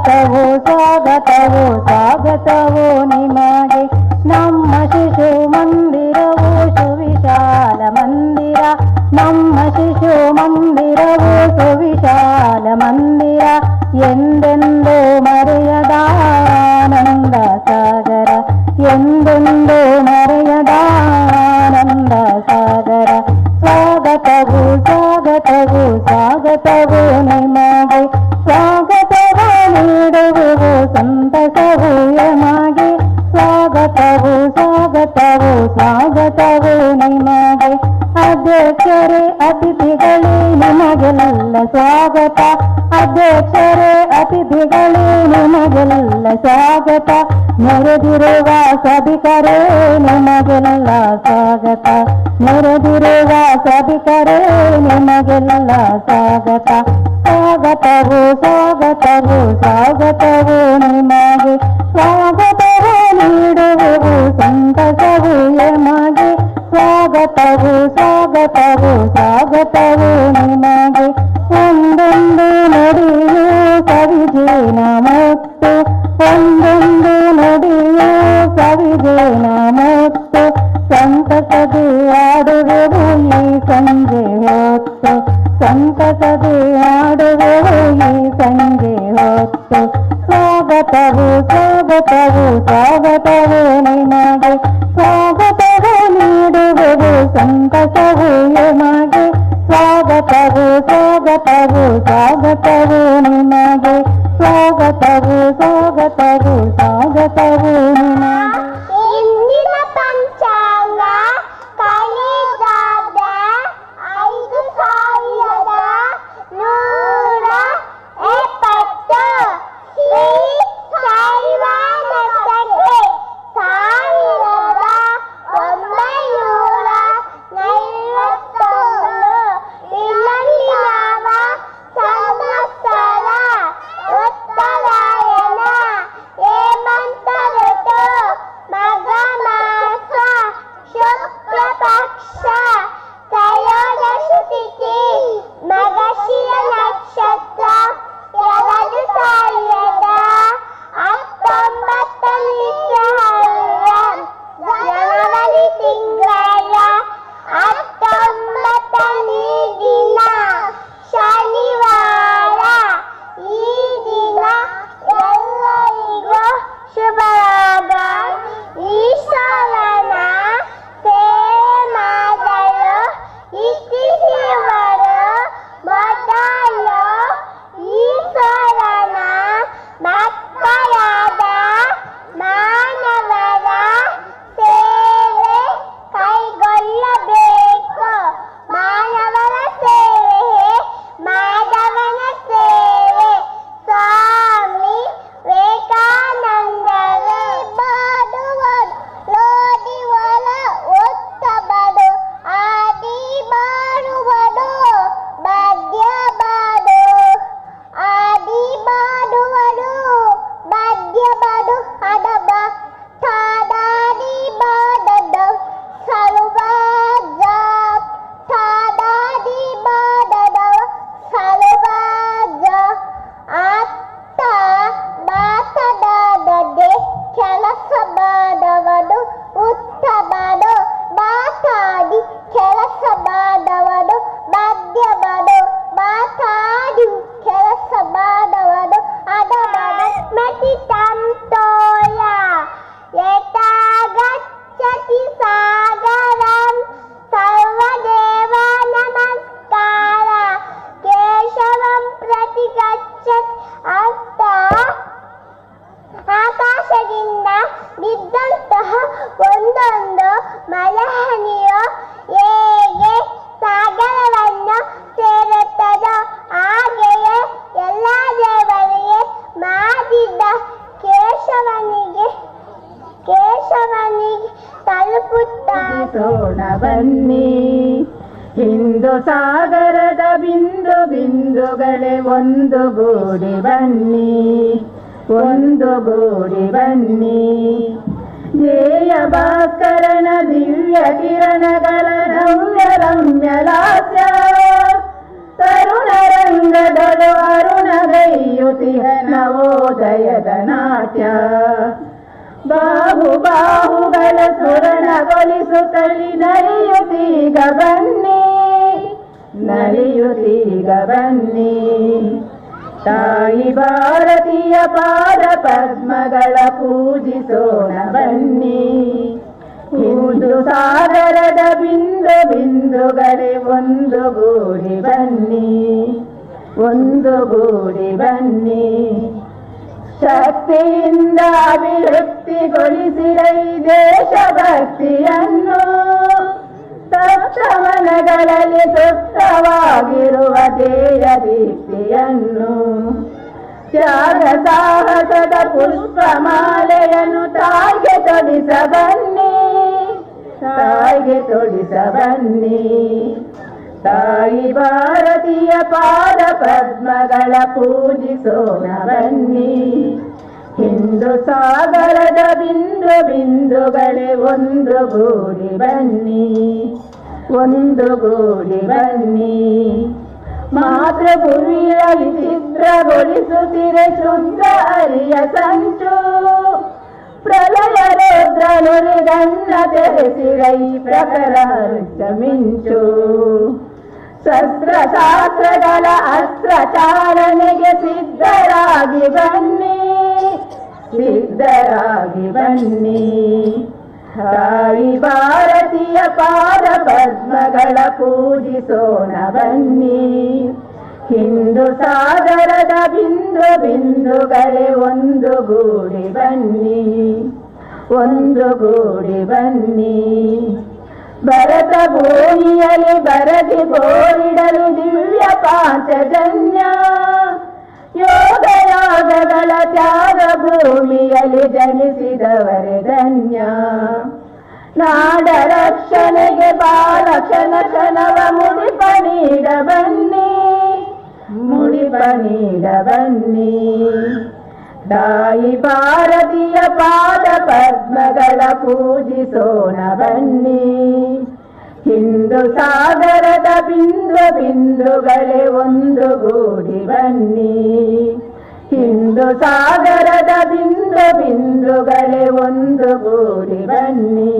ಸ್ವಾಗತವು ಸ್ವಾಗತವು ಸ್ವಾಗತವು ನಿಮಗೆ ನಮ್ಮ ಶಿಶು ಮಂದಿರವು ಸುವಿಶಾಲ ಮಂದಿರ ನಮ್ಮ ಶಿಶು ಮಂದಿರವು ಸುವಿಶಾಲ ಮಂದಿರ ಎಂದೆಂದು ಮರೆಯದ ಆನಂದ ಸಾಗರ ಎಂದೆಂದು ಮರೆಯದ ಆನಂದ ಸಾಗರ ಸ್ವಾಗತವು ಸ್ವಾಗತವು ಸ್ವಾಗತವು ನಿಮಗೆ ಸ್ವಾಗತವು ನೀಡುವುದು ಸಂತಸವು ಯಮಗೆ ಸ್ವಾಗತವು ಸ್ವಾಗತವು ಸ್ವಾಗತವು ನಿಮಗೆ ಅಧ್ಯಕ್ಷರೇ ಅತಿಥಿಗಳೇ ನಿಮಗೆಲ್ಲ ಸ್ವಾಗತ ಅಧ್ಯಕ್ಷರೇ ಅತಿಥಿಗಳೇ ನಿಮಗೆಲ್ಲ ಸ್ವಾಗತ ನೆರೆದಿರುವ ಸಭಿಕರೇ ನಿಮಗೆಲ್ಲ ಸ್ವಾಗತ ನೆರೆದಿರುವ ಸಭಿಕರೇ ನಿಮಗೆಲ್ಲ ಸ್ವಾಗತ ಸ್ವಾಗತವು ಸ್ವಾಗತವು ಸ್ವಾಗತವು ನಿಮಗೆ ಸ್ವಾಗತವು ನೀಡುವುದು ಸಂತಸವು ಯಮಗೆ ಸ್ವಾಗತವು ಸ್ವಾಗತವು ಸ್ವಾಗತವು ನಿಮಗೆ ಒಂದೊಂದು ನುಡಿಯು ಸವಿಜೇನ ಮುತ್ತು ಒಂದೊಂದು ನುಡಿಯು ಸವಿಜೇನ ಮುತ್ತು ಸಂತಸದಿ ಆಡುವೆವು ಈ ಸಂಜೆ ಹೊತ್ತು ಸಂತಸದಿ ಆಡುವೆವು ಈ ಸಂಜೆ ಹೊತ್ತು ಸ್ವಾಗತವು ಸ್ವಾಗತವು ಸ್ವಾಗತವು ನಿಮಗೆ ಸ್ವಾಗತವು ನೀಡುವೆವು ಸಂತಸವು ಯಮಗೆ ಸ್ವಾಗತವು ಸ್ವಾಗತವು ಸ್ವಾಗತವು ನಿಮಗೆ ಸ್ವಾಗತವು ಸ್ವಾಗತವು ಸ್ವಾಗತವು ನಿಮಗೆ ಇಂದಿನ ಪಂಚಾಂಗ ಕಲಿದಾದ 5170 ಶ್ರೀ ಶೈವಾನಂದಕ್ಕೆ 1941 ಇಲ್ಲಲ್ಲಿ ನಾವ ಸಂವತ್ಸರ ಉತ್ತರಾಯಣ ಹೇಮಂತ ಋತು ಮಘ ಮಾಸ ಶುಕ್ಲ ಪಕ್ಷ ತ್ರಯೋದಶಿ ತಿಥಿ ಮಗಶಿರ ನಕ್ಷತ್ರ 2019 ಜನವರಿ ತಿಂಗಳ 19ನೇ ದಿನ ಶನಿವಾರ ಈ ದಿನ ಎಲ್ಲರಿಗೂ ಶುಭವಾದ ಈಶ್ವರನ ಸೇವೆ ಮಾಡಲು ಇಚ್ಛಿಸುವರು ಮೊದಲು ಈಶ್ವರನ ಮಕ್ಕಳಾದ ಮಾನವರ ಸೇವೆ ಕೈಗೊಳ್ಳಬೇಕು ಮಾನವರ ಸೇವೆ ಮಾಧವನ ಸೇವೆ ಸ್ವಾಮಿ ವಿವೇಕಾನಂದರು ಲೋದಿವಲ ಉತ್ತಬಡು ಆದಿ ಮಾಡುವಡು ಬದ್ಯಬಡು ಆದಿ ಮಾಡುವಡು ಬದ್ಯಬಡು ಹಡಬ ತಾದಾದಿ ಬಾಡದ ಸಲುವಾಜ ತಾದಾದಿ ಬಾಡದ ಸಲುವಾಜ ಅತ್ತ ಮಾತನಾಡದೆ ಕೆಲಸ ಮಾಡವನು ಉತ್ತಮನು ಮಾತಾಡಿ ಕೆಲಸ ಮಾಡವನು ಮಧ್ಯಮನು ಮಾತಾಡಿ ಕೆಲಸ ಮಾಡವನು ಅದಮನು ಮತಿ ತಂತೋಯ ಯಥಾ ಗಚ್ಚತಿ ಸಾಗರಂ ಸರ್ವದೇವ ನಮಸ್ಕಾರ ಕೇಶವಂ ಪ್ರತಿ ಗಚ್ಚತಿ ಅಂತ ಆಕಾಶದಿಂದ ಬಿದ್ದಂತಹ ಒಂದೊಂದು ಮಳೆಹನಿಯು ಹೇಗೆ ಸಾಗರವನ್ನು ಸೇರುತ್ತದೋ ಹಾಗೆಯೇ ಎಲ್ಲ ದೇವರಿಗೆ ಮಾಡಿದ ಕೇಶವನಿಗೆ ತಲುಪುತ್ತಾ ಬನ್ನಿ ಹಿಂದೂ ಸಾಗರದ ಬಿಂದು ಬಿಂದುಗಳೇ ಒಂದು ಗೂಡಿ ಬನ್ನಿ ಒಂದು ಗೂಡಿ ಬನ್ನಿ ಜೇಯ ಭಾಸ್ಕರನ ದಿವ್ಯ ಕಿರಣಗಳ ರಮ್ಯ ರಮ್ಯ ಲಾಸ್ಯ ತರುಣ ರಂಗದಳು ಅರುಣಗೈಯುತಿಹ ನವೋದಯ ನವೋದಯದ ನಾಟ್ಯ ಬಾಹುಗಳ ಸುರಣಗೊಳಿಸುತ್ತಲಿ ನಲಿಯುತ್ತೀಗ ಬನ್ನಿ ತಾಯಿ ಭಾರತೀಯ ಪಾದ ಪದ್ಮಗಳ ಪೂಜಿಸೋಣ ಬನ್ನಿ ಹಿಂದೂ ಸಾಗರದ ಬಿಂದುಗಳೇ ಒಂದುಗೂಡಿ ಬನ್ನಿ ಶಕ್ತಿಯಿಂದ ಅಭಿವೃದ್ಧಿಗೊಳಿಸಿದ ಈ ದೇಶಭಕ್ತಿಯನ್ನು ತಕ್ಷಮನಗಳಲ್ಲಿ ಸುಪ್ತವಾಗಿರುವ ಧ್ಯೇಯ ದೀಪ್ತಿಯನ್ನು ತ್ಯಾಗ ಸಾಹಸದ ಪುಷ್ಪಮಾಲೆಯನ್ನು ತಾಯಿಗೆ ತೊಡಿಸ ಬನ್ನಿ ತಾಯಿ ಭಾರತೀಯ ಪಾದ ಪದ್ಮಗಳ ಪೂಜಿಸೋಣ ಬನ್ನಿ ಹಿಂದೂ ಸಾಗರದ ಬಿಂದುಗಳೇ ಒಂದುಗೂಡಿ ಬನ್ನಿ ಮಾತೃಭೂಮಿಯಲ್ಲಿ ಚಿತ್ರಗೊಳಿಸುತ್ತಿರೆ ಶುದ್ಧ ಹರಿಯ ಸಂಚು ಪ್ರಲಯ ರುದ್ರ ನುರಿಗಣ್ಣ ತೆರೆಸಿರೈ ಪ್ರಖರ ಮಿಂಚು ಶಸ್ತ್ರಶಾಸ್ತ್ರಗಳ ಅಸ್ತ್ರಚಾರಣೆಗೆ ಸಿದ್ಧರಾಗಿ ಬನ್ನಿ ತಾಯಿ ಭಾರತೀಯ ಪಾದ ಪದ್ಮಗಳ ಪೂಜಿಸೋಣ ಬನ್ನಿ ಹಿಂದೂ ಸಾಗರದ ಬಿಂದುಗಳೇ ಒಂದುಗೂಡಿ ಬನ್ನಿ ಭರತ ಭೂಮಿಯಲ್ಲಿ ಬರದಿ ಬೋರಿಡಲು ದಿವ್ಯ ಪಾಂಚಜನ್ಯ ಯೋಗಗಳ ತ್ಯಾಗ ಭೂಮಿಯಲ್ಲಿ ಜನಿಸಿದವರೇ ಧನ್ಯ ನಾಡ ರಕ್ಷಣೆಗೆ ಬಾಳ ಕ್ಷಣವ ಮುಡಿಪ ನೀಡ ಬನ್ನಿ ತಾಯಿ ಭಾರತೀಯ ಪಾದ ಪದ್ಮಗಳ ಪೂಜಿಸೋಣ ಬನ್ನಿ ಹಿಂದೂ ಸಾಗರದ ಬಿಂದುಗಳೇ ಒಂದುಗೂಡಿ ಬನ್ನಿ ಹಿಂದೂ ಸಾಗರದ ಬಿಂದುಗಳೇ ಒಂದುಗೂಡಿ ಬನ್ನಿ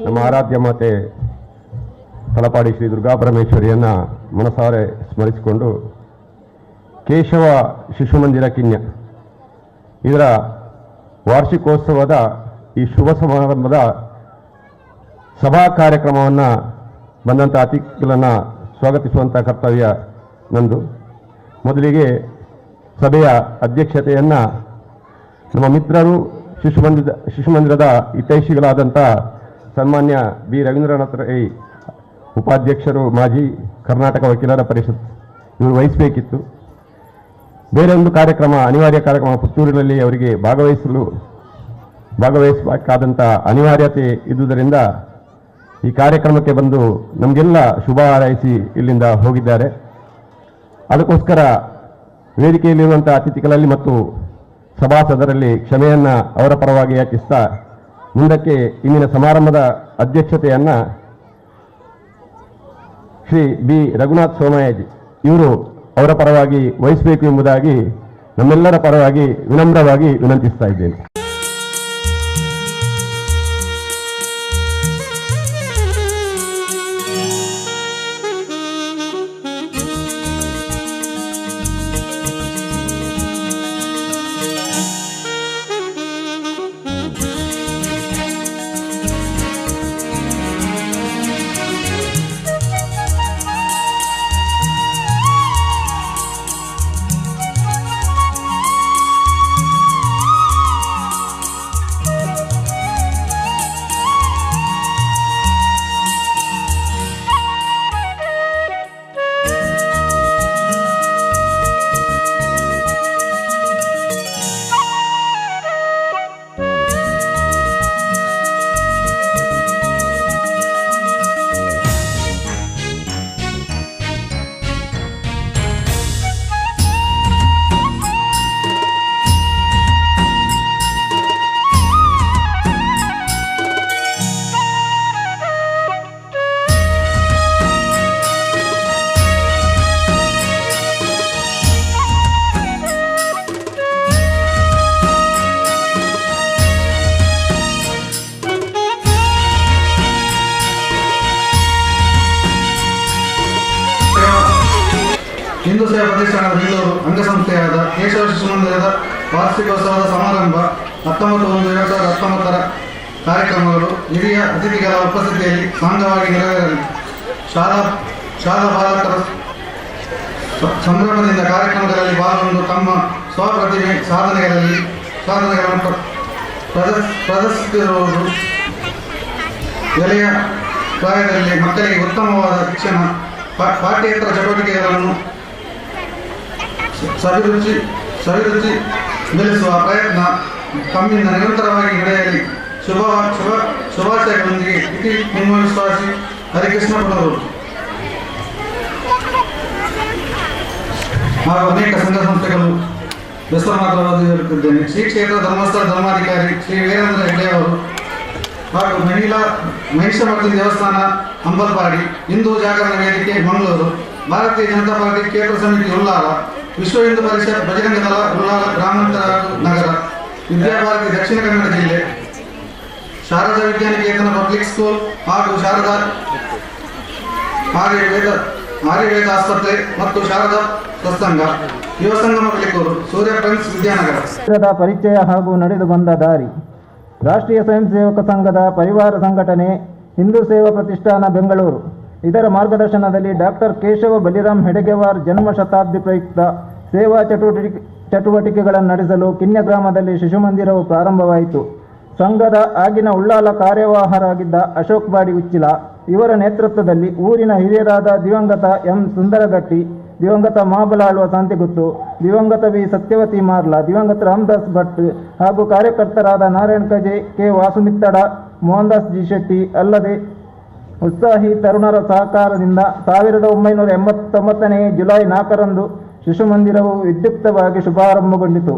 ನಮ್ಮ ಆರಾಧ್ಯ ಮಾತೆ ತಲಪಾಡಿ ಶ್ರೀ ದುರ್ಗಾಪರಮೇಶ್ವರಿಯನ್ನ ಮನಸಾರೆ ಸ್ಮರಿಸಿಕೊಂಡು ಕೇಶವ ಶಿಶುಮಂದಿರ ಕಿನ್ಯ ಇದರ ವಾರ್ಷಿಕೋತ್ಸವದ ಈ ಶುಭ ಸಮಾರಂಭದ ಸಭಾ ಕಾರ್ಯಕ್ರಮವನ್ನು ಬಂದಂಥ ಅತಿಥಿಗಳನ್ನು ಸ್ವಾಗತಿಸುವಂಥ ಕರ್ತವ್ಯ ನಂದು. ಮೊದಲಿಗೆ ಸಭೆಯ ಅಧ್ಯಕ್ಷತೆಯನ್ನು ನಮ್ಮ ಮಿತ್ರರು ಶಿಶುಮಂದಿರದ ಹಿತೈಷಿಗಳಾದಂಥ ಸನ್ಮಾನ್ಯ ಬಿ ರವೀಂದ್ರನಾಥ್ ರೈ ಉಪಾಧ್ಯಕ್ಷರು ಮಾಜಿ ಕರ್ನಾಟಕ ವಕೀಲರ ಪರಿಷತ್ ಇವರು ವಹಿಸಬೇಕಿತ್ತು. ಬೇರೆ ಒಂದು ಕಾರ್ಯಕ್ರಮ ಅನಿವಾರ್ಯ ಕಾರ್ಯಕ್ರಮ ಪುತ್ತೂರಿನಲ್ಲಿ ಅವರಿಗೆ ಭಾಗವಹಿಸಬೇಕಾದಂಥ ಅನಿವಾರ್ಯತೆ ಇದ್ದುದರಿಂದ ಈ ಕಾರ್ಯಕ್ರಮಕ್ಕೆ ಬಂದು ನಮಗೆಲ್ಲ ಶುಭ ಹಾರೈಸಿ ಇಲ್ಲಿಂದ ಹೋಗಿದ್ದಾರೆ. ಅದಕ್ಕೋಸ್ಕರ ವೇದಿಕೆಯಲ್ಲಿರುವಂಥ ಅತಿಥಿಗಳಲ್ಲಿ ಮತ್ತು ಸಭಾಸದರಲ್ಲಿ ಕ್ಷಮೆಯನ್ನು ಅವರ ಪರವಾಗಿ ಯಾಚಿಸ್ತಾ ಮುಂದಕ್ಕೆ ಇಂದಿನ ಸಮಾರಂಭದ ಅಧ್ಯಕ್ಷತೆಯನ್ನು ಶ್ರೀ ಬಿ ರಘುನಾಥ್ ಸೋಮಯಾಜಿ ಇವರು ಅವರ ಪರವಾಗಿ ವಹಿಸಬೇಕು ಎಂಬುದಾಗಿ ನಮ್ಮೆಲ್ಲರ ಪರವಾಗಿ ವಿನಮ್ರವಾಗಿ ವಿನಂತಿಸ್ತಾ ಇದ್ದೇನೆ. ಹಿಂದೂ ಸೇವಾ ಪ್ರತಿಷ್ಠಾನದ ಬೆಂಗಳೂರು ಅಂಗಸಂಸ್ಥೆಯಾದ ಕೇಶವ ಶಿಶು ಮಂದಿರದ ವಾರ್ಷಿಕೋತ್ಸವದ ಸಮಾರಂಭ 19/1/2019 ಕಾರ್ಯಕ್ರಮಗಳು ಹಿರಿಯ ಅತಿಥಿಗಳ ಉಪಸ್ಥಿತಿಯಲ್ಲಿ ಸಾಂಗವಾಗಿ ನೆರವೇರಲಿದೆ. ಶಾಲಾ ಬಾಲಕರ ಸಂಭ್ರಮದಿಂದ ಕಾರ್ಯಕ್ರಮಗಳಲ್ಲಿ ಪಾಲ್ಗೊಂಡು ತಮ್ಮ ಸ್ವಪ್ರತಿಭೆ ಸಾಧನೆಗಳನ್ನು ಪ್ರದರ್ಶಿಸಿರುವುದು ಎಳೆಯ ಪ್ರಾಯದಲ್ಲಿ ಮಕ್ಕಳಿಗೆ ಉತ್ತಮವಾದ ಶಿಕ್ಷಣ, ಪಾಠ್ಯೇತರ ಚಟುವಟಿಕೆಗಳನ್ನು ಸವಿರುಚಿ ಬೆಳೆಸುವ ಪ್ರಯತ್ನ ತಮ್ಮಿಂದ ನಿರಂತರವಾಗಿ ನಡೆಯಲಿ. ಶುಭಾಶಯಗಳೊಂದಿಗೆ ಇತಿ ನಿಮ್ಮ ವಿಶ್ವಾಸಿ ಹರಿಕೃಷ್ಣ ಪುನರೂರು ಹಾಗೂ ಅನೇಕ ಸಂಘ ಸಂಸ್ಥೆಗಳು ಹೆಸರು ಮಾತ್ರವಾಗಿ ಹೇಳುತ್ತಿದ್ದೇನೆ. ಶ್ರೀ ಕ್ಷೇತ್ರ ಧರ್ಮಸ್ಥಳ ಧರ್ಮಾಧಿಕಾರಿ ಶ್ರೀ ವೀರೇಂದ್ರ ಹೆಗ್ಡೆ ಅವರು ಹಾಗೂ ಮಹಿಷಮರ್ದಿನಿ ದೇವಸ್ಥಾನ ಅಂಬಲ್ಪಾಡಿ, ಹಿಂದೂ ಜಾಗರಣ ವೇದಿಕೆ ಮಂಗಳೂರು, ಭಾರತೀಯ ಜನತಾ ಪಾರ್ಟಿ ಕ್ಷೇತ್ರ ಸಮಿತಿ ಉಲ್ಲಾಲ, ವಿಶ್ವ ಹಿಂದೂ ಪರಿಷತ್ ಬಜರಂಗ ದಳ ಉಲ್ಲಾಲ ಗ್ರಾಮಾಂತರ ನಗರ, ವಿದ್ಯಾಭಾರತಿ ದಕ್ಷಿಣ ಕನ್ನಡ ಜಿಲ್ಲೆ, ಶಾರದಾ ವಿದ್ಯಾನಿಕೇತನ ಪಬ್ಲಿಕ್ ಸ್ಕೂಲ್ ಹಾಗೂ ಶಾರದಾ ಆರ್ಯವೇದ ಆಸ್ಪತ್ರೆ ಮತ್ತು ಶಾರದಾ ಸತ್ಸಂಗ, ಯುವ ಸಂಗಮ ಬೆಳಕೂರು, ಸೂರ್ಯ ಫ್ರೆಂಡ್ಸ್ ವಿದ್ಯಾನಗರ. ಪರಿಚಯ ಹಾಗೂ ನಡೆದು ಬಂದ ದಾರಿ. ರಾಷ್ಟ್ರೀಯ ಸ್ವಯಂ ಸೇವಕ ಸಂಘದ ಪರಿವಾರ ಸಂಘಟನೆ ಹಿಂದೂ ಸೇವಾ ಪ್ರತಿಷ್ಠಾನ ಬೆಂಗಳೂರು ಇದರ ಮಾರ್ಗದರ್ಶನದಲ್ಲಿ ಡಾಕ್ಟರ್ ಕೇಶವ ಬಲಿರಾಮ್ ಹೆಡಗೇವಾರ್ ಜನ್ಮ ಶತಾಬ್ದಿ ಪ್ರಯುಕ್ತ ಸೇವಾ ಚಟುವಟಿಕೆಗಳನ್ನು ನಡೆಸಲು ಕಿನ್ಯ ಗ್ರಾಮದಲ್ಲಿ ಶಿಶುಮಂದಿರವು ಪ್ರಾರಂಭವಾಯಿತು. ಸಂಘದ ಆಗಿನ ಉಳ್ಳಾಲ ಕಾರ್ಯವಾಹರಾಗಿದ್ದ ಅಶೋಕ್ ಬಾಡಿ ಉಚ್ಚಿಲ ಇವರ ನೇತೃತ್ವದಲ್ಲಿ ಊರಿನ ಹಿರಿಯರಾದ ದಿವಂಗತ ಎಂ ಸುಂದರಗಟ್ಟಿ, ದಿವಂಗತ ಮಹಾಬಲಾಳುವ ಶಾಂತಿಗುತ್ತು, ದಿವಂಗತ ವಿ ಸತ್ಯವತಿ ಮಾರ್ಲ, ದಿವಂಗತ ರಾಮದಾಸ್ ಭಟ್ ಹಾಗೂ ಕಾರ್ಯಕರ್ತರಾದ ನಾರಾಯಣ್ ಕಜೆ, ಕೆ ವಾಸುಮಿತ್ತಡ, ಮೋಹನ್ದಾಸ್ ಜಿ ಶೆಟ್ಟಿ ಅಲ್ಲದೆ ಉತ್ಸಾಹಿ ತರುಣರ ಸಹಕಾರದಿಂದ 1989 ಜುಲೈ 4ರಂದು ಶಿಶುಮಂದಿರವು ವಿದ್ಯುಕ್ತವಾಗಿ ಶುಭಾರಂಭಗೊಂಡಿತು.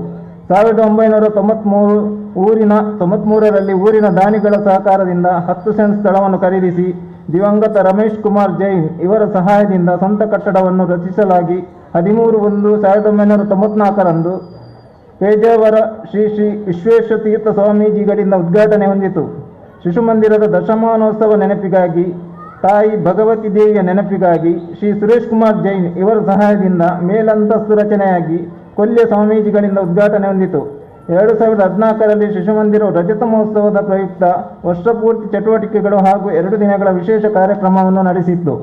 1993ರಲ್ಲಿ ಊರಿನ ದಾನಿಗಳ ಸಹಕಾರದಿಂದ 10 ಸೆಂಟ್ ಸ್ಥಳವನ್ನು ಖರೀದಿಸಿ ದಿವಂಗತ ರಮೇಶ್ ಕುಮಾರ್ ಜೈನ್ ಇವರ ಸಹಾಯದಿಂದ ಸ್ವಂತ ಕಟ್ಟಡವನ್ನು ರಚಿಸಲಾಗಿ 13/1/1994ರಂದು ಪೇಜಾವರ ಶ್ರೀ ಶ್ರೀ ವಿಶ್ವೇಶತೀರ್ಥ ಸ್ವಾಮೀಜಿಗಳಿಂದ ಉದ್ಘಾಟನೆ ಹೊಂದಿತು. ಶಿಶುಮಂದಿರದ ದಶಮಾನೋತ್ಸವ ನೆನಪಿಗಾಗಿ, ತಾಯಿ ಭಗವತಿ ದೇವಿಯ ನೆನಪಿಗಾಗಿ ಶ್ರೀ ಸುರೇಶ್ ಕುಮಾರ್ ಜೈನ್ ಇವರ ಸಹಾಯದಿಂದ ಮೇಲಂತಸ್ತು ರಚನೆಯಾಗಿ ಕೊಲ್ಯ ಸ್ವಾಮೀಜಿಗಳಿಂದ ಉದ್ಘಾಟನೆ ಹೊಂದಿತು. 2014ರಲ್ಲಿ ಶಿಶುಮಂದಿರವು ರಜತ ಮಹೋತ್ಸವದ ಪ್ರಯುಕ್ತ ವರ್ಷಪೂರ್ತಿ ಚಟುವಟಿಕೆಗಳು ಹಾಗೂ 2 ದಿನಗಳ ವಿಶೇಷ ಕಾರ್ಯಕ್ರಮವನ್ನು ನಡೆಸಿತ್ತು.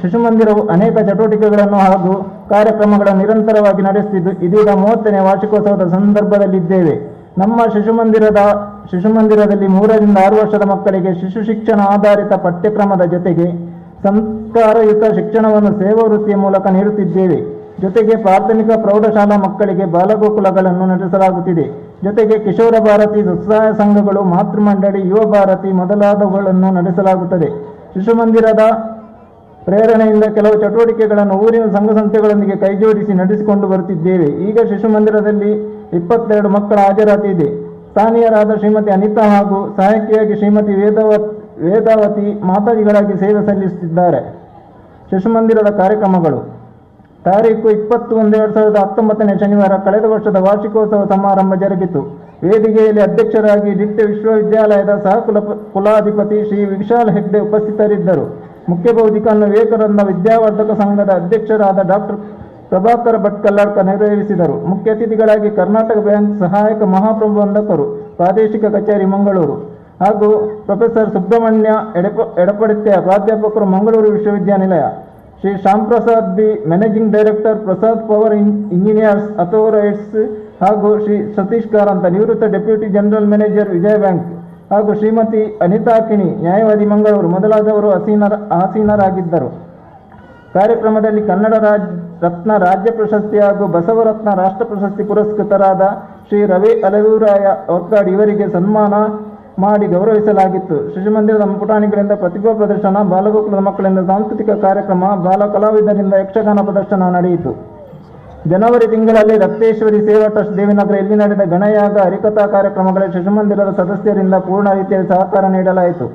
ಶಿಶುಮಂದಿರವು ಅನೇಕ ಚಟುವಟಿಕೆಗಳನ್ನು ಹಾಗೂ ಕಾರ್ಯಕ್ರಮಗಳನ್ನು ನಿರಂತರವಾಗಿ ನಡೆಸುತ್ತಿದ್ದು ಇದೀಗ 30ನೇ ವಾರ್ಷಿಕೋತ್ಸವದ ಸಂದರ್ಭದಲ್ಲಿದ್ದೇವೆ. ನಮ್ಮ ಶಿಶುಮಂದಿರದಲ್ಲಿ 3ರಿಂದ 6 ವರ್ಷದ ಮಕ್ಕಳಿಗೆ ಶಿಶು ಶಿಕ್ಷಣ ಆಧಾರಿತ ಪಠ್ಯಕ್ರಮದ ಜೊತೆಗೆ ಸಂಸ್ಕಾರಯುತ ಶಿಕ್ಷಣವನ್ನು ಸೇವಾ ವೃತ್ತಿಯ ಮೂಲಕ ನೀಡುತ್ತಿದ್ದೇವೆ. ಜೊತೆಗೆ ಪ್ರಾಥಮಿಕ ಪ್ರೌಢಶಾಲಾ ಮಕ್ಕಳಿಗೆ ಬಾಲಗೋಕುಲಗಳನ್ನು ನಡೆಸಲಾಗುತ್ತಿದೆ. ಜೊತೆಗೆ ಕಿಶೋರ ಭಾರತಿ, ಸ್ವಸಹಾಯ ಸಂಘಗಳು, ಮಾತೃಮಂಡಳಿ, ಯುವ ಭಾರತಿ ಮೊದಲಾದವುಗಳನ್ನು ನಡೆಸಲಾಗುತ್ತದೆ. ಶಿಶುಮಂದಿರದ ಪ್ರೇರಣೆಯಿಂದ ಕೆಲವು ಚಟುವಟಿಕೆಗಳನ್ನು ಊರಿನ ಸಂಘ ಸಂಸ್ಥೆಗಳೊಂದಿಗೆ ಕೈಜೋಡಿಸಿ ನಡೆಸಿಕೊಂಡು ಬರುತ್ತಿದ್ದೇವೆ. ಈಗ ಶಿಶುಮಂದಿರದಲ್ಲಿ 22 ಮಕ್ಕಳ ಹಾಜರಾತಿ ಇದೆ. ಸ್ಥಾನೀಯರಾದ ಶ್ರೀಮತಿ ಅನಿತಾ ಹಾಗೂ ಸಹಾಯಕಿಯಾಗಿ ಶ್ರೀಮತಿ ವೇದಾವತಿ ಮಾತಾಜಿಗಳಾಗಿ ಸೇವೆ ಸಲ್ಲಿಸುತ್ತಿದ್ದಾರೆ. ಶಿಶುಮಂದಿರದ ಕಾರ್ಯಕ್ರಮಗಳು: ತಾರೀಖು 20/1/2019 ಶನಿವಾರ ಕಳೆದ ವರ್ಷದ ವಾರ್ಷಿಕೋತ್ಸವ ಸಮಾರಂಭ ಜರುಗಿತು. ವೇದಿಕೆಯಲ್ಲಿ ಅಧ್ಯಕ್ಷರಾಗಿ ದಿಟ್ಟೆ ವಿಶ್ವವಿದ್ಯಾಲಯದ ಕುಲಾಧಿಪತಿ ಶ್ರೀ ವಿಶಾಲ್ ಹೆಗ್ಡೆ ಉಪಸ್ಥಿತರಿದ್ದರು. ಮುಖ್ಯ ಬೌದ್ಧಿಕವನ್ನು ವಿವೇಕಾನಂದ ವಿದ್ಯಾವರ್ಧಕ ಸಂಘದ ಅಧ್ಯಕ್ಷರಾದ ಡಾಕ್ಟರ್ ಪ್ರಭಾಕರ ಭಟ್ ಕಲ್ಲಾಡ್ಕ ನೆರವೇರಿಸಿದರು. ಮುಖ್ಯ ಅತಿಥಿಗಳಾಗಿ ಕರ್ನಾಟಕ ಬ್ಯಾಂಕ್ ಸಹಾಯಕ ಮಹಾಪ್ರಬಂಧಕರು, ಪ್ರಾದೇಶಿಕ ಕಚೇರಿ ಮಂಗಳೂರು ಹಾಗೂ ಪ್ರೊಫೆಸರ್ ಸುಬ್ರಹ್ಮಣ್ಯ ಎಡಪಡಿತ್ಯ, ಪ್ರಾಧ್ಯಾಪಕರು, ಮಂಗಳೂರು ವಿಶ್ವವಿದ್ಯಾನಿಲಯ, Shri Shyam Prasad B, managing director, Prasad power engineers ಅಥೋರೈಟ್ಸ್ ಹಾಗೂ ಶ್ರೀ ಸತೀಶ್ ಕಾರಂತ, ನಿವೃತ್ತ deputy general manager, Vijaya bank ಹಾಗೂ ಶ್ರೀಮತಿ ಅನಿತಾ ಕಿಣಿ, ನ್ಯಾಯವಾದಿ, ಮಂಗಳೂರು ಮೊದಲಾದವರು ಆಸೀನರಾಗಿದ್ದರು. ಕಾರ್ಯಕ್ರಮದಲ್ಲಿ ಕನ್ನಡ ರತ್ನ ರಾಜ್ಯ ಪ್ರಶಸ್ತಿ ಹಾಗೂ ಬಸವರತ್ನ ರಾಷ್ಟ್ರ ಪ್ರಶಸ್ತಿ ಪುರಸ್ಕೃತರಾದ ಶ್ರೀ ರವಿ ಅಲೆದೂರಾಯ ಒಕ್ಕಾಡ್ ಇವರಿಗೆ ಸನ್ಮಾನ ಮಾಡಿ ಗೌರವಿಸಲಾಗಿತ್ತು. ಶಿಶುಮಂದಿರದ ಪುಟಾಣಿಗಳಿಂದ ಪ್ರತಿಭಾ ಪ್ರದರ್ಶನ, ಬಾಲಗೋಕುಲದ ಮಕ್ಕಳಿಂದ ಸಾಂಸ್ಕೃತಿಕ ಕಾರ್ಯಕ್ರಮ, ಬಾಲ ಕಲಾವಿದರಿಂದ ಯಕ್ಷಗಾನ ಪ್ರದರ್ಶನ ನಡೆಯಿತು. ಜನವರಿ ತಿಂಗಳಲ್ಲಿ ರಕ್ತೇಶ್ವರಿ ಸೇವಾ ಟ್ರಸ್ಟ್ ದೇವಿನಗರ ಇಲ್ಲಿ ನಡೆದ ಗಣಯಾಗ, ಹರಿಕಥಾ ಕಾರ್ಯಕ್ರಮಗಳಿಗೆ ಶಿಶುಮಂದಿರದ ಸದಸ್ಯರಿಂದ ಪೂರ್ಣ ರೀತಿಯಲ್ಲಿ ಸಹಕಾರ ನೀಡಲಾಯಿತು.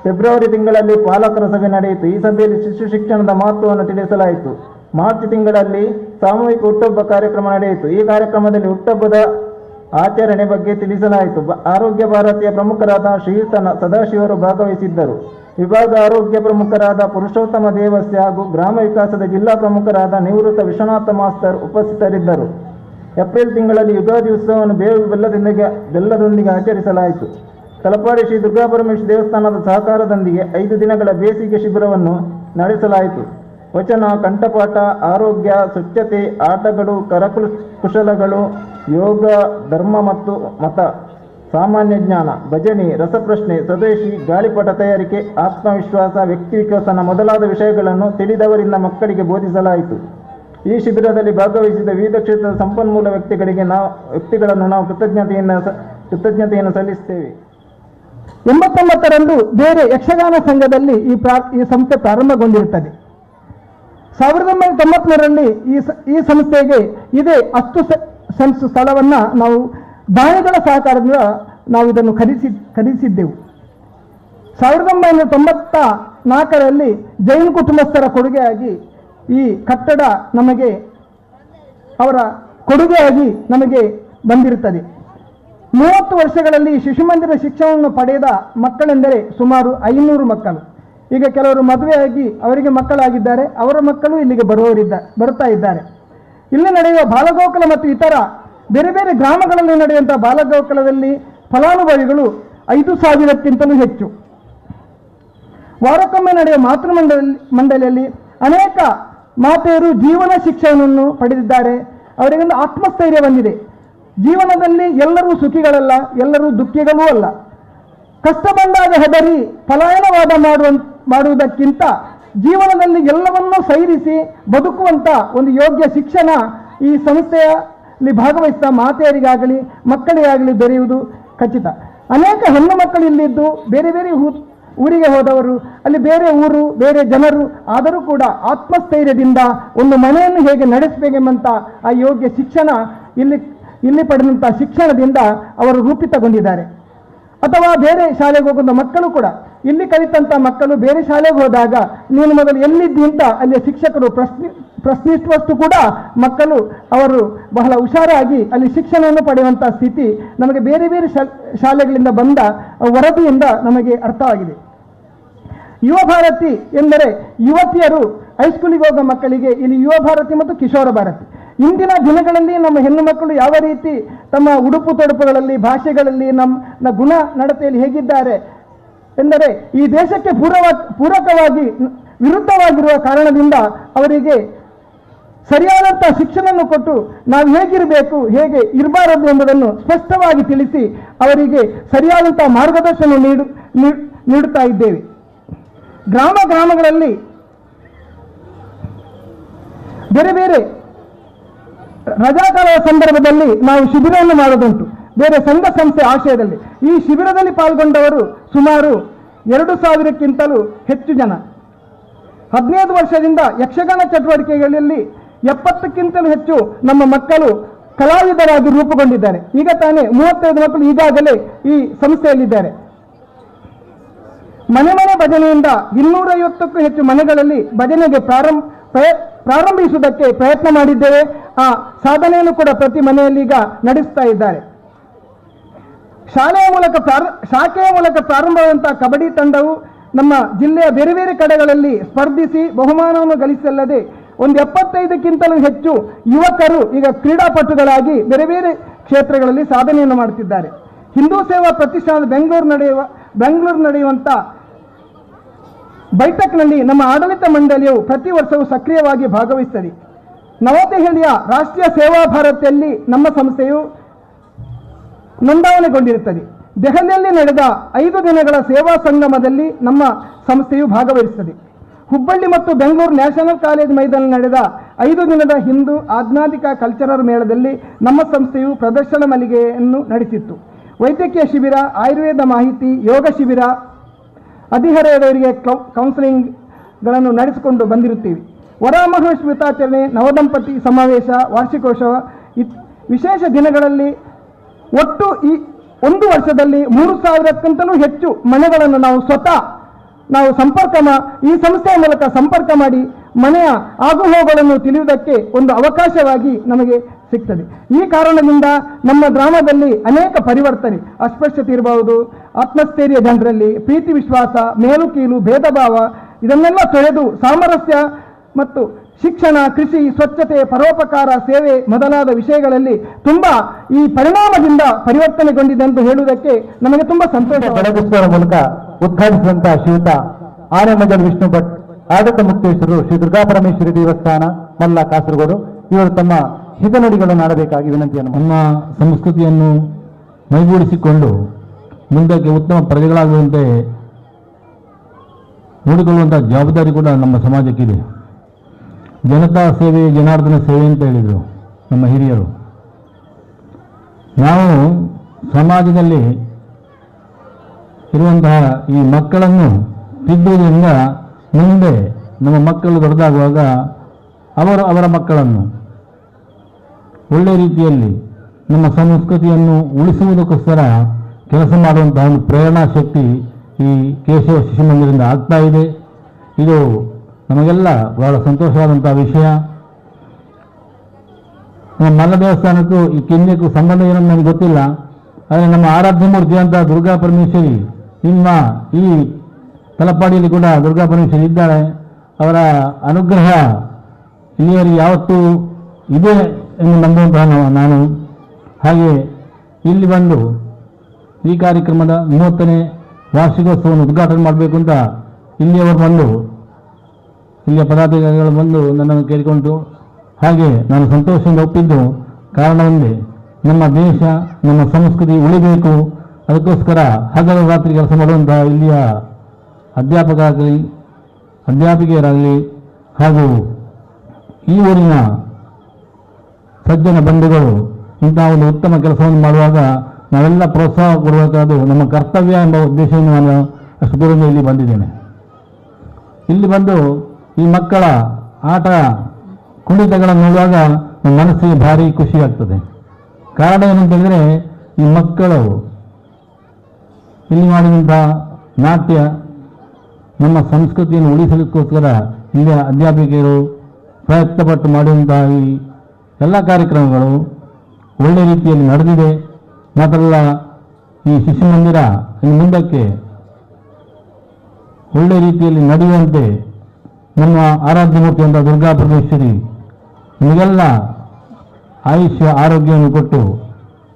ಫೆಬ್ರವರಿ ತಿಂಗಳಲ್ಲಿ ಪಾಲಕರ ಸಭೆ ನಡೆಯಿತು. ಈ ಸಭೆಯಲ್ಲಿ ಶಿಶು ಶಿಕ್ಷಣದ ಮಹತ್ವವನ್ನು ತಿಳಿಸಲಾಯಿತು. ಮಾರ್ಚ್ ತಿಂಗಳಲ್ಲಿ ಸಾಮೂಹಿಕ ಹುಟ್ಟುಹಬ್ಬ ಕಾರ್ಯಕ್ರಮ ನಡೆಯಿತು. ಈ ಕಾರ್ಯಕ್ರಮದಲ್ಲಿ ಹುಟ್ಟುಹಬ್ಬದ ಆಚರಣೆ ಬಗ್ಗೆ ತಿಳಿಸಲಾಯಿತು. ಆರೋಗ್ಯ ಭಾರತೀಯ ಪ್ರಮುಖರಾದ ಶ್ರೀಯುತ ಸದಾಶಿವರು ಭಾಗವಹಿಸಿದ್ದರು. ವಿಭಾಗ ಆರೋಗ್ಯ ಪ್ರಮುಖರಾದ ಪುರುಷೋತ್ತಮ ದೇವಸ್ಯ ಹಾಗೂ ಗ್ರಾಮ ವಿಕಾಸದ ಜಿಲ್ಲಾ ಪ್ರಮುಖರಾದ ನಿವೃತ್ತ ವಿಶ್ವನಾಥ ಮಾಸ್ತರ್ ಉಪಸ್ಥಿತರಿದ್ದರು. ಏಪ್ರಿಲ್ ತಿಂಗಳಲ್ಲಿ ಯುಗಾದಿ ಉತ್ಸವವನ್ನು ಬೇವು ಬೆಲ್ಲದೊಂದಿಗೆ ಆಚರಿಸಲಾಯಿತು. ತಲಪಾಡಿ ಶ್ರೀ ದುರ್ಗಾಪರಮೇಶ್ವರಿ ದೇವಸ್ಥಾನದ ಸಹಕಾರದೊಂದಿಗೆ 5 ದಿನಗಳ ಬೇಸಿಗೆ ಶಿಬಿರವನ್ನು ನಡೆಸಲಾಯಿತು. ವಚನ, ಕಂಠಪಾಠ, ಆರೋಗ್ಯ, ಸ್ವಚ್ಛತೆ, ಆಟಗಳು, ಕರಕುಶಲಗಳು, ಯೋಗ, ಧರ್ಮ ಮತ್ತು ಮತ, ಸಾಮಾನ್ಯ ಜ್ಞಾನ, ಭಜನೆ, ರಸಪ್ರಶ್ನೆ, ಸ್ವದೇಶಿ, ಗಾಳಿಪಟ ತಯಾರಿಕೆ, ಆತ್ಮವಿಶ್ವಾಸ, ವ್ಯಕ್ತಿ ವಿಕಸನ ಮೊದಲಾದ ವಿಷಯಗಳನ್ನು ತಿಳಿದವರಿಂದ ಮಕ್ಕಳಿಗೆ ಬೋಧಿಸಲಾಯಿತು. ಈ ಶಿಬಿರದಲ್ಲಿ ಭಾಗವಹಿಸಿದ ವಿವಿಧ ಕ್ಷೇತ್ರದ ಸಂಪನ್ಮೂಲ ವ್ಯಕ್ತಿಗಳನ್ನು ನಾವು ಕೃತಜ್ಞತೆಯನ್ನು ಸಲ್ಲಿಸುತ್ತೇವೆ. 89ರಂದು ಬೇರೆ ಯಕ್ಷಗಾನ ಸಂಘದಲ್ಲಿ ಈ ಸಂಸ್ಥೆ ಪ್ರಾರಂಭಗೊಂಡಿರುತ್ತದೆ. 1993ರಲ್ಲಿ ಈ ಸಂಸ್ಥೆಗೆ ಇದೇ 10 ಸೆನ್ಸ್ ಸ್ಥಳವನ್ನು ನಾವು ದಾನಿಗಳ ಸಹಕಾರದಿಂದ ನಾವು ಇದನ್ನು ಖರೀದಿಸಿದ್ದೆವು. 1994ರಲ್ಲಿ ಜೈನ್ ಕುಟುಂಬಸ್ಥರ ಕೊಡುಗೆಯಾಗಿ ಈ ಕಟ್ಟಡ ಅವರ ಕೊಡುಗೆಯಾಗಿ ನಮಗೆ ಬಂದಿರುತ್ತದೆ. 30 ವರ್ಷಗಳಲ್ಲಿ ಶಿಶುಮಂದಿರ ಶಿಕ್ಷಣವನ್ನು ಪಡೆದ ಮಕ್ಕಳೆಂದರೆ ಸುಮಾರು 500 ಮಕ್ಕಳು. ಈಗ ಕೆಲವರು ಮದುವೆಯಾಗಿ ಅವರಿಗೆ ಮಕ್ಕಳಾಗಿದ್ದಾರೆ, ಅವರ ಮಕ್ಕಳು ಇಲ್ಲಿಗೆ ಬರುತ್ತಾ ಇದ್ದಾರೆ. ಇಲ್ಲಿ ನಡೆಯುವ ಬಾಲಗೋಕುಲ ಮತ್ತು ಇತರ ಬೇರೆ ಬೇರೆ ಗ್ರಾಮಗಳಲ್ಲಿ ನಡೆಯುವಂತಹ ಬಾಲಗೋಕುಲದಲ್ಲಿ ಫಲಾನುಭವಿಗಳು 5,000ಕ್ಕಿಂತಲೂ ಹೆಚ್ಚು. ವಾರಕ್ಕೊಮ್ಮೆ ನಡೆಯುವ ಮಾತೃ ಮಂಡಳಿಯಲ್ಲಿ ಅನೇಕ ಮಾತೆಯರು ಜೀವನ ಶಿಕ್ಷಣವನ್ನು ಪಡೆದಿದ್ದಾರೆ. ಅವರಿಗೊಂದು ಆತ್ಮಸ್ಥೈರ್ಯ ಬಂದಿದೆ. ಜೀವನದಲ್ಲಿ ಎಲ್ಲರೂ ಸುಖಿಗಳಲ್ಲ, ಎಲ್ಲರೂ ದುಃಖಿಗಳೂ ಅಲ್ಲ. ಕಷ್ಟ ಬಂದಾಗ ಹೆದರಿ ಪಲಾಯನವಾದ ಮಾಡುವುದಕ್ಕಿಂತ ಜೀವನದಲ್ಲಿ ಎಲ್ಲವನ್ನೂ ಸೈರಿಸಿ ಬದುಕುವಂಥ ಒಂದು ಯೋಗ್ಯ ಶಿಕ್ಷಣ ಈ ಸಂಸ್ಥೆಯಲ್ಲಿ ಭಾಗವಹಿಸಿದ ಮಾತೆಯರಿಗಾಗಲಿ ಮಕ್ಕಳಿಗಾಗಲಿ ದೊರೆಯುವುದು ಖಚಿತ. ಅನೇಕ ಹೆಣ್ಣು ಮಕ್ಕಳು ಇಲ್ಲಿದ್ದು ಬೇರೆ ಬೇರೆ ಊರಿಗೆ ಹೋದವರು, ಅಲ್ಲಿ ಬೇರೆ ಊರು ಬೇರೆ ಜನರು, ಆದರೂ ಕೂಡ ಆತ್ಮಸ್ಥೈರ್ಯದಿಂದ ಒಂದು ಮನೆಯನ್ನು ಹೇಗೆ ನಡೆಸಬೇಕೆಂಬಂಥ ಆ ಯೋಗ್ಯ ಶಿಕ್ಷಣ ಇಲ್ಲಿ ಪಡೆದಂಥ ಶಿಕ್ಷಣದಿಂದ ಅವರು ರೂಪಿತಗೊಂಡಿದ್ದಾರೆ. ಅಥವಾ ಬೇರೆ ಶಾಲೆಗೆ ಹೋಗುವ ಮಕ್ಕಳು ಕೂಡ ಇಲ್ಲಿ ಕಲಿತಂಥ ಮಕ್ಕಳು ಬೇರೆ ಶಾಲೆಗೆ ಹೋದಾಗ ನೀನು ಮೊದಲು ಎಲ್ಲಿದ್ದಿ ಅಂತ ಅಲ್ಲಿಯ ಶಿಕ್ಷಕರು ಪ್ರಶ್ನಿಸುವಷ್ಟು ಕೂಡ ಮಕ್ಕಳು ಅವರು ಬಹಳ ಹುಷಾರಾಗಿ ಅಲ್ಲಿ ಶಿಕ್ಷಣವನ್ನು ಪಡೆಯುವಂಥ ಸ್ಥಿತಿ ನಮಗೆ ಬೇರೆ ಬೇರೆ ಶಾಲೆಗಳಿಂದ ಬಂದ ವರದಿಯಿಂದ ನಮಗೆ ಅರ್ಥವಾಗಿದೆ. ಯುವ ಭಾರತಿ ಎಂದರೆ ಯುವತಿಯರು ಹೈಸ್ಕೂಲಿಗೆ ಹೋಗುವ ಮಕ್ಕಳಿಗೆ ಇಲ್ಲಿ ಯುವ ಭಾರತಿ ಮತ್ತು ಕಿಶೋರ ಭಾರತಿ. ಇಂದಿನ ದಿನಗಳಲ್ಲಿ ನಮ್ಮ ಹೆಣ್ಣು ಮಕ್ಕಳು ಯಾವ ರೀತಿ ತಮ್ಮ ಉಡುಪು ತೊಡುಪುಗಳಲ್ಲಿ, ಭಾಷೆಗಳಲ್ಲಿ, ನಮ್ಮ ಗುಣ ನಡತೆಯಲ್ಲಿ ಹೇಗಿದ್ದಾರೆ ಎಂದರೆ ಈ ದೇಶಕ್ಕೆ ಪೂರಕವಾಗಿ ವಿರುದ್ಧವಾಗಿರುವ ಕಾರಣದಿಂದ ಅವರಿಗೆ ಸರಿಯಾದಂಥ ಶಿಕ್ಷಣವನ್ನು ಕೊಟ್ಟು ನಾವು ಹೇಗಿರಬೇಕು, ಹೇಗೆ ಇರಬಾರದು ಎಂಬುದನ್ನು ಸ್ಪಷ್ಟವಾಗಿ ತಿಳಿಸಿ ಅವರಿಗೆ ಸರಿಯಾದಂಥ ಮಾರ್ಗದರ್ಶನ ನೀಡುತ್ತಾ ಇದ್ದೇವೆ. ಗ್ರಾಮಗಳಲ್ಲಿ ಬೇರೆ ಬೇರೆ ರಜಾಕಾಲದ ಸಂದರ್ಭದಲ್ಲಿ ನಾವು ಶಿಬಿರವನ್ನು ಮಾಡೋದುಂಟು, ಬೇರೆ ಸಂಘ ಸಂಸ್ಥೆ ಆಶಯದಲ್ಲಿ. ಈ ಶಿಬಿರದಲ್ಲಿ ಪಾಲ್ಗೊಂಡವರು ಸುಮಾರು 2,000ಕ್ಕಿಂತಲೂ ಹೆಚ್ಚು ಜನ. 15 ವರ್ಷದಿಂದ ಯಕ್ಷಗಾನ ಚಟುವಟಿಕೆಗಳಲ್ಲಿ 70ಕ್ಕಿಂತಲೂ ಹೆಚ್ಚು ನಮ್ಮ ಮಕ್ಕಳು ಕಲಾವಿದರಾಗಿ ರೂಪುಗೊಂಡಿದ್ದಾರೆ. ಈಗ ತಾನೇ 35 ಮಕ್ಕಳು ಈಗಾಗಲೇ ಈ ಸಂಸ್ಥೆಯಲ್ಲಿದ್ದಾರೆ. ಮನೆ ಭಜನೆಯಿಂದ 250ಕ್ಕೂ ಹೆಚ್ಚು ಮನೆಗಳಲ್ಲಿ ಭಜನೆಗೆ ಪ್ರಾರಂಭಿಸುವುದಕ್ಕೆ ಪ್ರಯತ್ನ ಮಾಡಿದ್ದೇವೆ. ಆ ಸಾಧನೆಯನ್ನು ಕೂಡ ಪ್ರತಿ ಮನೆಯಲ್ಲಿ ಈಗ ನಡೆಸ್ತಾ ಇದ್ದಾರೆ. ಶಾಖೆಯ ಮೂಲಕ ಪ್ರಾರಂಭವಾದಂತಹ ಕಬಡ್ಡಿ ತಂಡವು ನಮ್ಮ ಜಿಲ್ಲೆಯ ಬೇರೆ ಬೇರೆ ಕಡೆಗಳಲ್ಲಿ ಸ್ಪರ್ಧಿಸಿ ಬಹುಮಾನವನ್ನು ಗಳಿಸಲ್ಲದೆ ಒಂದು 75ಕ್ಕಿಂತಲೂ ಹೆಚ್ಚು ಯುವಕರು ಈಗ ಕ್ರೀಡಾಪಟುಗಳಾಗಿ ಬೇರೆ ಬೇರೆ ಕ್ಷೇತ್ರಗಳಲ್ಲಿ ಸಾಧನೆಯನ್ನು ಮಾಡುತ್ತಿದ್ದಾರೆ. ಹಿಂದೂ ಸೇವಾ ಪ್ರತಿಷ್ಠಾನದ ಬೆಂಗಳೂರು ನಡೆಯುವಂಥ ಬೈಠಕ್ನಲ್ಲಿ ನಮ್ಮ ಆಡಳಿತ ಮಂಡಳಿಯು ಪ್ರತಿ ವರ್ಷವೂ ಸಕ್ರಿಯವಾಗಿ ಭಾಗವಹಿಸುತ್ತದೆ. ನವದೆಹಲಿಯ ರಾಷ್ಟ್ರೀಯ ಸೇವಾ ಭಾರತಿಯಲ್ಲಿ ನಮ್ಮ ಸಂಸ್ಥೆಯು ನೋಂದಾವಣೆಗೊಂಡಿರುತ್ತದೆ. ದೆಹಲಿಯಲ್ಲಿ ನಡೆದ 5 ದಿನಗಳ ಸೇವಾ ಸಂಗಮದಲ್ಲಿ ನಮ್ಮ ಸಂಸ್ಥೆಯು ಭಾಗವಹಿಸುತ್ತದೆ. ಹುಬ್ಬಳ್ಳಿ ಮತ್ತು ಬೆಂಗಳೂರು ನ್ಯಾಷನಲ್ ಕಾಲೇಜ್ ಮೈದಾನ ನಡೆದ 5 ದಿನದ ಹಿಂದೂ ಆಧ್ಯಾತ್ಮಿಕ ಕಲ್ಚರಲ್ ಮೇಳದಲ್ಲಿ ನಮ್ಮ ಸಂಸ್ಥೆಯು ಪ್ರದರ್ಶನ ಮಳಿಗೆಯನ್ನು ನಡೆಸಿತ್ತು. ವೈದ್ಯಕೀಯ ಶಿಬಿರ, ಆಯುರ್ವೇದ ಮಾಹಿತಿ, ಯೋಗ ಶಿಬಿರ, ಹದಿಹರೆಯದವರಿಗೆ ಕೌನ್ಸಿಲಿಂಗ್ಗಳನ್ನು ನಡೆಸಿಕೊಂಡು ಬಂದಿರುತ್ತೇವೆ. ವರಮಹಾಶ್ವೇತಾಚರಣೆ, ನವದಂಪತಿ ಸಮಾವೇಶ, ವಾರ್ಷಿಕೋತ್ಸವ ವಿಶೇಷ ದಿನಗಳಲ್ಲಿ ಒಟ್ಟು ಈ 1 ವರ್ಷದಲ್ಲಿ 3,000ಕ್ಕಿಂತಲೂ ಹೆಚ್ಚು ಮನೆಗಳನ್ನು ನಾವು ಈ ಸಂಸ್ಥೆಯ ಮೂಲಕ ಸಂಪರ್ಕ ಮಾಡಿ ಮನೆಯ ಆಗುಹೋಗುಗಳನ್ನು ತಿಳಿಯುವುದಕ್ಕೆ ಒಂದು ಅವಕಾಶವಾಗಿ ನಮಗೆ ಸಿಗ್ತದೆ. ಈ ಕಾರಣದಿಂದ ನಮ್ಮ ಗ್ರಾಮದಲ್ಲಿ ಅನೇಕ ಪರಿವರ್ತನೆ, ಅಸ್ಪೃಶ್ಯತೆ ಇರಬಹುದು, ಆತ್ಮಸ್ಥೈರ್ಯ ಜನರಲ್ಲಿ, ಪ್ರೀತಿ ವಿಶ್ವಾಸ, ಮೇಲು ಕೀಲು, ಭೇದ ಭಾವ ಇದನ್ನೆಲ್ಲ ತೊರೆದು ಸಾಮರಸ್ಯ ಮತ್ತು ಶಿಕ್ಷಣ, ಕೃಷಿ, ಸ್ವಚ್ಛತೆ, ಪರೋಪಕಾರ, ಸೇವೆ ಮೊದಲಾದ ವಿಷಯಗಳಲ್ಲಿ ತುಂಬಾ ಈ ಪರಿಣಾಮದಿಂದ ಪರಿವರ್ತನೆಗೊಂಡಿದೆ ಎಂದು ಹೇಳುವುದಕ್ಕೆ ನಮಗೆ ತುಂಬಾ ಸಂತೋಷ. ಬೆಳಗಿಸುವ ಮೂಲಕ ಉದ್ಘಾಟಿಸಿದಂತಹ ಶ್ರೀಯುತ ಆನೆಮಜಲ್ ವಿಷ್ಣು ಭಟ್, ಆಡಳಿತ ಮುಖ್ಯಸ್ಥರು, ಶ್ರೀ ದುರ್ಗಾಪರಮೇಶ್ವರಿ ದೇವಸ್ಥಾನ, ಮಲ್ಲ, ಕಾಸರಗೋಡು, ಇವರು ತಮ್ಮ ಹಿತನುಡಿಗಳನ್ನು ಆಡಬೇಕಾಗಿ ವಿನಂತಿಯನ್ನು. ನಮ್ಮ ಸಂಸ್ಕೃತಿಯನ್ನು ಮೈಗೂಡಿಸಿಕೊಂಡು ಮುಂದಕ್ಕೆ ಉತ್ತಮ ಪ್ರಜೆಗಳಾಗುವಂತೆ ನೋಡಿಕೊಳ್ಳುವಂತಹ ಜವಾಬ್ದಾರಿ ಕೂಡ ನಮ್ಮ ಸಮಾಜಕ್ಕಿದೆ. ಜನತಾ ಸೇವೆ ಜನಾರ್ದನ ಸೇವೆ ಅಂತ ಹೇಳಿದರು ನಮ್ಮ ಹಿರಿಯರು. ನಾವು ಸಮಾಜದಲ್ಲಿ ಇರುವಂತಹ ಈ ಮಕ್ಕಳನ್ನು ತಿದ್ದುವುದರಿಂದ ಮುಂದೆ ನಮ್ಮ ಮಕ್ಕಳು ದೊಡ್ಡದಾಗುವಾಗ ಅವರ ಮಕ್ಕಳನ್ನು ಒಳ್ಳೆಯ ರೀತಿಯಲ್ಲಿ ನಮ್ಮ ಸಂಸ್ಕೃತಿಯನ್ನು ಉಳಿಸುವುದಕ್ಕೋಸ್ಕರ ಕೆಲಸ ಮಾಡುವಂತಹ ಒಂದು ಪ್ರೇರಣಾ ಶಕ್ತಿ ಈ ಕೇಶವ ಶಿಶು ಮಂದಿರದಿಂದ ಆಗ್ತಾ ಇದೆ. ಇದು ನಮಗೆಲ್ಲ ಬಹಳ ಸಂತೋಷವಾದಂತಹ ವಿಷಯ. ನಮ್ಮ ಮಲ್ಲ ದೇವಸ್ಥಾನಕ್ಕೂ ಈ ಕಿಂಜಕ್ಕೂ ಸಂಬಂಧ ಏನೋ ನನಗೆ ಗೊತ್ತಿಲ್ಲ, ಆದರೆ ನಮ್ಮ ಆರಾಧ್ಯ ಮೂರ್ತಿ ಅಂತ ದುರ್ಗಾ ಪರಮೇಶ್ವರಿ ನಿಮ್ಮ ಈ ತಲಪಾಡಿಯಲ್ಲಿ ಕೂಡ ದುರ್ಗಾ ಪರಮೇಶ್ವರಿ ಇದ್ದಾಳೆ. ಅವರ ಅನುಗ್ರಹ ಇಲ್ಲಿಯವರೆಗೆ ಯಾವತ್ತೂ ಇದೆ ಎಂದು ನಂಬುವಂತಹ ನಾನು. ಹಾಗೆ ಇಲ್ಲಿ ಬಂದು ಈ ಕಾರ್ಯಕ್ರಮದ 30ನೇ ವಾರ್ಷಿಕೋತ್ಸವವನ್ನು ಉದ್ಘಾಟನೆ ಮಾಡಬೇಕು ಅಂತ ಇಲ್ಲಿಯವರು ಬಂದು, ಇಲ್ಲಿಯ ಪದಾಧಿಕಾರಿಗಳು ಬಂದು ನನ್ನನ್ನು ಕೇಳಿಕೊಂಡು, ಹಾಗೆ ನಾನು ಸಂತೋಷದಿಂದ ಒಪ್ಪಿದ್ದು ಕಾರಣವೊಂದೇ, ನಮ್ಮ ದೇಶ ನಮ್ಮ ಸಂಸ್ಕೃತಿ ಉಳಿಬೇಕು. ಅದಕ್ಕೋಸ್ಕರ ಹಗಲು ರಾತ್ರಿ ಕೆಲಸ ಮಾಡುವಂತಹ ಇಲ್ಲಿಯ ಅಧ್ಯಾಪಕರಾಗಲಿ ಅಧ್ಯಾಪಿಕೆಯರಾಗಲಿ ಹಾಗೂ ಈ ಊರಿನ ಸಜ್ಜನ ಬಂಧುಗಳು ಇಂತಹ ಒಂದು ಉತ್ತಮ ಕೆಲಸವನ್ನು ಮಾಡುವಾಗ ನಾವೆಲ್ಲ ಪ್ರೋತ್ಸಾಹ ಕೊಡಬೇಕಾದ್ದು ನಮ್ಮ ಕರ್ತವ್ಯ ಎಂಬ ಉದ್ದೇಶವನ್ನು ನಾನು ಅಷ್ಟು ದೂರದಿಂದ ಇಲ್ಲಿ ಬಂದಿದ್ದೇನೆ. ಇಲ್ಲಿ ಬಂದು ಈ ಮಕ್ಕಳ ಆಟ ಕುಣಿತಗಳನ್ನು ನೋಡುವಾಗ ನಮ್ಮ ಮನಸ್ಸಿಗೆ ಭಾರಿ ಖುಷಿಯಾಗ್ತದೆ. ಕಾರಣ ಏನಂತಂದರೆ, ಈ ಮಕ್ಕಳು ಇಲ್ಲಿ ಮಾಡಿದಂಥ ನಾಟ್ಯ ನಮ್ಮ ಸಂಸ್ಕೃತಿಯನ್ನು ಉಳಿಸಲಿಕ್ಕೋಸ್ಕರ ಇಲ್ಲಿಯ ಅಧ್ಯಾಪಕಿಯರು ಪ್ರಯತ್ನಪಟ್ಟು ಮಾಡುವಂತಹ ಈ ಎಲ್ಲ ಕಾರ್ಯಕ್ರಮಗಳು ಒಳ್ಳೆಯ ರೀತಿಯಲ್ಲಿ ನಡೆದಿದೆ. ಮಾತ್ರಲ್ಲ, ಈ ಶಿಶು ಮಂದಿರ ಇನ್ನು ಮುಂದಕ್ಕೆ ಒಳ್ಳೆಯ ರೀತಿಯಲ್ಲಿ ನಡೆಯುವಂತೆ ನಮ್ಮ ಆರಾಧ್ಯ ಮೂರ್ತಿ ಅಂತ ದುರ್ಗಾ ಪರಮೇಶ್ವರಿ ನಿಮಗೆಲ್ಲ ಆಯುಷ್ಯ ಆರೋಗ್ಯವನ್ನು ಕೊಟ್ಟು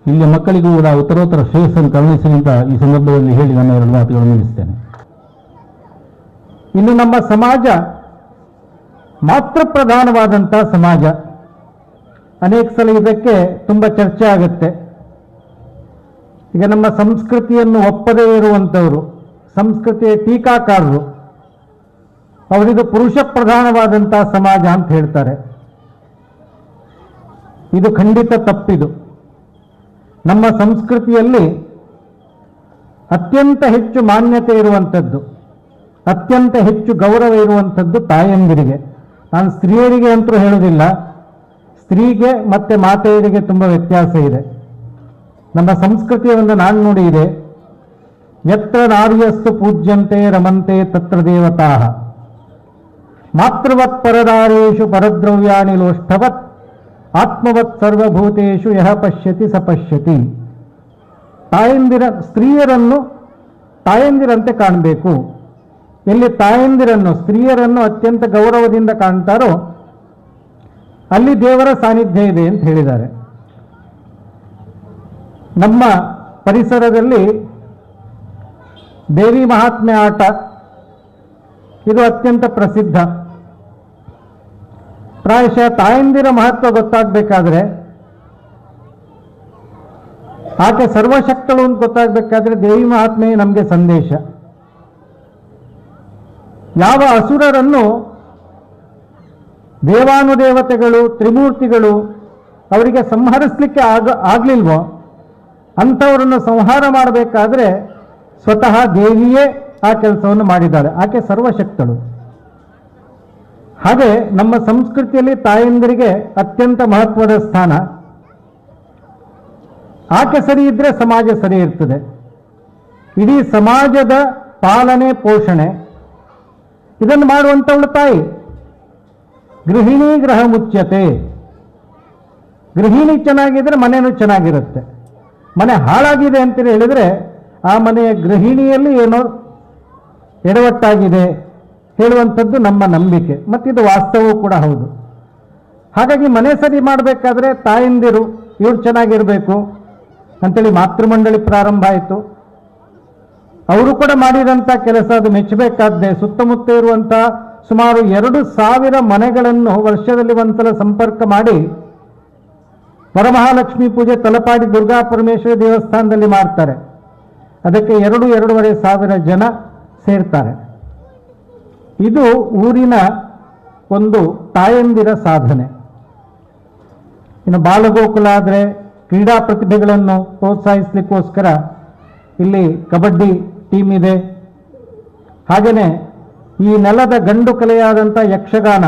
ಇಲ್ಲಿಯ ಮಕ್ಕಳಿಗೂ ಕೂಡ ಉತ್ತರೋತ್ತರ ಶ್ರೇಯಸ್ಸನ್ನು ಕರುಣಿಸಲಿ ಅಂತ ಈ ಸಂದರ್ಭದಲ್ಲಿ ಹೇಳಿ ನನ್ನ 2 ಮಾತುಗಳನ್ನು ನಿಲ್ಲಿಸ್ತೇನೆ. ಇನ್ನು ನಮ್ಮ ಸಮಾಜ ಮಾತೃಪ್ರಧಾನವಾದಂಥ ಸಮಾಜ. ಅನೇಕ ಸಲ ಇದಕ್ಕೆ ತುಂಬ ಚರ್ಚೆ ಆಗುತ್ತೆ. ಈಗ ನಮ್ಮ ಸಂಸ್ಕೃತಿಯನ್ನು ಒಪ್ಪದೇ ಇರುವಂಥವರು, ಸಂಸ್ಕೃತಿಯ ಟೀಕಾಕಾರರು, ಅವರಿದು ಪುರುಷ ಪ್ರಧಾನವಾದಂಥ ಸಮಾಜ ಅಂತ ಹೇಳ್ತಾರೆ. ಇದು ಖಂಡಿತ ತಪ್ಪಿದು. ನಮ್ಮ ಸಂಸ್ಕೃತಿಯಲ್ಲಿ ಅತ್ಯಂತ ಹೆಚ್ಚು ಮಾನ್ಯತೆ ಇರುವಂಥದ್ದು, ಅತ್ಯಂತ ಹೆಚ್ಚು ಗೌರವ ಇರುವಂಥದ್ದು ತಾಯಂದಿರಿಗೆ. ನಾನು ಸ್ತ್ರೀಯರಿಗೆ ಅಂತೂ ಹೇಳುವುದಿಲ್ಲ, ಸ್ತ್ರೀಗೆ ಮತ್ತು ಮಾತೆಯರಿಗೆ ತುಂಬ ವ್ಯತ್ಯಾಸ ಇದೆ. ನಮ್ಮ ಸಂಸ್ಕೃತಿಯ ಒಂದು ನಾಣ್ಣುಡಿ ಇದೆ, ಯತ್ರ ನಾರ್ಯಸ್ತು ಪೂಜ್ಯಂತೆ ರಮಂತೆ ತತ್ರ ದೇವತಾಃ, ಮಾತೃವತ್ ಪರದಾರೇಷು ಪರದ್ರವ್ಯಾಣಿ ಲೋಷ್ಠವತ್, ಆತ್ಮವತ್ ಸರ್ವಭೂತೇಷು ಯಹ ಪಶ್ಯತಿ ಸ ಪಶ್ಯತಿ. ಸ್ತ್ರೀಯರನ್ನು ತಾಯಂದಿರಂತೆ ಕಾಣಬೇಕು. ಎಲ್ಲಿ ತಾಯಂದಿರನ್ನು, ಸ್ತ್ರೀಯರನ್ನು ಅತ್ಯಂತ ಗೌರವದಿಂದ ಕಾಣ್ತಾರೋ ಅಲ್ಲಿ ದೇವರ ಸಾನ್ನಿಧ್ಯ ಇದೆ ಅಂತ ಹೇಳಿದ್ದಾರೆ. ನಮ್ಮ ಪರಿಸರದಲ್ಲಿ ದೇವಿ ಮಹಾತ್ಮೆ ಆಟ ಇದು ಅತ್ಯಂತ ಪ್ರಸಿದ್ಧ. ಪ್ರಾಯಶಃ ತಾಯಂದಿರ ಮಹತ್ವ ಗೊತ್ತಾಗಬೇಕಾದ್ರೆ, ಆಕೆ ಸರ್ವಶಕ್ತಳು ಅಂತ ಗೊತ್ತಾಗಬೇಕಾದ್ರೆ ದೇವಿ ಮಹಾತ್ಮೆ ನಮಗೆ ಸಂದೇಶ. ಯಾವ ಅಸುರರನ್ನು ದೇವಾನುದೇವತೆಗಳು, ತ್ರಿಮೂರ್ತಿಗಳು ಅವರಿಗೆ ಸಂಹರಿಸಲಿಕ್ಕೆ ಆಗಲಿಲ್ವೋ ಅಂಥವರನ್ನು ಸಂಹಾರ ಮಾಡಬೇಕಾದ್ರೆ ಸ್ವತಃ ದೇವಿಯೇ ಆ ಕೆಲಸವನ್ನು ಮಾಡಿದ್ದಾಳೆ. ಆಕೆ ಸರ್ವಶಕ್ತಳು. ಹಾಗೆ ನಮ್ಮ ಸಂಸ್ಕೃತಿಯಲ್ಲಿ ತಾಯಂದಿರಿಗೆ ಅತ್ಯಂತ ಮಹತ್ವದ ಸ್ಥಾನ. ಆಕೆ ಸರಿ ಇದ್ರೆ ಸಮಾಜ ಸರಿ ಇರ್ತದೆ. ಇಡೀ ಸಮಾಜದ ಪಾಲನೆ ಪೋಷಣೆ ಇದನ್ನು ಮಾಡುವಂಥವಳು ತಾಯಿ. ಗೃಹಿಣಿ ಗ್ರಹ ಮುಚ್ಯತೆ. ಗೃಹಿಣಿ ಚೆನ್ನಾಗಿದ್ರೆ ಮನೆಯೂ ಚೆನ್ನಾಗಿರುತ್ತೆ. ಮನೆ ಹಾಳಾಗಿದೆ ಅಂತ ಹೇಳಿದರೆ ಆ ಮನೆಯ ಗೃಹಿಣಿಯಲ್ಲಿ ಏನೋ ಎಡವಟ್ಟಾಗಿದೆ ಹೇಳುವಂಥದ್ದು ನಮ್ಮ ನಂಬಿಕೆ, ಮತ್ತಿದು ವಾಸ್ತವವೂ ಕೂಡ ಹೌದು. ಹಾಗಾಗಿ ಮನೆ ಸರಿ ಮಾಡಬೇಕಾದ್ರೆ ತಾಯಂದಿರು ಇವ್ರು ಚೆನ್ನಾಗಿರಬೇಕು ಅಂತೇಳಿ ಮಾತೃಮಂಡಳಿ ಪ್ರಾರಂಭ ಆಯಿತು. ಅವರು ಕೂಡ ಮಾಡಿದಂಥ ಕೆಲಸ ಅದು ಮೆಚ್ಚಬೇಕಾದ್ದೇ. ಸುತ್ತಮುತ್ತ ಇರುವಂಥ ಸುಮಾರು 2,000 ಮನೆಗಳನ್ನು ವರ್ಷದಲ್ಲಿ ಒಂದ್ಸಲ ಸಂಪರ್ಕ ಮಾಡಿ ವರಮಹಾಲಕ್ಷ್ಮಿ ಪೂಜೆ ತಲಪಾಡಿ ದುರ್ಗಾ ಪರಮೇಶ್ವರಿ ದೇವಸ್ಥಾನದಲ್ಲಿ ಮಾಡ್ತಾರೆ. ಅದಕ್ಕೆ 2,500 ಜನ ಸೇರ್ತಾರೆ. ಇದು ಊರಿನ ಒಂದು ತಾಯಂದಿರ ಸಾಧನೆ. ಇನ್ನು ಬಾಲಗೋಕುಲ ಆದರೆ ಕ್ರೀಡಾ ಪ್ರತಿಭೆಗಳನ್ನು ಪ್ರೋತ್ಸಾಹಿಸಲಿಕ್ಕೋಸ್ಕರ ಇಲ್ಲಿ ಕಬಡ್ಡಿ ಟೀಮ್ ಇದೆ. ಹಾಗೆಯೇ ಈ ನೆಲದ ಗಂಡು ಕಲೆಯಾದಂಥ ಯಕ್ಷಗಾನ,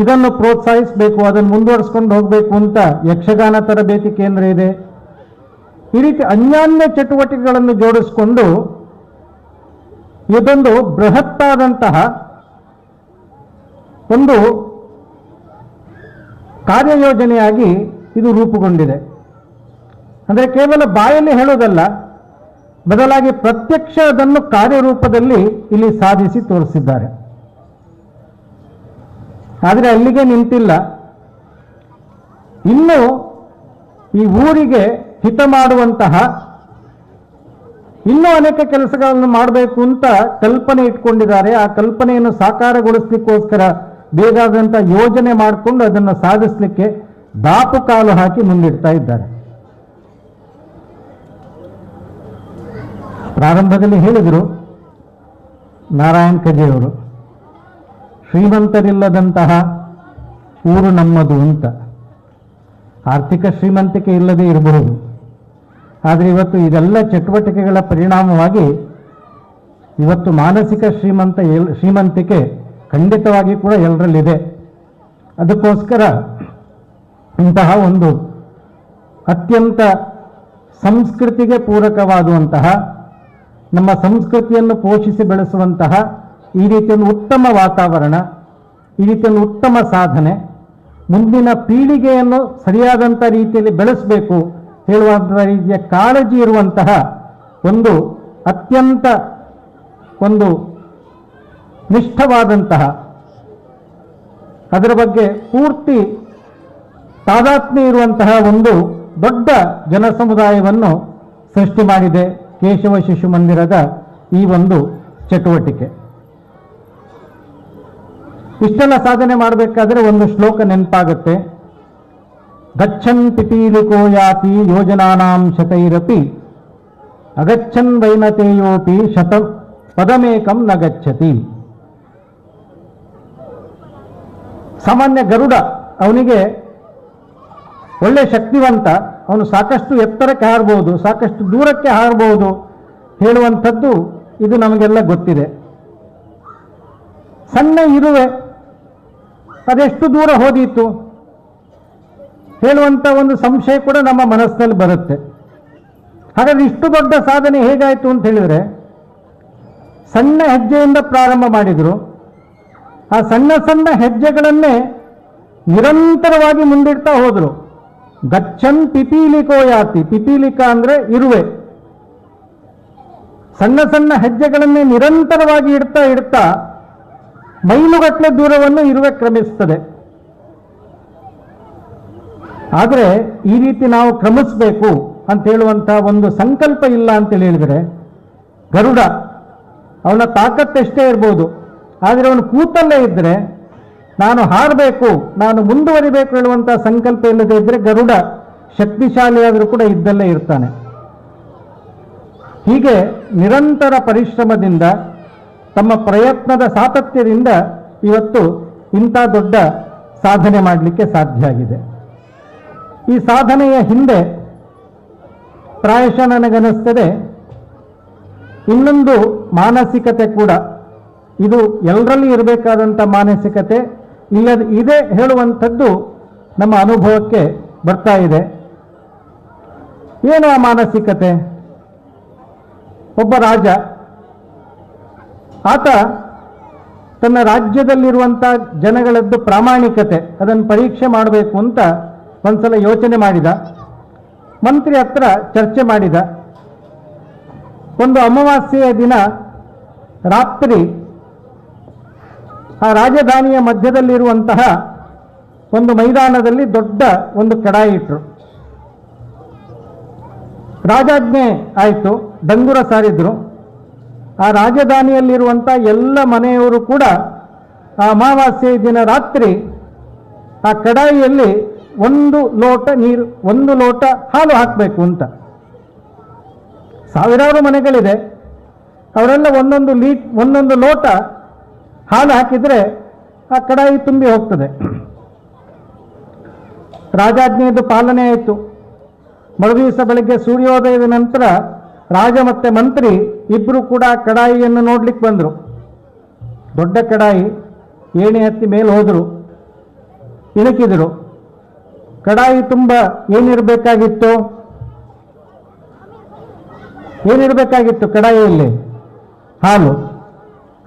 ಇದನ್ನು ಪ್ರೋತ್ಸಾಹಿಸಬೇಕು, ಅದನ್ನು ಮುಂದುವರಿಸ್ಕೊಂಡು ಹೋಗಬೇಕು ಅಂತ ಯಕ್ಷಗಾನ ತರಬೇತಿ ಕೇಂದ್ರ ಇದೆ. ಈ ರೀತಿ ಅನ್ಯಾನ್ಯ ಚಟುವಟಿಕೆಗಳನ್ನು ಜೋಡಿಸಿಕೊಂಡು ಇದೊಂದು ಬೃಹತ್ತಾದಂತಹ ಒಂದು ಕಾರ್ಯಯೋಜನೆಯಾಗಿ ಇದು ರೂಪುಗೊಂಡಿದೆ. ಅಂದರೆ ಕೇವಲ ಬಾಯಲ್ಲಿ ಹೇಳೋದಲ್ಲ, ಬದಲಾಗಿ ಪ್ರತ್ಯಕ್ಷ ಅದನ್ನು ಕಾರ್ಯರೂಪದಲ್ಲಿ ಇಲ್ಲಿ ಸಾಧಿಸಿ ತೋರಿಸಿದ್ದಾರೆ. ಆದರೆ ಅಲ್ಲಿಗೆ ನಿಂತಿಲ್ಲ, ಇನ್ನು ಈ ಊರಿಗೆ ಹಿತ ಮಾಡುವಂತಹ ಇನ್ನೂ ಅನೇಕ ಕೆಲಸಗಳನ್ನು ಮಾಡಬೇಕು ಅಂತ ಕಲ್ಪನೆ ಇಟ್ಕೊಂಡಿದ್ದಾರೆ. ಆ ಕಲ್ಪನೆಯನ್ನು ಸಾಕಾರಗೊಳಿಸಲಿಕ್ಕೋಸ್ಕರ ಬೇಕಾದಂಥ ಯೋಜನೆ ಮಾಡಿಕೊಂಡು ಅದನ್ನು ಸಾಧಿಸಲಿಕ್ಕೆ ದಾಪು ಕಾಲು ಹಾಕಿ ಮುಂದಿಡ್ತಾ ಇದ್ದಾರೆ. ಪ್ರಾರಂಭದಲ್ಲಿ ಹೇಳಿದರು ನಾರಾಯಣ್ ಕಜೆಯವರು, ಶ್ರೀಮಂತರಿಲ್ಲದಂತಹ ಊರು ನಮ್ಮದು ಅಂತ. ಆರ್ಥಿಕ ಶ್ರೀಮಂತಿಕೆ ಇಲ್ಲದೆ ಇರಬಹುದು, ಆದರೆ ಇವತ್ತು ಇದೆಲ್ಲ ಚಟುವಟಿಕೆಗಳ ಪರಿಣಾಮವಾಗಿ ಇವತ್ತು ಮಾನಸಿಕ ಶ್ರೀಮಂತಿಕೆ ಖಂಡಿತವಾಗಿ ಕೂಡ ಎಲ್ಲರಲ್ಲಿದೆ. ಅದಕ್ಕೋಸ್ಕರ ಇಂತಹ ಒಂದು ಅತ್ಯಂತ ಸಂಸ್ಕೃತಿಗೆ ಪೂರಕವಾದುವಂತಹ, ನಮ್ಮ ಸಂಸ್ಕೃತಿಯನ್ನು ಪೋಷಿಸಿ ಬೆಳೆಸುವಂತಹ ಈ ರೀತಿಯ ಉತ್ತಮ ವಾತಾವರಣ, ಈ ರೀತಿಯ ಉತ್ತಮ ಸಾಧನೆ, ಮುಂದಿನ ಪೀಳಿಗೆಯನ್ನು ಸರಿಯಾದಂಥ ರೀತಿಯಲ್ಲಿ ಬೆಳೆಸಬೇಕು ಹೇಳುವಂಥ ರೀತಿಯ ಕಾಳಜಿ ಇರುವಂತಹ ಒಂದು ಅತ್ಯಂತ ಒಂದು ನಿಷ್ಠವಾದಂತಹ, ಅದರ ಬಗ್ಗೆ ಪೂರ್ತಿ ತಾದಾತ್ಮ್ಯ ಇರುವಂತಹ ಒಂದು ದೊಡ್ಡ ಜನಸಮುದಾಯವನ್ನು ಸೃಷ್ಟಿ ಮಾಡಿದೆ ಕೇಶವ ಶಿಶು ಮಂದಿರದ ಈ ಒಂದು ಚಟುವಟಿಕೆ. ಇಷ್ಟೆಲ್ಲ ಸಾಧನೆ ಮಾಡಬೇಕಾದ್ರೆ ಒಂದು ಶ್ಲೋಕ ನೆನಪಾಗುತ್ತೆ. ಗಚ್ಚನ್ ಪಿಪೀಲಿಕೋ ಯಾತಿ ಯೋಜನಾನಾಂ ಶತೈರಪಿ ಅಗಚ್ಚನ್ ವೈನತೇಯೋಪಿ ಶತ ಪದಮೇಕಂ ನ ಗಚ್ಚತಿ. ಸಾಮಾನ್ಯ ಗರುಡ ಅವನಿಗೆ ಒಳ್ಳೆ ಶಕ್ತಿವಂತ, ಅವನು ಸಾಕಷ್ಟು ಎತ್ತರಕ್ಕೆ ಹಾರಬಹುದು, ಸಾಕಷ್ಟು ದೂರಕ್ಕೆ ಹಾರಬಹುದು ಹೇಳುವಂಥದ್ದು ಇದು ನಮಗೆಲ್ಲ ಗೊತ್ತಿದೆ. ಸಣ್ಣ ಇರುವೆ ಅದೆಷ್ಟು ದೂರ ಹೋದೀತು ಹೇಳುವಂಥ ಒಂದು ಸಂಶಯ ಕೂಡ ನಮ್ಮ ಮನಸ್ಸಿನಲ್ಲಿ ಬರುತ್ತೆ. ಹಾಗಾದ್ರೆ ಇಷ್ಟು ದೊಡ್ಡ ಸಾಧನೆ ಹೇಗಾಯಿತು ಅಂತ ಹೇಳಿದರೆ, ಸಣ್ಣ ಹೆಜ್ಜೆಯಿಂದ ಪ್ರಾರಂಭ ಮಾಡಿದರು. ಆ ಸಣ್ಣ ಸಣ್ಣ ಹೆಜ್ಜೆಗಳನ್ನೇ ನಿರಂತರವಾಗಿ ಮುಂದಿಡ್ತಾ ಹೋದರು. ಗಚ್ಚನ್ ಪಿಪೀಲಿಕೋ ಯಾತಿ, ಪಿಪೀಲಿಕ ಅಂದರೆ ಇರುವೆ. ಸಣ್ಣ ಸಣ್ಣ ಹೆಜ್ಜೆಗಳನ್ನೇ ನಿರಂತರವಾಗಿ ಇಡ್ತಾ ಇಡ್ತಾ ಮೈಲುಗಟ್ಟಲೆ ದೂರವನ್ನು ಇರುವೆ ಕ್ರಮಿಸ್ತದೆ. ಆದರೆ ಈ ರೀತಿ ನಾವು ಕ್ರಮಿಸಬೇಕು ಅಂತ ಹೇಳುವಂಥ ಒಂದು ಸಂಕಲ್ಪ ಇಲ್ಲ ಅಂತೇಳಿ ಹೇಳಿದರೆ, ಗರುಡ ಅವನ ತಾಕತ್ತೆಷ್ಟೇ ಇರ್ಬೋದು, ಆದರೆ ಅವನು ಕೂತಲ್ಲೇ ಇದ್ದರೆ ನಾನು ಹಾರಬೇಕು, ನಾನು ಮುಂದುವರಿಬೇಕು ಹೇಳುವಂಥ ಸಂಕಲ್ಪ ಇಲ್ಲದೆ ಇದ್ದರೆ ಗರುಡ ಶಕ್ತಿಶಾಲಿಯಾದರೂ ಕೂಡ ಇದ್ದಲ್ಲೇ ಇರ್ತಾನೆ. ಹೀಗೆ ನಿರಂತರ ಪರಿಶ್ರಮದಿಂದ, ತಮ್ಮ ಪ್ರಯತ್ನದ ಸಾತತ್ಯದಿಂದ ಇವತ್ತು ಇಂಥ ದೊಡ್ಡ ಸಾಧನೆ ಮಾಡಲಿಕ್ಕೆ ಸಾಧ್ಯ ಆಗಿದೆ. ಈ ಸಾಧನೆಯ ಹಿಂದೆ ಪ್ರಾಯಶಃ ನನಗನ್ನಿಸ್ತದೆ ಇನ್ನೊಂದು ಮಾನಸಿಕತೆ ಕೂಡ, ಇದು ಎಲ್ಲರಲ್ಲಿ ಇರಬೇಕಾದಂಥ ಮಾನಸಿಕತೆ ಇದೆ ಹೇಳುವಂಥದ್ದು ನಮ್ಮ ಅನುಭವಕ್ಕೆ ಬರ್ತಾ ಇದೆ. ಏನು ಆ ಮಾನಸಿಕತೆ? ಒಬ್ಬ ರಾಜ, ಆತ ತನ್ನ ರಾಜ್ಯದಲ್ಲಿರುವಂಥ ಜನಗಳದ್ದು ಪ್ರಾಮಾಣಿಕತೆ ಅದನ್ನು ಪರೀಕ್ಷೆ ಮಾಡಬೇಕು ಅಂತ ಒಂದ್ಸಲ ಯೋಚನೆ ಮಾಡಿದ, ಮಂತ್ರಿ ಹತ್ರ ಚರ್ಚೆ ಮಾಡಿದ. ಒಂದು ಅಮಾವಾಸ್ಯೆಯ ದಿನ ರಾತ್ರಿ ಆ ರಾಜಧಾನಿಯ ಮಧ್ಯದಲ್ಲಿರುವಂತಹ ಒಂದು ಮೈದಾನದಲ್ಲಿ ದೊಡ್ಡ ಒಂದು ಕಡಾಯಿ ಇಟ್ಟರು. ರಾಜಾಜ್ಞೆ ಆಯಿತು, ಡಂಗುರ ಸಾರಿದ್ರು. ಆ ರಾಜಧಾನಿಯಲ್ಲಿರುವಂಥ ಎಲ್ಲ ಮನೆಯವರು ಕೂಡ ಆ ಅಮಾವಾಸ್ಯೆಯ ದಿನ ರಾತ್ರಿ ಆ ಕಡಾಯಿಯಲ್ಲಿ 1 ಲೋಟ ನೀರು, 1 ಲೋಟ ಹಾಲು ಹಾಕಬೇಕು ಅಂತ. ಸಾವಿರಾರು ಮನೆಗಳಿದೆ, ಅವರೆಲ್ಲ ಒಂದೊಂದು ಲೋಟ ಹಾಲು ಹಾಕಿದರೆ ಆ ಕಡಾಯಿ ತುಂಬಿ ಹೋಗ್ತದೆ. ರಾಜಾಜ್ಞೆಯದು ಪಾಲನೆ ಆಯಿತು. ಮರುದಿವಸ ಬೆಳಗ್ಗೆ ಸೂರ್ಯೋದಯದ ನಂತರ ರಾಜ ಮತ್ತೆ ಮಂತ್ರಿ ಇಬ್ಬರು ಕೂಡ ಕಡಾಯಿಯನ್ನು ನೋಡ್ಲಿಕ್ಕೆ ಬಂದರು. ದೊಡ್ಡ ಕಡಾಯಿ, ಏಣಿ ಹತ್ತಿ ಮೇಲೆ ಹೋದರು, ಇಣುಕಿದರು. ಕಡಾಯಿ ತುಂಬ ಏನಿರಬೇಕಾಗಿತ್ತು ಕಡಾಯಿಯಲ್ಲಿ? ಹಾಲು.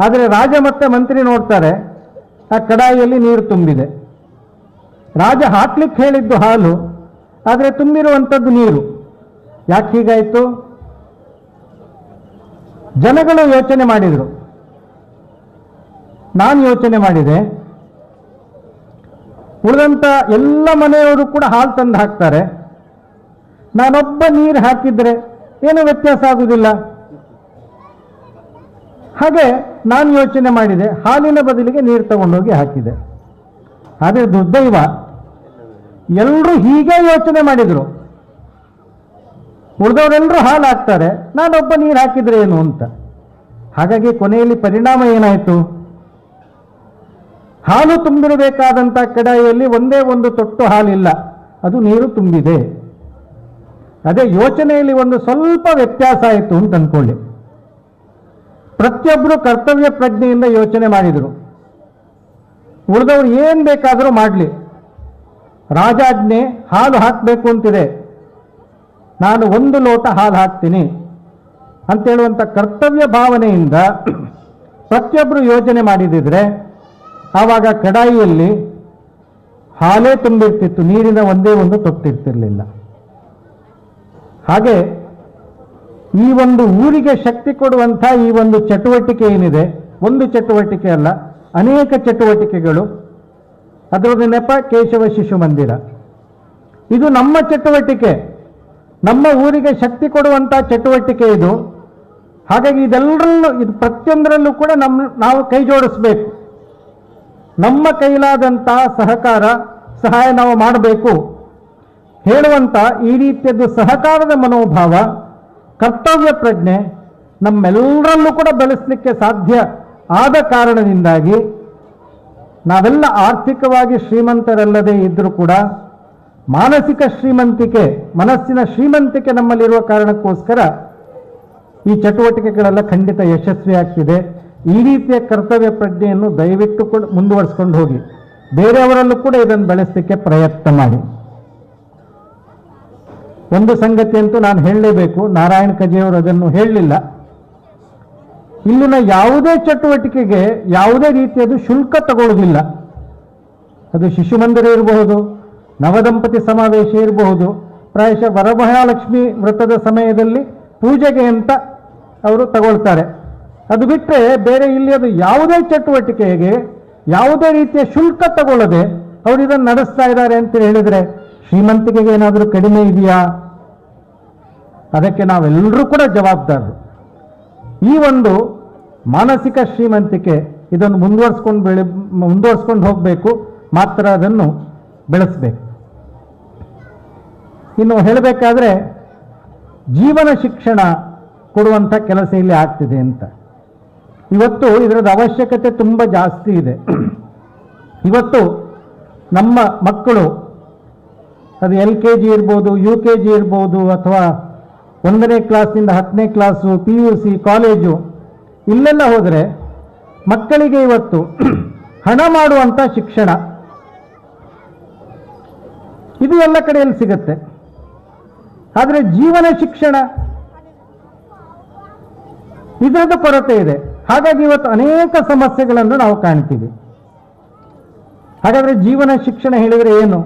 ಆದರೆ ರಾಜ ಮತ್ತೆ ಮಂತ್ರಿ ನೋಡ್ತಾರೆ, ಆ ಕಡಾಯಿಯಲ್ಲಿ ನೀರು ತುಂಬಿದೆ. ರಾಜ ಹಾಕ್ಲಿಕ್ಕೆ ಹೇಳಿದ್ದು ಹಾಲು, ಆದರೆ ತುಂಬಿರುವಂಥದ್ದು ನೀರು. ಯಾಕೆ ಹೀಗಾಯಿತು? ಜನಗಳು ಯೋಚನೆ ಮಾಡಿದರು, ನಾನು ಯೋಚನೆ ಮಾಡಿದೆ. ಉಳಿದಂಥ ಎಲ್ಲ ಮನೆಯವರು ಕೂಡ ಹಾಲು ತಂದು ಹಾಕ್ತಾರೆ, ನಾನೊಬ್ಬ ನೀರು ಹಾಕಿದರೆ ಏನೂ ವ್ಯತ್ಯಾಸ ಆಗುವುದಿಲ್ಲ. ಹಾಗೆ ನಾನು ಯೋಚನೆ ಮಾಡಿದೆ, ಹಾಲಿನ ಬದಲಿಗೆ ನೀರು ತಗೊಂಡೋಗಿ ಹಾಕಿದೆ. ಆದರೆ ದುರ್ದೈವ, ಎಲ್ಲರೂ ಹೀಗೆ ಯೋಚನೆ ಮಾಡಿದರು. ಉಳಿದವರೆಲ್ಲರೂ ಹಾಲು ಹಾಕ್ತಾರೆ, ನಾನೊಬ್ಬ ನೀರು ಹಾಕಿದ್ರೆ ಏನು ಅಂತ. ಹಾಗಾಗಿ ಕೊನೆಯಲ್ಲಿ ಪರಿಣಾಮ ಏನಾಯಿತು? ಹಾಲು ತುಂಬಿರಬೇಕಾದಂಥ ಕಡಾಯಿಯಲ್ಲಿ ಒಂದೇ ಒಂದು ತೊಟ್ಟು ಹಾಲಿಲ್ಲ, ಅದು ನೀರು ತುಂಬಿದೆ. ಅದೇ ಯೋಚನೆಯಲ್ಲಿ ಒಂದು ಸ್ವಲ್ಪ ವ್ಯತ್ಯಾಸ ಆಯಿತು ಅಂತ ಅಂದ್ಕೊಳ್ಳಿ. ಪ್ರತಿಯೊಬ್ಬರು ಕರ್ತವ್ಯ ಪ್ರಜ್ಞೆಯಿಂದ ಯೋಚನೆ ಮಾಡಿದರು. ಉಳಿದವರು ಏನು ಬೇಕಾದರೂ ಮಾಡಲಿ, ರಾಜಾಜ್ಞೆ ಹಾಲು ಹಾಕಬೇಕು ಅಂತಿದೆ, ನಾನು 1 ಲೋಟ ಹಾಲು ಹಾಕ್ತೀನಿ ಅಂತೇಳುವಂಥ ಕರ್ತವ್ಯ ಭಾವನೆಯಿಂದ ಪ್ರತಿಯೊಬ್ಬರು ಯೋಚನೆ ಮಾಡಿದಿದ್ರೆ ಆವಾಗ ಕಡಾಯಿಯಲ್ಲಿ ಹಾಲೇ ತುಂಬಿರ್ತಿತ್ತು, ನೀರಿನ ಒಂದೇ ಒಂದು ತೊಟ್ಟಿರ್ತಿರ್ಲಿಲ್ಲ. ಹಾಗೆ ಈ ಒಂದು ಊರಿಗೆ ಶಕ್ತಿ ಕೊಡುವಂಥ ಈ ಒಂದು ಚಟುವಟಿಕೆ ಏನಿದೆ, ಒಂದು ಚಟುವಟಿಕೆ ಅಲ್ಲ, ಅನೇಕ ಚಟುವಟಿಕೆಗಳು. ಅದರ ನೆಪ ಕೇಶವ ಶಿಶು ಮಂದಿರ. ಇದು ನಮ್ಮ ಚಟುವಟಿಕೆ, ನಮ್ಮ ಊರಿಗೆ ಶಕ್ತಿ ಕೊಡುವಂಥ ಚಟುವಟಿಕೆ ಇದು. ಹಾಗಾಗಿ ಇದು ಪ್ರತಿಯೊಂದರಲ್ಲೂ ಕೂಡ ನಾವು ಕೈ ಜೋಡಿಸಬೇಕು. ನಮ್ಮ ಕೈಲಾದಂಥ ಸಹಾಯ ನಾವು ಮಾಡಬೇಕು ಹೇಳುವಂಥ ಈ ರೀತಿಯದ್ದು ಸಹಕಾರದ ಮನೋಭಾವ, ಕರ್ತವ್ಯ ಪ್ರಜ್ಞೆ ನಮ್ಮೆಲ್ಲರಲ್ಲೂ ಕೂಡ ಬೆಳೆಸಲಿಕ್ಕೆ ಸಾಧ್ಯ ಆದ ಕಾರಣದಿಂದಾಗಿ ನಾವೆಲ್ಲ ಆರ್ಥಿಕವಾಗಿ ಶ್ರೀಮಂತರಲ್ಲದೆ ಇದ್ದರೂ ಕೂಡ ಮಾನಸಿಕ ಶ್ರೀಮಂತಿಕೆ, ಮನಸ್ಸಿನ ಶ್ರೀಮಂತಿಕೆ ನಮ್ಮಲ್ಲಿರುವ ಕಾರಣಕ್ಕೋಸ್ಕರ ಈ ಚಟುವಟಿಕೆಗಳೆಲ್ಲ ಖಂಡಿತ ಯಶಸ್ವಿ ಆಗ್ತಿದೆ. ಈ ರೀತಿಯ ಕರ್ತವ್ಯ ಪ್ರಜ್ಞೆಯನ್ನು ದಯವಿಟ್ಟು ಕೂಡ ಮುಂದುವರಿಸ್ಕೊಂಡು ಹೋಗಿ, ಬೇರೆಯವರಲ್ಲೂ ಕೂಡ ಇದನ್ನು ಬೆಳೆಸಲಿಕ್ಕೆ ಪ್ರಯತ್ನ ಮಾಡಿ. ಒಂದು ಸಂಗತಿಯಂತೂ ನಾನು ಹೇಳಲೇಬೇಕು, ನಾರಾಯಣ ಕಜೆಯವರು ಅದನ್ನು ಹೇಳಲಿಲ್ಲ. ಇಲ್ಲಿನ ಯಾವುದೇ ಚಟುವಟಿಕೆಗೆ ಯಾವುದೇ ರೀತಿಯದು ಶುಲ್ಕ ತಗೊಳ್ಳೋದಿಲ್ಲ. ಅದು ಶಿಶು ಮಂದಿರ ಇರಬಹುದು, ನವದಂಪತಿ ಸಮಾವೇಶ ಇರಬಹುದು, ಪ್ರಾಯಶಃ ವರಮಹಾಲಕ್ಷ್ಮಿ ವ್ರತದ ಸಮಯದಲ್ಲಿ ಪೂಜೆಗೆ ಅಂತ ಅವರು ತಗೊಳ್ತಾರೆ. ಅದು ಬಿಟ್ಟರೆ ಬೇರೆ ಇಲ್ಲಿ ಅದು ಯಾವುದೇ ಚಟುವಟಿಕೆಗೆ ಯಾವುದೇ ರೀತಿಯ ಶುಲ್ಕ ತಗೊಳ್ಳದೆ ಅವರು ಇದನ್ನು ನಡೆಸ್ತಾ ಇದ್ದಾರೆ ಅಂತ ಹೇಳಿದರೆ ಶ್ರೀಮಂತಿಕೆಗೆ ಏನಾದರೂ ಕಡಿಮೆ ಇದೆಯಾ? ಅದಕ್ಕೆ ನಾವೆಲ್ಲರೂ ಕೂಡ ಜವಾಬ್ದಾರರು. ಈ ಒಂದು ಮಾನಸಿಕ ಶ್ರೀಮಂತಿಕೆ ಇದನ್ನು ಮುಂದುವರಿಸ್ಕೊಂಡು ಹೋಗಬೇಕು, ಮಾತ್ರ ಅದನ್ನು ಬೆಳೆಸಬೇಕು. ಇನ್ನು ಹೇಳಬೇಕಾದ್ರೆ ಜೀವನ ಶಿಕ್ಷಣ ಕೊಡುವಂಥ ಕೆಲಸ ಇಲ್ಲಿ ಆಗ್ತಿದೆ ಅಂತ. ಇವತ್ತು ಇದರದ ಅವಶ್ಯಕತೆ ತುಂಬ ಜಾಸ್ತಿ ಇದೆ. ಇವತ್ತು ನಮ್ಮ ಮಕ್ಕಳು ಅದು LKG ಇರ್ಬೋದು, UKG ಇರ್ಬೋದು, ಅಥವಾ 1ನೇ ಕ್ಲಾಸ್ನಿಂದ 10ನೇ ಕ್ಲಾಸು, PUC, ಕಾಲೇಜು, ಇಲ್ಲೆಲ್ಲ ಹೋದರೆ ಮಕ್ಕಳಿಗೆ ಇವತ್ತು ಹಣ ಮಾಡುವಂಥ ಶಿಕ್ಷಣ ಇದು ಎಲ್ಲ ಕಡೆಯಲ್ಲಿ ಸಿಗುತ್ತೆ. ಆದರೆ ಜೀವನ ಶಿಕ್ಷಣ ಇದರದ ಕೊರತೆ ಇದೆ. ಹಾಗಾಗಿ ಇವತ್ತು ಅನೇಕ ಸಮಸ್ಯೆಗಳನ್ನು ನಾವು ಕಾಣ್ತೀವಿ. ಹಾಗಾದರೆ ಜೀವನ ಶಿಕ್ಷಣ ಹೇಳಿದರೆ ಏನು?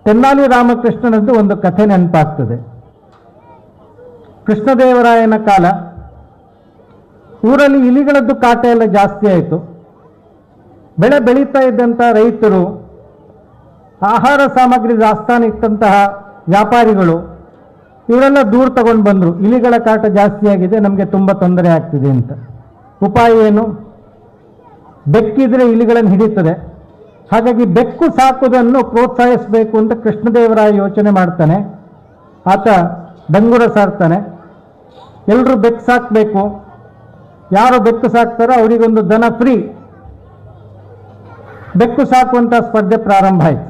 ತೆನ್ನಾಲಿ ರಾಮಕೃಷ್ಣನದ್ದು ಒಂದು ಕಥೆ ನೆನಪಾಗ್ತದೆ. ಕೃಷ್ಣದೇವರಾಯನ ಕಾಲ, ಊರಲ್ಲಿ ಇಲಿಗಳದ್ದು ಕಾಟ ಎಲ್ಲ ಜಾಸ್ತಿ ಆಯಿತು. ಬೆಳೆ ಬೆಳೀತಾ ಇದ್ದಂಥ ರೈತರು, ಆಹಾರ ಸಾಮಗ್ರಿ ದಾಸ್ತಾನು ಇಟ್ಟಂತಹ ವ್ಯಾಪಾರಿಗಳು ಇವರೆಲ್ಲ ದೂರ ತಗೊಂಡು ಬಂದರು, ಇಲಿಗಳ ಕಾಟ ಜಾಸ್ತಿ ಆಗಿದೆ, ನಮಗೆ ತುಂಬ ತೊಂದರೆ ಆಗ್ತಿದೆ ಅಂತ. ಉಪಾಯ ಏನು? ಬೆಕ್ಕಿದ್ರೆ ಇಲಿಗಳನ್ನು ಹಿಡಿತದೆ, ಹಾಗಾಗಿ ಬೆಕ್ಕು ಸಾಕುವುದನ್ನು ಪ್ರೋತ್ಸಾಹಿಸಬೇಕು ಅಂತ ಕೃಷ್ಣದೇವರಾಯ ಯೋಚನೆ ಮಾಡ್ತಾನೆ. ಆತ ಡಂಗುರ ಸಾರ್ತಾನೆ, ಎಲ್ಲರೂ ಬೆಕ್ಕು ಸಾಕಬೇಕು, ಯಾರು ಬೆಕ್ಕು ಸಾಕ್ತಾರೋ ಅವರಿಗೊಂದು ದನ ಫ್ರೀ. ಬೆಕ್ಕು ಸಾಕುವಂಥ ಸ್ಪರ್ಧೆ ಪ್ರಾರಂಭ ಆಯಿತು.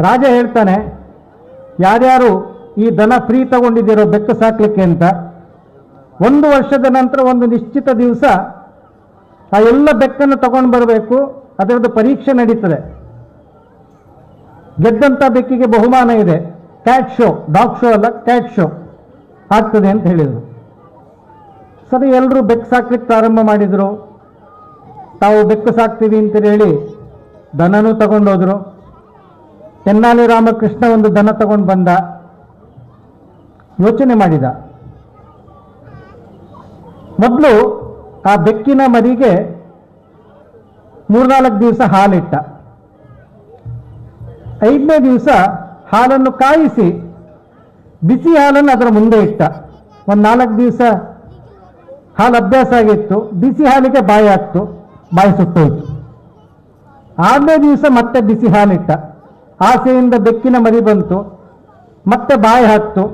ರಾಜ ಹೇಳ್ತಾನೆ, ಯಾರ್ಯಾರು ಈ ದನ ಫ್ರೀ ತಗೊಂಡಿದ್ದೀರೋ ಬೆಕ್ಕು ಸಾಕ್ಲಿಕ್ಕೆ ಅಂತ, 1 ವರ್ಷದ ನಂತರ ಒಂದು ನಿಶ್ಚಿತ ದಿವಸ ಆ ಎಲ್ಲ ಬೆಕ್ಕನ್ನು ತಗೊಂಡು ಬರಬೇಕು, ಅದರದ್ದು ಪರೀಕ್ಷೆ ನಡೀತದೆ. ಗೆದ್ದಂಥ ಬೆಕ್ಕಿಗೆ ಬಹುಮಾನ ಇದೆ, ಕ್ಯಾಟ್ ಶೋ, ಡಾಗ್ ಶೋ ಅಲ್ಲ, ಕ್ಯಾಟ್ ಶೋ ಆಗ್ತದೆ ಅಂತ ಹೇಳಿದರು. ಸರಿ, ಎಲ್ಲರೂ ಬೆಕ್ಕು ಸಾಕ್ಲಿಕ್ಕೆ ಪ್ರಾರಂಭ ಮಾಡಿದರು. ತಾವು ಬೆಕ್ಕು ಸಾಕ್ತೀವಿ ಅಂತ ಹೇಳಿ ದನನೂ ತಗೊಂಡೋದ್ರು. ತೆನ್ನಾಲಿ ರಾಮಕೃಷ್ಣ ಒಂದು ದನ ತಗೊಂಡು ಬಂದ. ಯೋಚನೆ ಮಾಡಿದ, ಮೊದಲು ಆ ಬೆಕ್ಕಿನ ಮರಿಗೆ 3-4 ದಿವಸ ಹಾಲಿಟ್ಟ. 5ನೇ ದಿವಸ ಹಾಲನ್ನು ಕಾಯಿಸಿ ಬಿಸಿ ಹಾಲನ್ನು ಅದರ ಮುಂದೆ ಇಟ್ಟ. ಒಂದು 4 ದಿವಸ ಹಾಲು ಅಭ್ಯಾಸ ಆಗಿತ್ತು, ಬಿಸಿ ಹಾಲಿಗೆ ಬಾಯಿ ಹಾಕ್ತು, ಬಾಯಿ ಸುಟ್ಟೋಯ್ತು. 6ನೇ ದಿವಸ ಮತ್ತೆ ಬಿಸಿ ಹಾಲಿಟ್ಟ, ಆಸೆಯಿಂದ ಬೆಕ್ಕಿನ ಮರಿ ಬಂತು, ಮತ್ತೆ ಬಾಯಿ ಹಾಕ್ತು,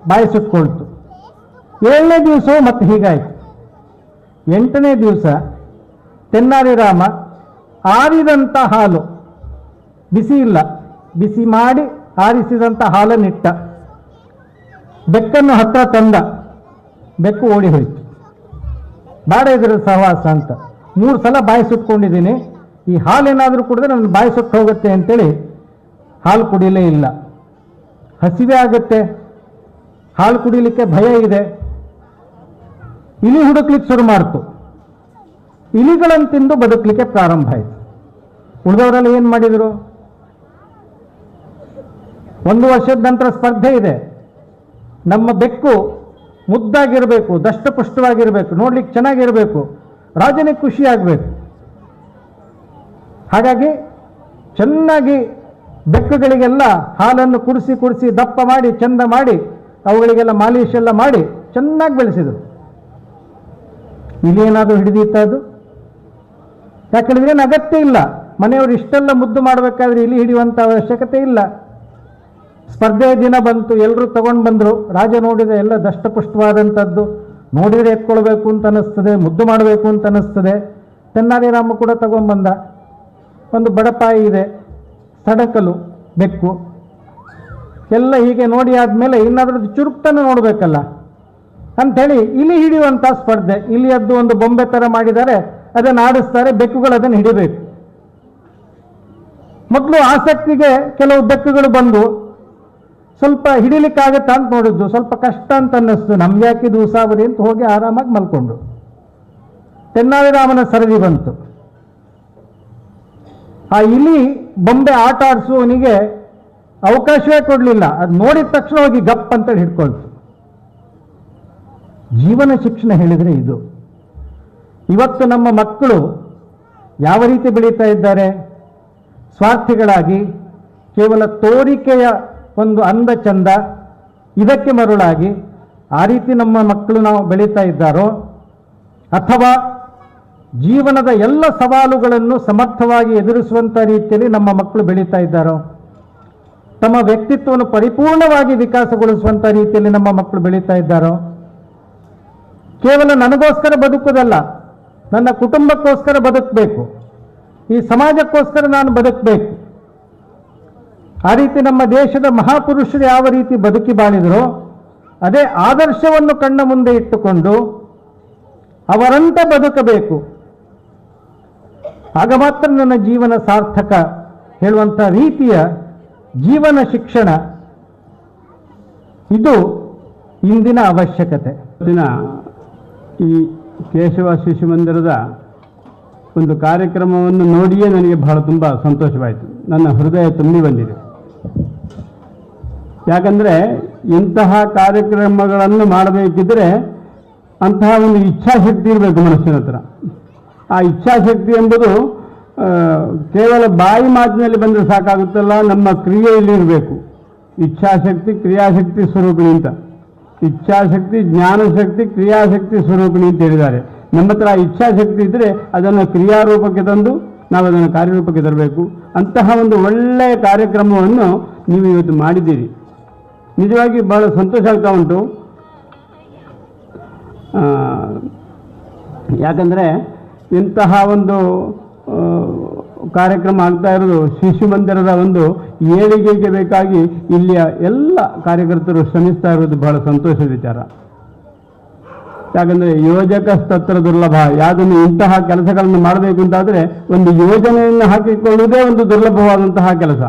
ಬಾಯಿ ಸುಟ್ಕೊಳ್ತು. 7ನೇ ದಿವಸವೂ ಮತ್ತೆ ಹೀಗಾಯಿತು. 8ನೇ ದಿವಸ ತೆನ್ನಾಲಿ ರಾಮ ಆರಿದಂಥ ಹಾಲು, ಬಿಸಿ ಇಲ್ಲ, ಬಿಸಿ ಮಾಡಿ ಆರಿಸಿದಂಥ ಹಾಲನ್ನಿಟ್ಟ, ಬೆಕ್ಕನ್ನು ಹತ್ರ ತಂದ. ಬೆಕ್ಕು ಓಡಿ ಹೋಯಿತು. ಬೇಡ ಇದ್ರ ಸಹವಾಸ ಅಂತ, 3 ಸಲ ಬಾಯಿ ಸುಟ್ಕೊಂಡಿದ್ದೀನಿ, ಈ ಹಾಲೇನಾದರೂ ಕುಡಿದ್ರೆ ನನ್ನ ಬಾಯಿ ಸುಟ್ಟು ಹೋಗುತ್ತೆ ಅಂತೇಳಿ ಹಾಲು ಕುಡಿಯಲೇ ಇಲ್ಲ. ಹಸಿವೆ ಆಗುತ್ತೆ, ಹಾಲು ಕುಡಿಲಿಕ್ಕೆ ಭಯ ಇದೆ. ಇಲಿ ಹುಡುಕ್ಲಿಕ್ಕೆ ಶುರು ಮಾಡ್ತು. ಇಲಿಗಳನ್ನು ತಿಂದು ಬದುಕಲಿಕ್ಕೆ ಪ್ರಾರಂಭ ಆಯಿತು. ಉಳಿದವರೆಲ್ಲ ಏನು ಮಾಡಿದರು? 1 ವರ್ಷದ ನಂತರ ಸ್ಪರ್ಧೆ ಇದೆ. ನಮ್ಮ ಬೆಕ್ಕು ಮುದ್ದಾಗಿರಬೇಕು, ದಷ್ಟಪುಷ್ಟವಾಗಿರಬೇಕು, ನೋಡ್ಲಿಕ್ಕೆ ಚೆನ್ನಾಗಿರಬೇಕು, ರಾಜನಿಗೆ ಖುಷಿ ಆಗಬೇಕು. ಹಾಗಾಗಿ ಚೆನ್ನಾಗಿ ಬೆಕ್ಕುಗಳಿಗೆಲ್ಲ ಹಾಲನ್ನು ಕುಡಿಸಿ ದಪ್ಪ ಮಾಡಿ ಚಂದ ಮಾಡಿ ಅವುಗಳಿಗೆಲ್ಲ ಮಾಲೀಶ್ ಎಲ್ಲ ಮಾಡಿ ಚೆನ್ನಾಗಿ ಬೆಳೆಸಿದರು. ಇಲಿ ಏನಾದರೂ ಹಿಡಿದೀತ ಅದು? ಯಾಕಂದ್ರೆ ಏನು ಅಗತ್ಯ ಇಲ್ಲ, ಮನೆಯವರು ಇಷ್ಟೆಲ್ಲ ಮುದ್ದು ಮಾಡಬೇಕಾದ್ರೆ ಇಲಿ ಹಿಡಿಯುವಂಥ ಅವಶ್ಯಕತೆ ಇಲ್ಲ. ಸ್ಪರ್ಧೆಯ ದಿನ ಬಂತು, ಎಲ್ಲರೂ ತಗೊಂಡು ಬಂದರು. ರಾಜ ನೋಡಿದ ಎಲ್ಲ ದಷ್ಟಪುಷ್ಟವಾದಂಥದ್ದು, ನೋಡಿದರೆ ಎತ್ಕೊಳ್ಬೇಕು ಅಂತ ಅನ್ನಿಸ್ತದೆ, ಮುದ್ದು ಮಾಡಬೇಕು ಅಂತ ಅನ್ನಿಸ್ತದೆ. ತೆನ್ನಾಲಿ ರಾಮ ಕೂಡ ತಗೊಂಡ್ಬಂದ. ಒಂದು ಬಡಪಾಯಿ ಇದೆ, ಸಡಕಲು ಬೆಕ್ಕು ಎಲ್ಲ ಹೀಗೆ ನೋಡಿ ಆದಮೇಲೆ ಇನ್ನಾದ್ರದ್ದು ಚುರುಕ್ತನ ನೋಡಬೇಕಲ್ಲ ಅಂಥೇಳಿ ಇಲಿ ಹಿಡಿಯುವಂಥ ಸ್ಪರ್ಧೆ. ಇಲಿಯದ್ದು ಒಂದು ಬೊಂಬೆ ಥರ ಮಾಡಿದ್ದಾರೆ, ಅದನ್ನು ಆಡಿಸ್ತಾರೆ, ಬೆಕ್ಕುಗಳು ಅದನ್ನು ಹಿಡಿಬೇಕು. ಮೊದಲು ಆಸಕ್ತಿಗೆ ಕೆಲವು ಬೆಕ್ಕುಗಳು ಬಂದು ಸ್ವಲ್ಪ ಹಿಡಿಲಿಕ್ಕಾಗತ್ತಾ ಅಂತ ನೋಡಿದ್ದು, ಸ್ವಲ್ಪ ಕಷ್ಟ ಅಂತ ಅನ್ನಿಸ್ತು. ನಮ್ಗೆ ಯಾಕಿದು ಉಸಾಬರಿ ಅಂತ ಹೋಗಿ ಆರಾಮಾಗಿ ಮಲ್ಕೊಂಡ್ರು. ತೆನ್ನಾಲಿ ರಾಮನ ಸರದಿ ಬಂತು. ಆ ಇಲಿ ಬೊಂಬೆ ಆಟ ಆಡಿಸುವವನಿಗೆ ಅವಕಾಶವೇ ಕೊಡಲಿಲ್ಲ. ಅದು ನೋಡಿದ ತಕ್ಷಣ ಹೋಗಿ ಗಪ್ ಅಂತ ಹಿಡ್ಕೊಳ್ತು. ಜೀವನ ಶಿಕ್ಷಣ ಹೇಳಿದರೆ ಇದು. ಇವತ್ತು ನಮ್ಮ ಮಕ್ಕಳು ಯಾವ ರೀತಿ ಬೆಳೀತಾ ಇದ್ದಾರೆ? ಸ್ವಾರ್ಥಿಗಳಾಗಿ, ಕೇವಲ ತೋರಿಕೆಯ ಒಂದು ಅಂದ ಚಂದ ಇದಕ್ಕೆ ಮರುಳಾಗಿ ಆ ರೀತಿ ನಮ್ಮ ಮಕ್ಕಳು ನಾವು ಬೆಳೀತಾ ಇದ್ದಾರೋ, ಅಥವಾ ಜೀವನದ ಎಲ್ಲ ಸವಾಲುಗಳನ್ನು ಸಮರ್ಥವಾಗಿ ಎದುರಿಸುವಂಥ ರೀತಿಯಲ್ಲಿ ನಮ್ಮ ಮಕ್ಕಳು ಬೆಳೀತಾ ಇದ್ದಾರೋ, ತಮ್ಮ ವ್ಯಕ್ತಿತ್ವವನ್ನು ಪರಿಪೂರ್ಣವಾಗಿ ವಿಕಾಸಗೊಳಿಸುವಂಥ ರೀತಿಯಲ್ಲಿ ನಮ್ಮ ಮಕ್ಕಳು ಬೆಳೀತಾ ಇದ್ದಾರೋ, ಕೇವಲ ನನಗೋಸ್ಕರ ಬದುಕುವುದಲ್ಲ, ನನ್ನ ಕುಟುಂಬಕ್ಕೋಸ್ಕರ ಬದುಕಬೇಕು, ಈ ಸಮಾಜಕ್ಕೋಸ್ಕರ ನಾನು ಬದುಕಬೇಕು. ಆ ರೀತಿ ನಮ್ಮ ದೇಶದ ಮಹಾಪುರುಷರು ಯಾವ ರೀತಿ ಬದುಕಿ ಬಾಳಿದರೋ ಅದೇ ಆದರ್ಶವನ್ನು ಕಣ್ಣ ಮುಂದೆ ಇಟ್ಟುಕೊಂಡು ಅವರಂತೆ ಬದುಕಬೇಕು. ಆಗ ಮಾತ್ರ ನನ್ನ ಜೀವನ ಸಾರ್ಥಕ ಹೇಳುವಂಥ ರೀತಿಯ ಜೀವನ ಶಿಕ್ಷಣ ಇದು ಇಂದಿನ ಅವಶ್ಯಕತೆ. ಈ ಕೇಶವ ಶಿಶು ಮಂದಿರದ ಒಂದು ಕಾರ್ಯಕ್ರಮವನ್ನು ನೋಡಿಯೇ ನನಗೆ ಬಹಳ ತುಂಬ ಸಂತೋಷವಾಯಿತು. ನನ್ನ ಹೃದಯ ತುಂಬಿ ಬಂದಿದೆ. ಯಾಕಂದರೆ ಇಂತಹ ಕಾರ್ಯಕ್ರಮಗಳನ್ನು ಮಾಡಬೇಕಿದ್ರೆ ಅಂತಹ ಒಂದು ಇಚ್ಛಾಶಕ್ತಿ ಇರಬೇಕು ಮನುಷ್ಯನ ಹತ್ರ. ಆ ಇಚ್ಛಾಶಕ್ತಿ ಎಂಬುದು ಕೇವಲ ಬಾಯಿ ಮಾತಿನಲ್ಲಿ ಬಂದರೆ ಸಾಕಾಗುತ್ತಲ್ಲ, ನಮ್ಮ ಕ್ರಿಯೆಯಲ್ಲಿ ಇರಬೇಕು. ಇಚ್ಛಾಶಕ್ತಿ ಕ್ರಿಯಾಶಕ್ತಿ ಸ್ವರೂಪಿಣಿ ಅಂತ, ಇಚ್ಛಾಶಕ್ತಿ ಜ್ಞಾನಶಕ್ತಿ ಕ್ರಿಯಾಶಕ್ತಿ ಸ್ವರೂಪಿಣಿ ಅಂತ ಹೇಳಿದ್ದಾರೆ. ನಮ್ಮ ಹತ್ರ ಇಚ್ಛಾಶಕ್ತಿ ಇದ್ದರೆ ಅದನ್ನು ಕ್ರಿಯಾರೂಪಕ್ಕೆ ತಂದು ನಾವು ಅದನ್ನು ಕಾರ್ಯರೂಪಕ್ಕೆ ತರಬೇಕು. ಅಂತಹ ಒಂದು ಒಳ್ಳೆಯ ಕಾರ್ಯಕ್ರಮವನ್ನು ನೀವು ಇವತ್ತು ಮಾಡಿದ್ದೀರಿ. ನಿಜವಾಗಿ ಬಹಳ ಸಂತೋಷ ಆಗ್ತಾ ಉಂಟು. ಯಾಕಂದರೆ ಇಂತಹ ಒಂದು ಕಾರ್ಯಕ್ರಮ ಆಗ್ತಾ ಇರೋದು ಶಿಶು ಮಂದಿರದ ಒಂದು ಏಳಿಗೆಗೆ ಬೇಕಾಗಿ ಇಲ್ಲಿಯ ಎಲ್ಲ ಕಾರ್ಯಕರ್ತರು ಶ್ರಮಿಸ್ತಾ ಇರೋದು ಬಹಳ ಸಂತೋಷದ ವಿಚಾರ. ಯಾಕಂದರೆ ಯೋಜಕಸ್ತತ್ರ ದುರ್ಲಭ, ಯಾವುದನ್ನು ಇಂತಹ ಕೆಲಸಗಳನ್ನು ಮಾಡಬೇಕು ಅಂತಾದರೆ ಒಂದು ಯೋಜನೆಯನ್ನು ಹಾಕಿಕೊಳ್ಳುವುದೇ ಒಂದು ದುರ್ಲಭವಾದಂತಹ ಕೆಲಸ.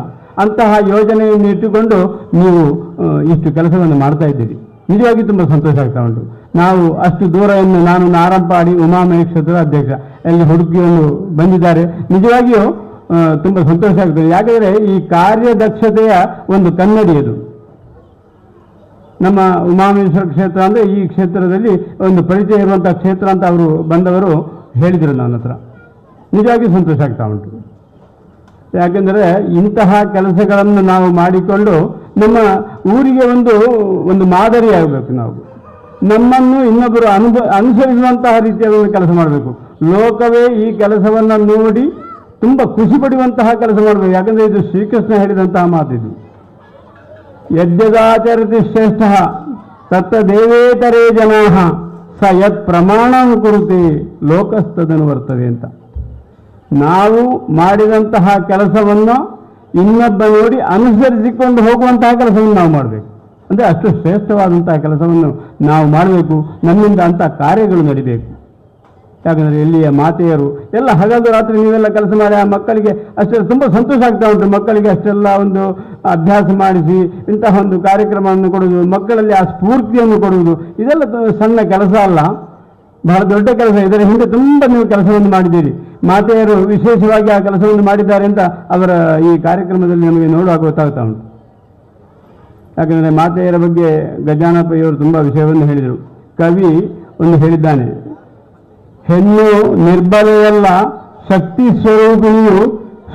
ಅಂತಹ ಯೋಜನೆಯನ್ನು ಇಟ್ಟುಕೊಂಡು ನೀವು ಇಷ್ಟು ಕೆಲಸವನ್ನು ಮಾಡ್ತಾ ಇದ್ದೀರಿ. ನಿಜವಾಗಿ ತುಂಬ ಸಂತೋಷ ಆಗ್ತಾ ಉಂಟು. ನಾವು ಅಷ್ಟು ದೂರವನ್ನು ನಾನು ನಾರಂಪಾಡಿ ಉಮಾಮಹೇಶ್ವರ ಅಧ್ಯಕ್ಷ ಅಲ್ಲಿ ಹುಡುಕಿಯನ್ನು ಬಂದಿದ್ದಾರೆ. ನಿಜವಾಗಿಯೂ ತುಂಬ ಸಂತೋಷ ಆಗ್ತದೆ. ಯಾಕೆಂದರೆ ಈ ಕಾರ್ಯದಕ್ಷತೆಯ ಒಂದು ಕನ್ನಡಿ ಅದು. ನಮ್ಮ ಉಮಾಮಹೇಶ್ವರ ಕ್ಷೇತ್ರ ಅಂದರೆ ಈ ಕ್ಷೇತ್ರದಲ್ಲಿ ಒಂದು ಪರಿಚಯ ಇರುವಂಥ ಕ್ಷೇತ್ರ ಅಂತ ಅವರು ಬಂದವರು ಹೇಳಿದರು ನನ್ನ ಹತ್ರ. ನಿಜವಾಗಿ ಸಂತೋಷ ಆಗ್ತಾ ಉಂಟು. ಯಾಕೆಂದರೆ ಇಂತಹ ಕೆಲಸಗಳನ್ನು ನಾವು ಮಾಡಿಕೊಂಡು ನಮ್ಮ ಊರಿಗೆ ಒಂದು ಮಾದರಿಯಾಗಬೇಕು. ನಾವು ನಮ್ಮನ್ನು ಇನ್ನೊಬ್ಬರು ಅನುಸರಿಸುವಂತಹ ರೀತಿಯ ಕೆಲಸ ಮಾಡಬೇಕು. ಲೋಕವೇ ಈ ಕೆಲಸವನ್ನು ನೋಡಿ ತುಂಬ ಖುಷಿ ಪಡುವಂತಹ ಕೆಲಸ ಮಾಡಬೇಕು. ಯಾಕಂದರೆ ಇದು ಶ್ರೀಕೃಷ್ಣ ಹೇಳಿದಂತಹ ಮಾತಿದು. ಯದ್ಯದಾಚರತಿ ಶ್ರೇಷ್ಠ ತತ್ತ ದೇವೇತರೇ ಜನಾ ಸ ಯತ್ ಪ್ರಮಾಣಂ ಕುರುತೆ ಲೋಕಸ್ತದನು ವರ್ತದೆ ಅಂತ. ನಾವು ಮಾಡಿದಂತಹ ಕೆಲಸವನ್ನು ಇನ್ನೊಬ್ಬ ನೋಡಿ ಅನುಸರಿಸಿಕೊಂಡು ಹೋಗುವಂತಹ ಕೆಲಸವನ್ನು ನಾವು ಮಾಡಬೇಕು. ಅಂದರೆ ಅಷ್ಟು ಶ್ರೇಷ್ಠವಾದಂತಹ ಕೆಲಸವನ್ನು ನಾವು ಮಾಡಬೇಕು. ನಮ್ಮಿಂದ ಅಂಥ ಕಾರ್ಯಗಳು ನಡಿಬೇಕು. ಯಾಕಂದರೆ ಇಲ್ಲಿಯ ಮಾತೆಯರು ಎಲ್ಲ ಹಗಲು ರಾತ್ರಿ ನೀವೆಲ್ಲ ಕೆಲಸ ಮಾಡಿ ಆ ಮಕ್ಕಳಿಗೆ ಅಷ್ಟೆಲ್ಲ ತುಂಬ ಸಂತೋಷ ಆಗ್ತಾ ಉಂಟು. ಮಕ್ಕಳಿಗೆ ಅಷ್ಟೆಲ್ಲ ಒಂದು ಅಭ್ಯಾಸ ಮಾಡಿಸಿ ಇಂತಹ ಒಂದು ಕಾರ್ಯಕ್ರಮವನ್ನು ಕೊಡುವುದು, ಮಕ್ಕಳಲ್ಲಿ ಆ ಸ್ಫೂರ್ತಿಯನ್ನು ಕೊಡುವುದು, ಇದೆಲ್ಲ ಸಣ್ಣ ಕೆಲಸ ಅಲ್ಲ, ಬಹಳ ದೊಡ್ಡ ಕೆಲಸ. ಇದರ ಹಿಂದೆ ತುಂಬ ನೀವು ಕೆಲಸವನ್ನು ಮಾಡಿದ್ದೀರಿ. ಮಾತೆಯರು ವಿಶೇಷವಾಗಿ ಆ ಕೆಲಸವನ್ನು ಮಾಡಿದ್ದಾರೆ ಅಂತ ಅವರ ಈ ಕಾರ್ಯಕ್ರಮದಲ್ಲಿ ನಮಗೆ ನೋಡುವಾಗ ಗೊತ್ತಾಗ್ತಾ ಉಂಟು. ಯಾಕಂದರೆ ಮಾತೆಯರ ಬಗ್ಗೆ ಗಜಾನಪ್ಪಯ್ಯವರು ತುಂಬ ವಿಷಯವನ್ನು ಹೇಳಿದರು. ಕವಿ ಒಂದು ಹೇಳಿದ್ದಾನೆ, ಹೆಣ್ಣು ನಿರ್ಬಲೆಯಲ್ಲ ಶಕ್ತಿ ಸ್ವರೂಪಿಣಿಯು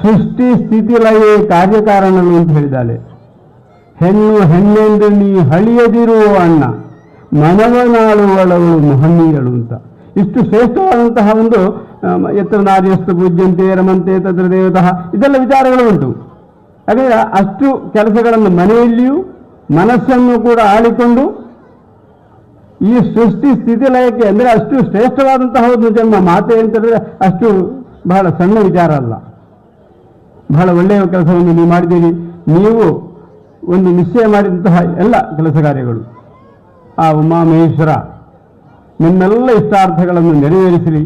ಸೃಷ್ಟಿ ಸ್ಥಿತಿ ಲಯೇ ಕಾರ್ಯಕಾರಣಗಳು ಅಂತ ಹೇಳಿದ್ದಾಳೆ. ಹೆಣ್ಣೆಂದು ನೀ ಹಳಿಯದಿರುವ ಅಣ್ಣ ಮನವನಾಳುವಳವಳು ಮಹನೀಯಳು ಅಂತ. ಇಷ್ಟು ಶ್ರೇಷ್ಠವಾದಂತಹ ಒಂದು ಎತ್ತರ ನಾರ್ಯಸ್ತು ಪೂಜ್ಯಂತೆ ರಮಂತೆ ತತ್ರ ದೇವತಃ ಇದೆಲ್ಲ ವಿಚಾರಗಳು ಉಂಟು. ಹಾಗಾದರೆ ಅಷ್ಟು ಕೆಲಸಗಳನ್ನು ಮನೆಯಲ್ಲಿಯೂ ಮನಸ್ಸನ್ನು ಕೂಡ ಆಳಿಕೊಂಡು ಈ ಸೃಷ್ಟಿ ಸ್ಥಿತಿ ಲಯಕ್ಕೆ ಅಂದರೆ ಅಷ್ಟು ಶ್ರೇಷ್ಠವಾದಂತಹ ಒಂದು ಜನ್ಮ ಮಾತೆ ಅಂತಂದರೆ ಅಷ್ಟು ಬಹಳ ಸಣ್ಣ ವಿಚಾರ ಅಲ್ಲ. ಬಹಳ ಒಳ್ಳೆಯ ಕೆಲಸವನ್ನು ನೀವು ಮಾಡಿದ್ದೀರಿ. ನೀವು ಒಂದು ನಿಶ್ಚಯ ಮಾಡಿದಂತಹ ಎಲ್ಲ ಕೆಲಸ ಕಾರ್ಯಗಳು ಆ ಉಮಾಮಹೇಶ್ವರ ನಿಮ್ಮೆಲ್ಲ ಇಷ್ಟಾರ್ಥಗಳನ್ನು ನೆರವೇರಿಸಲಿ.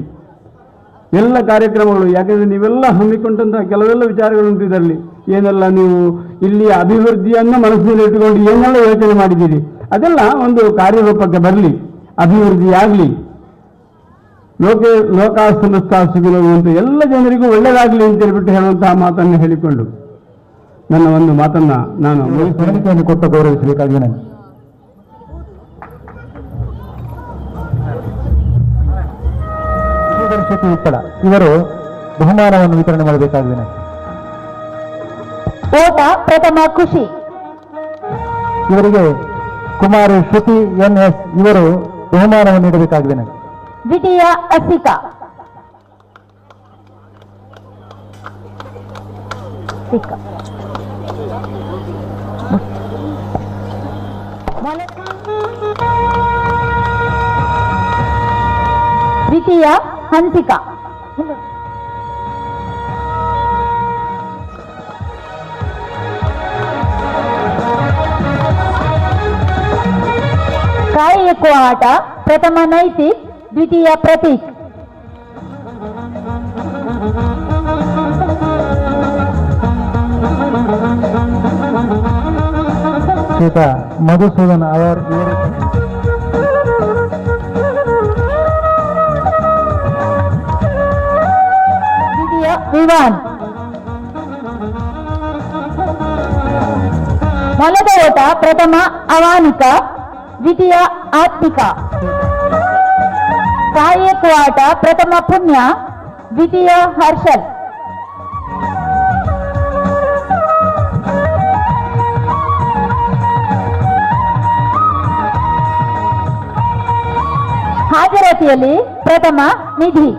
ಎಲ್ಲ ಕಾರ್ಯಕ್ರಮಗಳು, ಯಾಕೆಂದರೆ ನೀವೆಲ್ಲ ಹಮ್ಮಿಕೊಂಡಂತಹ ಕೆಲವೆಲ್ಲ ವಿಚಾರಗಳುಂಟು. ಇದರಲ್ಲಿ ಏನೆಲ್ಲ ನೀವು ಇಲ್ಲಿ ಅಭಿವೃದ್ಧಿಯನ್ನು ಮನಸ್ಸಿನಲ್ಲಿ ಇಟ್ಟುಕೊಂಡು ಏನೆಲ್ಲ ಯೋಚನೆ ಮಾಡಿದ್ದೀರಿ ಅದೆಲ್ಲ ಒಂದು ಕಾರ್ಯರೂಪಕ್ಕೆ ಬರಲಿ, ಅಭಿವೃದ್ಧಿಯಾಗಲಿ. ಲೋಕಾಸಮಸ್ತಾಸುಗಳು ಅಂತ ಎಲ್ಲ ಜನರಿಗೂ ಒಳ್ಳೆಯದಾಗಲಿ ಅಂತ ಹೇಳ್ಬಿಟ್ಟು ಹೇಳುವಂತಹ ಮಾತನ್ನು ಹೇಳಿಕೊಂಡು ನನ್ನ ಒಂದು ಮಾತನ್ನು ನಾನು ಸ್ಮರಣಿಕೆಯನ್ನು ಕೊಟ್ಟು ಗೌರವಿಸಬೇಕಾಗಿ ನಾನು ಶ್ರೀ ಉಪ್ಪಳ ಇವರು ಬಹುಮಾನವನ್ನು ವಿತರಣೆ ಮಾಡಬೇಕಾಗಿದೆ. ಓಟ ಪ್ರಥಮ ಖುಷಿ ಇವರಿಗೆ ಕುಮಾರಿ ಶ್ರುತಿ NS ಇವರು ಬಹುಮಾನವನ್ನು ನೀಡಬೇಕಾಗಿದೆ. ದ್ವಿತೀಯ ಅಸಿಕಾ ದ್ವಿತೀಯ ಹನ್ಸಿಕಾ ಕಾಯಿ ಎಕ್ಕುವ ಆಟ ಪ್ರಥಮ ನೈತಿಕ್ ದ್ವಿತೀಯ ಪ್ರತೀಕ್ ಶ್ರೀತ ಮಧುಸೂದನ್ ಅವರು ದ್ವಿತೀಯ ವಿವಾನ್ ಮೊಲದ ಓಟ ಪ್ರಥಮ ಅವಾನಿಕ, ದ್ವಿತೀಯ ಆತ್ಮಿಕ. ಕಾಯಕ ಆಟ ಪ್ರಥಮ ಪುಣ್ಯ, ದ್ವಿತೀಯ ಹರ್ಷಲ್. ಹಾಜರಾತಿಯಲ್ಲಿ ಪ್ರಥಮ ನಿಧಿ.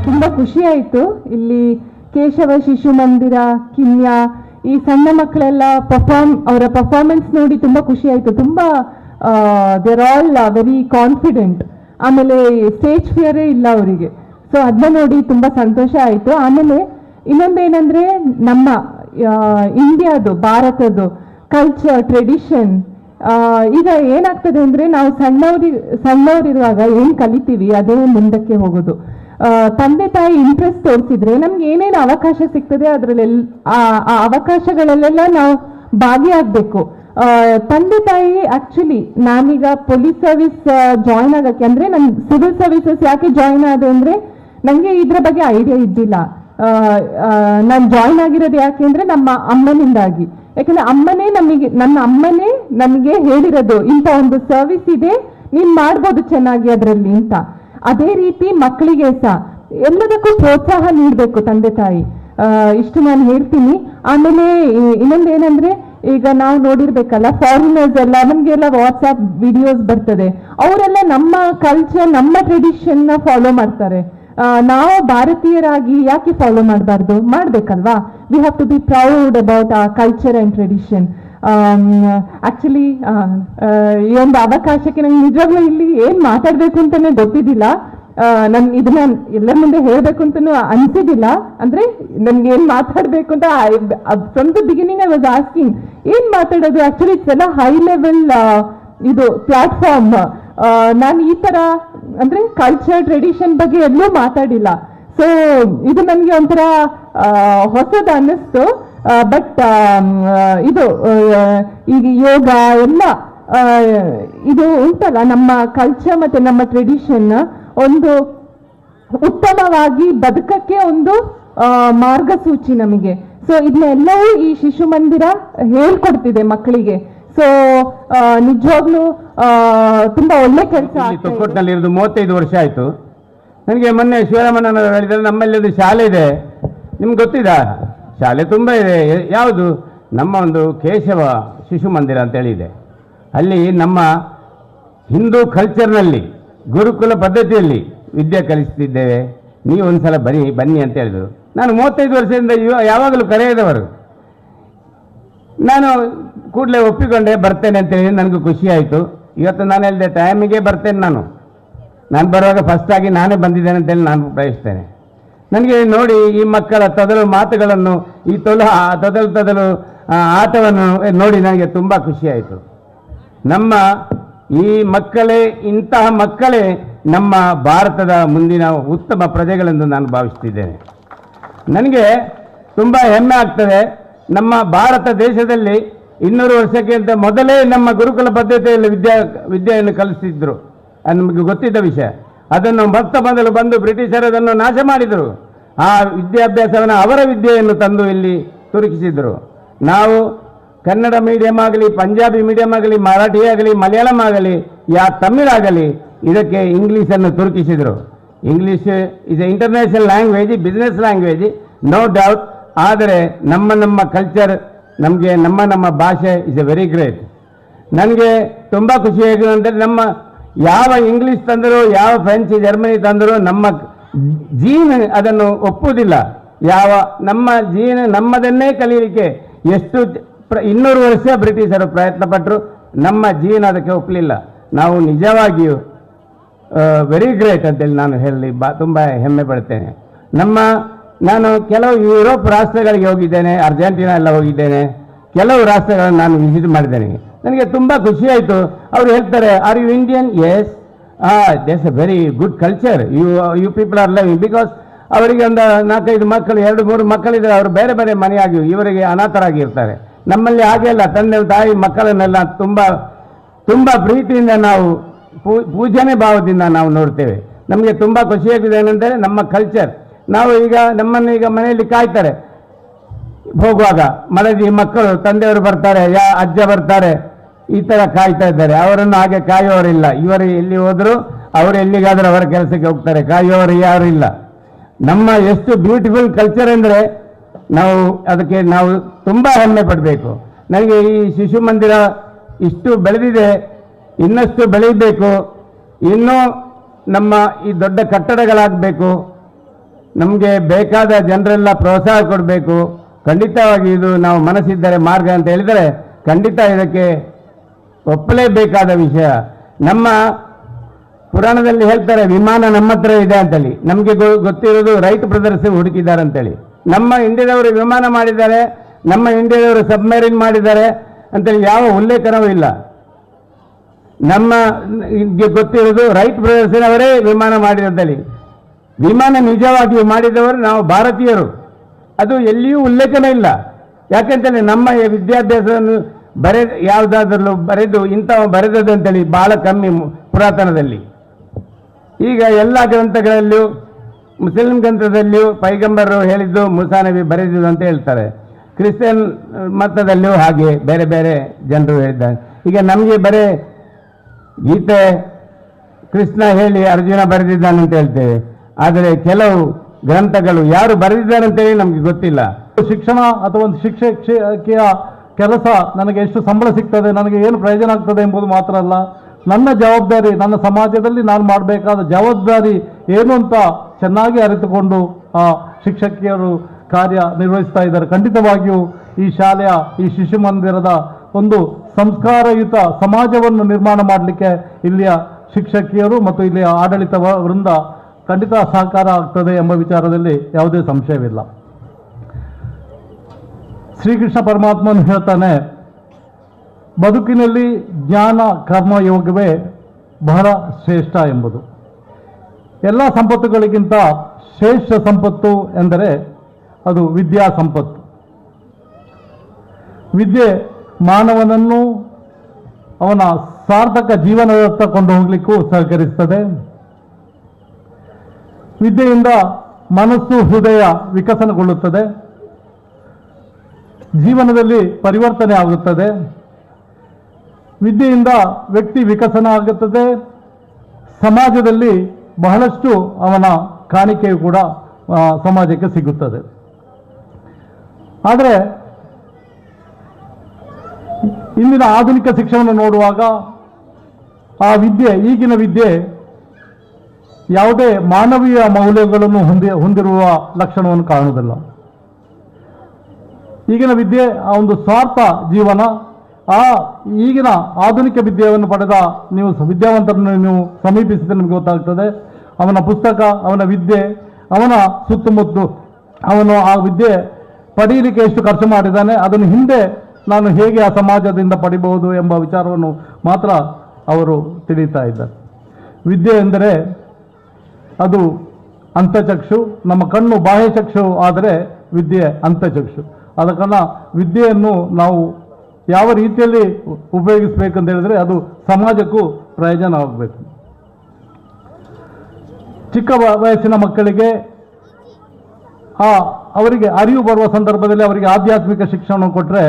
ತುಂಬಾ ಖುಷಿ ಆಯ್ತು. ಇಲ್ಲಿ ಕೇಶವ ಶಿಶು ಮಂದಿರ, ಕಿನ್ಯಾ, ಈ ಸಣ್ಣ ಮಕ್ಕಳೆಲ್ಲ ಅವರ ಪರ್ಫಾರ್ಮೆನ್ಸ್ ನೋಡಿ ತುಂಬಾ ಖುಷಿ ಆಯ್ತು. ತುಂಬಾ ದೇರ್ ಆಲ್ ವೆರಿ ಕಾನ್ಫಿಡೆಂಟ್. ಆಮೇಲೆ ಸ್ಟೇಜ್ ಫಿಯರೇ ಇಲ್ಲ ಅವರಿಗೆ. ಸೊ ಅದನ್ನ ನೋಡಿ ತುಂಬಾ ಸಂತೋಷ ಆಯ್ತು. ಆಮೇಲೆ ಇನ್ನೊಂದೇನಂದ್ರೆ ನಮ್ಮ ಇಂಡಿಯಾದು, ಭಾರತದ್ದು ಕಲ್ಚರ್, ಟ್ರೆಡಿಷನ್, ಈಗ ಏನಾಗ್ತದೆ ಅಂದ್ರೆ ನಾವು ಸಣ್ಣವರಿರುವಾಗ ಏನ್ ಕಲಿತೀವಿ ಅದೇ ಮುಂದಕ್ಕೆ ಹೋಗೋದು. ತಂದೆ ತಾಯಿ ಇಂಟ್ರೆಸ್ಟ್ ತೋರಿಸಿದ್ರೆ ನಮ್ಗೆ ಏನೇನು ಅವಕಾಶ ಸಿಗ್ತದೆ ಅದರಲ್ಲಿ ಆ ಅವಕಾಶಗಳಲ್ಲೆಲ್ಲ ನಾವು ಭಾಗಿಯಾಗಬೇಕು. ತಂದೆ ತಾಯಿ ಆಕ್ಚುಲಿ ನಾನೀಗ ಪೊಲೀಸ್ ಸರ್ವಿಸ್ ಜಾಯ್ನ್ ಆಗಕ್ಕೆ ಅಂದ್ರೆ ನನ್ ಸಿವಿಲ್ ಸರ್ವಿಸಸ್ ಯಾಕೆ ಜಾಯ್ನ್ ಆದೆ ಅಂದ್ರೆ ನಂಗೆ ಇದ್ರ ಬಗ್ಗೆ ಐಡಿಯಾ ಇದ್ದಿಲ್ಲ. ನಾನು ಜಾಯ್ನ್ ಆಗಿರೋದು ಯಾಕೆ ಅಂದ್ರೆ ನಮ್ಮ ಅಮ್ಮನಿಂದಾಗಿ. ಯಾಕಂದ್ರೆ ನನ್ನ ಅಮ್ಮನೇ ನಮಗೆ ಹೇಳಿರೋದು ಇಂಥ ಒಂದು ಸರ್ವಿಸ್ ಇದೆ, ನೀನ್ ಮಾಡ್ಬೋದು ಚೆನ್ನಾಗಿ ಅದರಲ್ಲಿ ಅಂತ. ಅದೇ ರೀತಿ ಮಕ್ಕಳಿಗೆ ಸಹ ಎಲ್ಲದಕ್ಕೂ ಪ್ರೋತ್ಸಾಹ ನೀಡಬೇಕು ತಂದೆ ತಾಯಿ. ಇಷ್ಟು ನಾನು ಹೇಳ್ತೀನಿ. ಆಮೇಲೆ ಇನ್ನೊಂದೇನಂದ್ರೆ ಈಗ ನಾವು ನೋಡಿರ್ಬೇಕಲ್ಲ, ಫಾರಿನರ್ಸ್ ಎಲ್ಲ ನಮ್ಗೆಲ್ಲ ವಾಟ್ಸ್ಆಪ್ ವಿಡಿಯೋಸ್ ಬರ್ತದೆ, ಅವರೆಲ್ಲ ನಮ್ಮ ಕಲ್ಚರ್, ನಮ್ಮ ಟ್ರೆಡಿಷನ್ ನ ಫಾಲೋ ಮಾಡ್ತಾರೆ. ನಾವು ಭಾರತೀಯರಾಗಿ ಯಾಕೆ ಫಾಲೋ ಮಾಡಬಾರ್ದು? ಮಾಡ್ಬೇಕಲ್ವಾ? We have to be proud about ಆ ಕಲ್ಚರ್ ಅಂಡ್ ಟ್ರೆಡಿಷನ್. ಆಕ್ಚುಲಿ ಈ ಒಂದು ಅವಕಾಶಕ್ಕೆ ನಂಗೆ ನಿಜವಾಗ್ಲೂ ಇಲ್ಲಿ ಏನ್ ಮಾತಾಡ್ಬೇಕು ಅಂತಾನೆ ಗೊತ್ತಿದ್ದಿಲ್ಲ. ನನ್ ಇದನ್ನ ಎಲ್ಲರ ಮುಂದೆ ಹೇಳ್ಬೇಕು ಅಂತಾನು ಅನ್ಸಿದಿಲ್ಲ. ಅಂದ್ರೆ ನನ್ಗೆ ಏನ್ ಮಾತಾಡ್ಬೇಕು ಅಂತ from the beginning I was asking ಏನ್ ಮಾತಾಡೋದು. ಆಕ್ಚುಲಿ ಇಟ್ಸ್ ಎಲ್ಲ ಹೈ ಲೆವೆಲ್ ಇದು ಪ್ಲಾಟ್ಫಾರ್ಮ್. ನಾನು ಈ ತರ ಅಂದ್ರೆ ಕಲ್ಚರ್, ಟ್ರೆಡಿಷನ್ ಬಗ್ಗೆ ಎಲ್ಲೂ ಮಾತಾಡಿಲ್ಲ. ಸೊ ಇದು ನನಗೆ ಒಂಥರ ಹೊಸದು ಅನ್ನಿಸ್ತು. ಬಟ್ ಇದು ಈಗ ಯೋಗ ಎಲ್ಲ ಇದು ಉಂಟಲ್ಲ, ನಮ್ಮ ಕಲ್ಚರ್ ಮತ್ತೆ ನಮ್ಮ ಟ್ರೆಡಿಷನ್ ಒಂದು ಉತ್ತಮವಾಗಿ ಬದುಕಕ್ಕೆ ಒಂದು ಮಾರ್ಗಸೂಚಿ ನಮಗೆ. ಸೊ ಇದನ್ನೆಲ್ಲವೂ ಈ ಶಿಶು ಮಂದಿರ ಹೇಳ್ಕೊಡ್ತಿದೆ ಮಕ್ಕಳಿಗೆ. ಸೊ ನಿಜವಾಗ್ಲೂ ತುಂಬಾ ಒಳ್ಳೆ ಕೆಲಸ. ತೊಕ್ಕೊಟ್ಟಿನಲ್ಲಿ ಇರೋದು 35 ವರ್ಷ ಆಯ್ತು. ನನಗೆ ಮೊನ್ನೆ ಶಿವರಾಮಣ್ಣ ಹೇಳಿದ್ರೆ ನಮ್ಮಲ್ಲಿ ಒಂದು ಶಾಲೆ ಇದೆ, ನಿಮ್ಗೆ ಗೊತ್ತಿದ? ಶಾಲೆ ತುಂಬ ಇದೆ. ಯಾವುದು? ನಮ್ಮ ಒಂದು ಕೇಶವ ಶಿಶು ಮಂದಿರ ಅಂತೇಳಿ ಇದೆ. ಅಲ್ಲಿ ನಮ್ಮ ಹಿಂದೂ ಕಲ್ಚರ್ನಲ್ಲಿ ಗುರುಕುಲ ಪದ್ಧತಿಯಲ್ಲಿ ವಿದ್ಯೆ ಕಲಿಸ್ತಿದ್ದೇವೆ, ನೀವು ಒಂದ್ಸಲ ಬನ್ನಿ ಅಂತ ಹೇಳಿದರು. ನಾನು 35 ವರ್ಷದಿಂದ ಯಾವಾಗಲೂ ಕರೆಯದವರು. ನಾನು ಕೂಡಲೇ ಒಪ್ಪಿಕೊಂಡೆ, ಬರ್ತೇನೆ ಅಂತೇಳಿ ನನಗೂ ಖುಷಿ ಆಯಿತು. ಇವತ್ತು ನಾನು ಹೇಳಿದೆ ಟೈಮಿಗೆ ಬರ್ತೇನೆ. ನಾನು ಬರುವಾಗ ಫಸ್ಟ್ ಆಗಿ ನಾನೇ ಬಂದಿದ್ದೇನೆ ಅಂತೇಳಿ ನಾನು ಬಯಸ್ತೇನೆ. ನನಗೆ ನೋಡಿ ಈ ಮಕ್ಕಳ ತೊದಲು ಮಾತುಗಳನ್ನು, ಈ ತೊದಲು ಆಟವನ್ನು ನೋಡಿ ನನಗೆ ತುಂಬ ಖುಷಿಯಾಯಿತು. ನಮ್ಮ ಈ ಮಕ್ಕಳೇ, ಇಂತಹ ಮಕ್ಕಳೇ ನಮ್ಮ ಭಾರತದ ಮುಂದಿನ ಉತ್ತಮ ಪ್ರಜೆಗಳೆಂದು ನಾನು ಭಾವಿಸ್ತಿದ್ದೇನೆ. ನನಗೆ ತುಂಬ ಹೆಮ್ಮೆ ಆಗ್ತದೆ. ನಮ್ಮ ಭಾರತ ದೇಶದಲ್ಲಿ 200 ವರ್ಷಕ್ಕಿಂತ ಮೊದಲೇ ನಮ್ಮ ಗುರುಕುಲ ಪದ್ಧತಿಯಲ್ಲಿ ವಿದ್ಯೆಯನ್ನು ಕಲಿಸ್ತಿದ್ರು. ಅದು ನಮಗೆ ಗೊತ್ತಿದ್ದ ವಿಷಯ. ಅದನ್ನು ಮೊದಲು ಬಂದು ಬ್ರಿಟಿಷರು ಅದನ್ನು ನಾಶ ಮಾಡಿದರು. ಆ ವಿದ್ಯಾಭ್ಯಾಸವನ್ನು, ಅವರ ವಿದ್ಯೆಯನ್ನು ತಂದು ಇಲ್ಲಿ ತುರುಕಿಸಿದರು. ನಾವು ಕನ್ನಡ ಮೀಡಿಯಂ ಆಗಲಿ, ಪಂಜಾಬಿ ಮೀಡಿಯಂ ಆಗಲಿ, ಮರಾಠಿ ಆಗಲಿ, ಮಲಯಾಳಂ ಆಗಲಿ, ತಮಿಳ್ ಆಗಲಿ, ಇದಕ್ಕೆ ಇಂಗ್ಲೀಷನ್ನು ತುರುಕಿಸಿದರು. English is a international language, business language, no doubt. ಆದರೆ ನಮ್ಮ ಕಲ್ಚರ್, ನಮಗೆ ನಮ್ಮ ಭಾಷೆ ಇಸ್ ಎ ವೆರಿ ಗ್ರೇಟ್. ನನಗೆ ತುಂಬ ಖುಷಿಯಾಗಿದೆ ಅಂದರೆ ನಮ್ಮ ಯಾವ ಇಂಗ್ಲೀಷ್ ತಂದರೂ, ಯಾವ ಫ್ರೆಂಚ್, ಜರ್ಮನಿ ತಂದರೂ ನಮ್ಮ ಜೀನ್ ಅದನ್ನು ಒಪ್ಪುವುದಿಲ್ಲ. ನಮ್ಮ ಜೀನ್ ನಮ್ಮದನ್ನೇ ಕಲಿಯಲಿಕ್ಕೆ ಎಷ್ಟು 200 ವರ್ಷ ಬ್ರಿಟಿಷರು ಪ್ರಯತ್ನ ಪಟ್ಟರು, ನಮ್ಮ ಜೀನ್ ಅದಕ್ಕೆ ಒಪ್ಪಲಿಲ್ಲ. ನಾವು ನಿಜವಾಗಿಯೂ ವೆರಿ ಗ್ರೇಟ್ ಅಂತೇಳಿ ನಾನು ಹೇಳಲಿ ತುಂಬ ಹೆಮ್ಮೆ ಪಡ್ತೇನೆ. ನಾನು ಕೆಲವು ಯುರೋಪ್ ರಾಷ್ಟ್ರಗಳಿಗೆ ಹೋಗಿದ್ದೇನೆ, ಅರ್ಜೆಂಟೀನಾ ಎಲ್ಲ ಹೋಗಿದ್ದೇನೆ, ಕೆಲವು ರಾಷ್ಟ್ರಗಳನ್ನು ನಾನು ವಿಸಿಟ್ ಮಾಡಿದ್ದೇನೆ. ನನಗೆ ತುಂಬ ಖುಷಿಯಾಯಿತು. ಅವರು ಹೇಳ್ತಾರೆ, are you Indian? Yes. That's a very good culture, you people are loving. Because ಅವರಿಗೆ ಒಂದು 4-5 ಮಕ್ಕಳು, 2-3 ಮಕ್ಕಳಿದ್ರೆ ಅವರು ಬೇರೆ ಬೇರೆ ಮನೆಯಾಗಿ ಇವರಿಗೆ ಅನಾಥರಾಗಿರ್ತಾರೆ. ನಮ್ಮಲ್ಲಿ ಹಾಗೆ ಅಲ್ಲ, ತಂದೆ ತಾಯಿ ಮಕ್ಕಳನ್ನೆಲ್ಲ ತುಂಬ ಪ್ರೀತಿಯಿಂದ ನಾವು ಪೂಜನೆ ಭಾವದಿಂದ ನಾವು ನೋಡ್ತೇವೆ. ನಮಗೆ ತುಂಬ ಖುಷಿಯಾಗಿದೆ ಏನಂದರೆ ನಮ್ಮ ಕಲ್ಚರ್. ನಾವು ನಮ್ಮನ್ನು ಈಗ ಮನೆಯಲ್ಲಿ ಕಾಯ್ತಾರೆ ಹೋಗುವಾಗ, ಮಲಗಿ ಮಕ್ಕಳು ತಂದೆಯವರು ಬರ್ತಾರೆ, ಅಜ್ಜ ಬರ್ತಾರೆ, ಈ ಥರ ಕಾಯ್ತಾ ಇದ್ದಾರೆ. ಅವರನ್ನು ಹಾಗೆ ಕಾಯುವವರಿಲ್ಲ. ಇವರು ಎಲ್ಲಿ ಹೋದರೂ ಅವರು ಎಲ್ಲಿಗಾದರೂ ಅವರ ಕೆಲಸಕ್ಕೆ ಹೋಗ್ತಾರೆ, ಕಾಯುವವರು ಯಾರು ಇಲ್ಲ. ನಮ್ಮ ಎಷ್ಟು ಬ್ಯೂಟಿಫುಲ್ ಕಲ್ಚರ್ ಅಂದರೆ ಅದಕ್ಕೆ ನಾವು ತುಂಬ ಹೆಮ್ಮೆ ಪಡಬೇಕು. ನನಗೆ ಈ ಶಿಶು ಮಂದಿರ ಇಷ್ಟು ಬೆಳೆದಿದೆ, ಇನ್ನಷ್ಟು ಬೆಳೀಬೇಕು, ಇನ್ನೂ ನಮ್ಮ ಈ ದೊಡ್ಡ ಕಟ್ಟಡಗಳಾಗಬೇಕು, ನಮಗೆ ಬೇಕಾದ ಜನರೆಲ್ಲ ಪ್ರೋತ್ಸಾಹ ಕೊಡಬೇಕು. ಖಂಡಿತವಾಗಿ ಇದು ನಾವು ಮನಸ್ಸಿದ್ದರೆ ಮಾರ್ಗ ಅಂತ ಹೇಳಿದರೆ ಖಂಡಿತ ಇದಕ್ಕೆ ಒಪ್ಪಲೇಬೇಕಾದ ವಿಷಯ. ನಮ್ಮ ಪುರಾಣದಲ್ಲಿ ಹೇಳ್ತಾರೆ ವಿಮಾನ ನಮ್ಮ ಹತ್ರ ಇದೆ ಅಂತೇಳಿ. ನಮಗೆ ಗೊತ್ತಿರೋದು ರೈಟ್ ಬ್ರದರ್ಸ್ ಹುಡುಕಿದ್ದಾರೆ ಅಂತೇಳಿ. ನಮ್ಮ ಇಂಡಿಯಾದವರು ವಿಮಾನ ಮಾಡಿದ್ದಾರೆ, ನಮ್ಮ ಇಂಡಿಯಾದವರು ಸಬ್ಮರೀನ್ ಮಾಡಿದ್ದಾರೆ ಅಂತೇಳಿ ಯಾವ ಉಲ್ಲೇಖನವೂ ಇಲ್ಲ. ನಮಗೆ ಗೊತ್ತಿರೋದು ರೈಟ್ ಬ್ರದರ್ಸಿನವರೇ ವಿಮಾನ ಮಾಡಿದಂತೇಳಿ. ವಿಮಾನ ನಿಜವಾಗಿಯೂ ಮಾಡಿದವರು ನಾವು ಭಾರತೀಯರು, ಅದು ಎಲ್ಲಿಯೂ ಉಲ್ಲೇಖನ ಇಲ್ಲ. ಯಾಕೆಂತೇಳಿ ನಮ್ಮ ವಿದ್ಯಾಭ್ಯಾಸವನ್ನು ಯಾವುದಾದ್ರೂ ಬರೆದು ಇಂಥವ ಬರೆದದ್ದು ಅಂತೇಳಿ ಬಹಳ ಕಮ್ಮಿ ಪುರಾತನದಲ್ಲಿ. ಈಗ ಎಲ್ಲ ಗ್ರಂಥಗಳಲ್ಲಿಯೂ, ಮುಸ್ಲಿಂ ಗ್ರಂಥದಲ್ಲಿಯೂ ಪೈಗಂಬರರು ಹೇಳಿದ್ದು ಮೂಸಾ ನಬಿ ಬರೆದಿದ್ದು ಅಂತ ಹೇಳ್ತಾರೆ. ಕ್ರಿಶ್ಚಿಯನ್ ಮತದಲ್ಲಿಯೂ ಹಾಗೆ ಬೇರೆ ಬೇರೆ ಜನರು ಹೇಳಿದ್ದಾರೆ. ಈಗ ನಮಗೆ ಬರೀ ಗೀತೆ ಕೃಷ್ಣ ಹೇಳಿ ಅರ್ಜುನ ಬರೆದಿದ್ದಾನೆ ಅಂತ ಹೇಳ್ತೇವೆ, ಆದರೆ ಕೆಲವು ಗ್ರಂಥಗಳು ಯಾರು ಬರೆದಿದ್ದಾರೆ ಅಂತೇಳಿ ನಮಗೆ ಗೊತ್ತಿಲ್ಲ. ಶಿಕ್ಷಣ ಅಥವಾ ಒಂದು ಶಿಕ್ಷಕಿಯ ಕೆಲಸ ನನಗೆ ಎಷ್ಟು ಸಂಬಳ ಸಿಗ್ತದೆ, ನನಗೆ ಏನು ಪ್ರಯೋಜನ ಆಗ್ತದೆ ಎಂಬುದು ಮಾತ್ರ ಅಲ್ಲ, ನನ್ನ ಜವಾಬ್ದಾರಿ, ನನ್ನ ಸಮಾಜದಲ್ಲಿ ನಾನು ಮಾಡಬೇಕಾದ ಜವಾಬ್ದಾರಿ ಏನು ಅಂತ ಚೆನ್ನಾಗಿ ಅರಿತುಕೊಂಡು ಆ ಶಿಕ್ಷಕಿಯರು ಕಾರ್ಯ ನಿರ್ವಹಿಸ್ತಾ ಇದ್ದಾರೆ. ಖಂಡಿತವಾಗಿಯೂ ಈ ಶಾಲೆಯ, ಈ ಶಿಶು ಮಂದಿರದ ಒಂದು ಸಂಸ್ಕಾರಯುತ ಸಮಾಜವನ್ನು ನಿರ್ಮಾಣ ಮಾಡಲಿಕ್ಕೆ ಇಲ್ಲಿಯ ಶಿಕ್ಷಕಿಯರು ಮತ್ತು ಇಲ್ಲಿಯ ಆಡಳಿತ ವೃಂದ ಖಂಡಿತ ಸಹಕಾರ ಆಗ್ತದೆ ಎಂಬ ವಿಚಾರದಲ್ಲಿ ಯಾವುದೇ ಸಂಶಯವಿಲ್ಲ. ಶ್ರೀಕೃಷ್ಣ ಪರಮಾತ್ಮನು ಹೇಳ್ತಾನೆ, ಬದುಕಿನಲ್ಲಿ ಜ್ಞಾನ ಕರ್ಮಯೋಗವೇ ಬಹಳ ಶ್ರೇಷ್ಠ ಎಂಬುದು. ಎಲ್ಲ ಸಂಪತ್ತುಗಳಿಗಿಂತ ಶ್ರೇಷ್ಠ ಸಂಪತ್ತು ಎಂದರೆ ಅದು ವಿದ್ಯಾ ಸಂಪತ್ತು. ವಿದ್ಯೆ ಮಾನವನನ್ನು ಅವನ ಸಾರ್ಥಕ ಜೀವನದತ್ತ ಕೊಂಡು ಹೋಗ್ಲಿಕ್ಕೂ ಸಹಕರಿಸ್ತದೆ. ವಿದ್ಯೆಯಿಂದ ಮನಸ್ಸು, ಹೃದಯ ವಿಕಸನಗೊಳ್ಳುತ್ತದೆ, ಜೀವನದಲ್ಲಿ ಪರಿವರ್ತನೆ ಆಗುತ್ತದೆ. ವಿದ್ಯೆಯಿಂದ ವ್ಯಕ್ತಿ ವಿಕಸನ ಆಗುತ್ತದೆ, ಸಮಾಜದಲ್ಲಿ ಬಹಳಷ್ಟು ಅವನ ಕಾಣಿಕೆಯು ಕೂಡ ಸಮಾಜಕ್ಕೆ ಸಿಗುತ್ತದೆ. ಆದರೆ ಇಂದಿನ ಆಧುನಿಕ ಶಿಕ್ಷಣವನ್ನು ನೋಡುವಾಗ ಆ ವಿದ್ಯೆ, ಈಗಿನ ವಿದ್ಯೆ ಯಾವುದೇ ಮಾನವೀಯ ಮೌಲ್ಯಗಳನ್ನು ಹೊಂದಿರುವ ಲಕ್ಷಣವನ್ನು ಕಾಣುವುದಿಲ್ಲ. ಈಗಿನ ವಿದ್ಯೆ ಆ ಒಂದು ಸ್ವಾರ್ಥ ಜೀವನ. ಈಗಿನ ಆಧುನಿಕ ವಿದ್ಯೆಯನ್ನು ಪಡೆದ ನೀವು ವಿದ್ಯಾವಂತರನ್ನು ನೀವು ಸಮೀಪಿಸಿದರೆ ನಿಮಗೆ ಗೊತ್ತಾಗ್ತದೆ, ಅವನ ಪುಸ್ತಕ, ಅವನ ವಿದ್ಯೆ, ಅವನ ಸುತ್ತಮುತ್ತ ಅವನು ಆ ವಿದ್ಯೆ ಪಡೆಯಲಿಕ್ಕೆ ಎಷ್ಟು ಖರ್ಚು ಮಾಡಿದ್ದಾನೆ, ಅದನ್ನು ಹಿಂದೆ ನಾನು ಹೇಗೆ ಆ ಸಮಾಜದಿಂದ ಪಡಿಬಹುದು ಎಂಬ ವಿಚಾರವನ್ನು ಮಾತ್ರ ಅವರು ತಿಳಿತಾ ಇದ್ದಾರೆ. ವಿದ್ಯೆ ಎಂದರೆ ಅದು ಅಂತಚಕ್ಷು. ನಮ್ಮ ಕಣ್ಣು ಬಾಹ್ಯಚಕ್ಷು ಆದರೆ ವಿದ್ಯೆ ಅಂತಚಕ್ಷು. ಅದಕ್ಕನ್ನ ವಿದ್ಯೆಯನ್ನು ನಾವು ಯಾವ ರೀತಿಯಲ್ಲಿ ಉಪಯೋಗಿಸಬೇಕಂತ ಹೇಳಿದ್ರೆ ಅದು ಸಮಾಜಕ್ಕೂ ಪ್ರಯೋಜನ ಆಗಬೇಕು. ಚಿಕ್ಕ ವಯಸ್ಸಿನ ಮಕ್ಕಳಿಗೆ ಅವರಿಗೆ ಅರಿವು ಬರುವ ಸಂದರ್ಭದಲ್ಲಿ ಅವರಿಗೆ ಆಧ್ಯಾತ್ಮಿಕ ಶಿಕ್ಷಣ ಕೊಟ್ಟರೆ